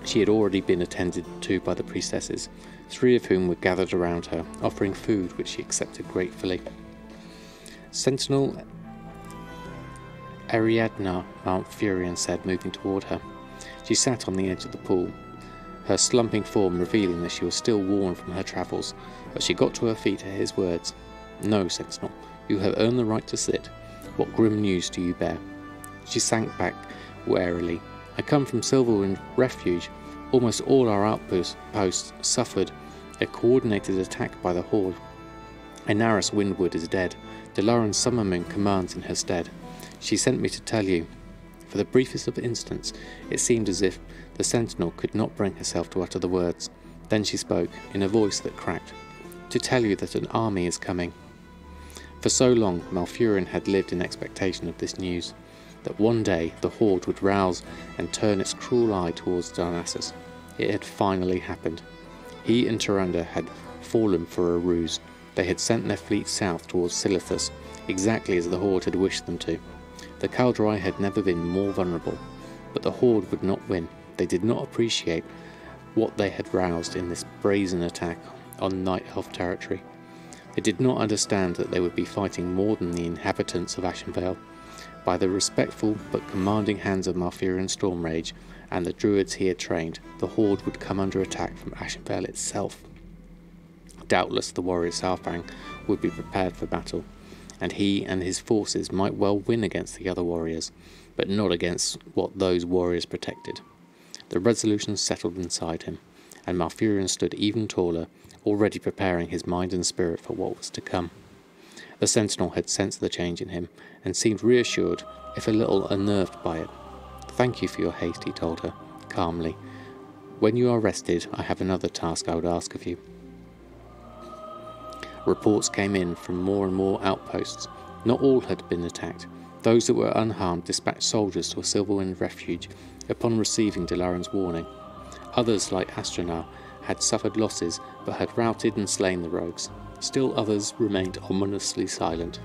She had already been attended to by the priestesses, 3 of whom were gathered around her, offering food which she accepted gratefully. Sentinel Ariadna, Malfurion said, moving toward her. She sat on the edge of the pool, her slumping form revealing that she was still worn from her travels, but she got to her feet at his words. No, Sentinel, you have earned the right to sit. What grim news do you bear? She sank back warily. I come from Silverwind Refuge. Almost all our outposts suffered a coordinated attack by the Horde. Inaris Windwood is dead. Delaran Summermoon commands in her stead. She sent me to tell you. For the briefest of instants, it seemed as if the Sentinel could not bring herself to utter the words. Then she spoke, in a voice that cracked, to tell you that an army is coming. For so long, Malfurion had lived in expectation of this news, that one day the Horde would rouse and turn its cruel eye towards Darnassus. It had finally happened. He and Tyrande had fallen for a ruse. They had sent their fleet south towards Silithus, exactly as the Horde had wished them to. The Kaldrai had never been more vulnerable, but the Horde would not win. They did not appreciate what they had roused in this brazen attack on Night Elf territory. They did not understand that they would be fighting more than the inhabitants of Ashenvale. By the respectful but commanding hands of Malfurion Stormrage and the druids he had trained, the Horde would come under attack from Ashenvale itself. Doubtless the warrior Saurfang would be prepared for battle, and he and his forces might well win against the other warriors, but not against what those warriors protected. The resolution settled inside him, and Malfurion stood even taller, already preparing his mind and spirit for what was to come. The Sentinel had sensed the change in him, and seemed reassured, if a little unnerved by it. Thank you for your haste, he told her, calmly. When you are rested, I have another task I would ask of you. Reports came in from more and more outposts. Not all had been attacked. Those that were unharmed dispatched soldiers to a Silverwind refuge upon receiving Delaran's warning. Others, like Astronaut, had suffered losses but had routed and slain the rogues. Still others remained ominously silent.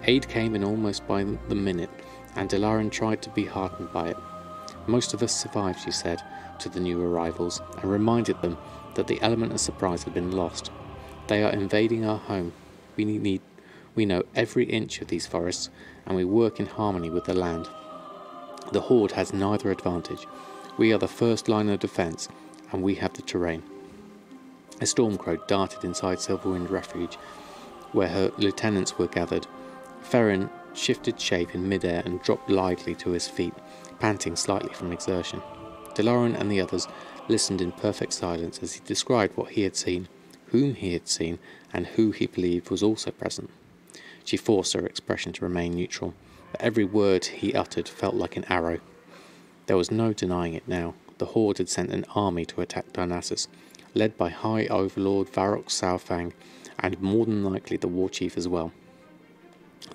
Aid came in almost by the minute, and Delaran tried to be heartened by it. Most of us survived, she said to the new arrivals, and reminded them that the element of surprise had been lost. They are invading our home. We know every inch of these forests, and we work in harmony with the land. The Horde has neither advantage. We are the first line of defence, and we have the terrain. A Stormcrow darted inside Silverwind Refuge, where her lieutenants were gathered. Ferrin shifted shape in midair and dropped lightly to his feet, panting slightly from exertion. Delaran and the others listened in perfect silence as he described what he had seen, whom he had seen, and who he believed was also present. She forced her expression to remain neutral, but every word he uttered felt like an arrow. There was no denying it now. The Horde had sent an army to attack Darnassus, led by High Overlord Varrock Saurfang, and more than likely the War Chief as well.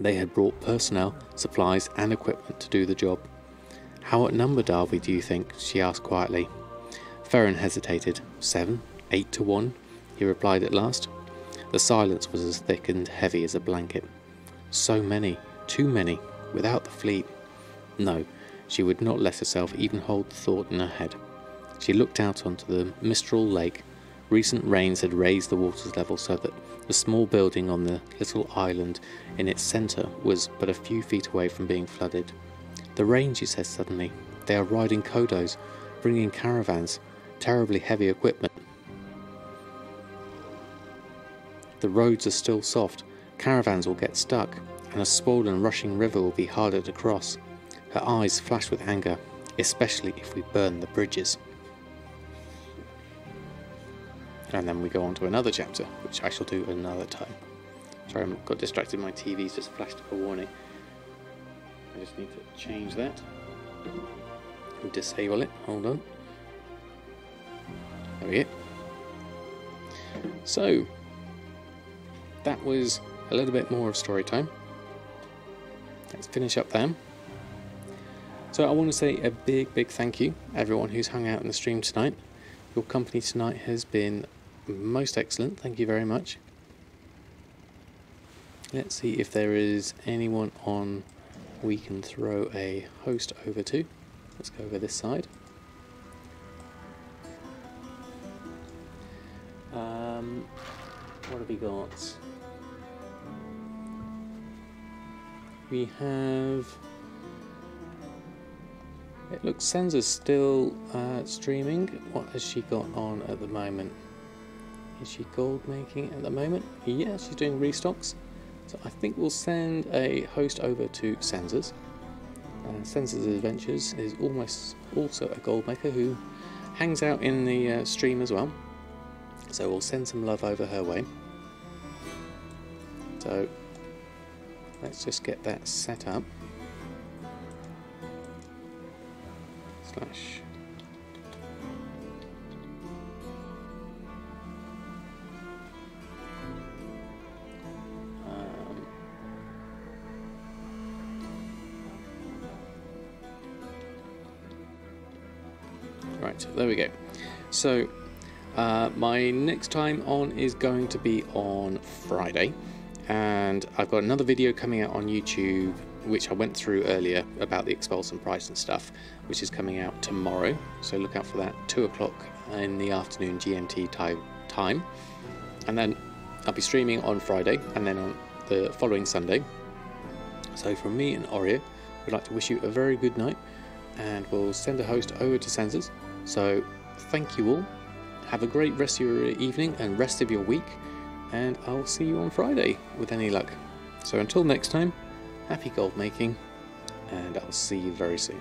They had brought personnel, supplies, and equipment to do the job. "How outnumbered are we, do you think?" she asked quietly. Ferrin hesitated. 7, 8 to 1, he replied at last. The silence was as thick and heavy as a blanket. So many, too many, without the fleet. No, she would not let herself even hold the thought in her head. She looked out onto the Mistral Lake. Recent rains had raised the water's level so that the small building on the little island in its centre was but a few feet away from being flooded. "The rain," she said suddenly. "They are riding Kodos, bringing caravans, terribly heavy equipment. The roads are still soft. Caravans will get stuck, and a swollen rushing river will be harder to cross." Her eyes flashed with anger, "especially if we burn the bridges." And then we go on to another chapter, which I shall do another time. Sorry, I got distracted, my TV's just flashed up a warning. I just need to change that. And disable it, hold on. There we go. So, that was a little bit more of story time. Let's finish up there. So I want to say a big thank you everyone who's hung out in the stream tonight. Your company tonight has been most excellent, thank you very much. Let's see if there is anyone on we can throw a host over to. Let's go over this side. What have we got? We have... It looks Senza's still streaming. What has she got on at the moment? Is she gold making at the moment? Yeah, she's doing restocks. So I think we'll send a host over to Senza's. Senza's Adventures is almost also a gold maker who hangs out in the stream as well. So we'll send some love over her way. So let's just get that set up. Slash. Right, there we go. So my next time on is going to be on Friday, and I've got another video coming out on YouTube which I went through earlier about the Expulsum price and stuff, which is coming out tomorrow, so look out for that, 2 o'clock in the afternoon GMT time, and then I'll be streaming on Friday and then on the following Sunday. So from me and Oreo, we'd like to wish you a very good night, and we'll send a host over to Senza's. So thank you all, have a great rest of your evening and rest of your week, and I'll see you on Friday with any luck. So until next time, happy gold making, and I'll see you very soon.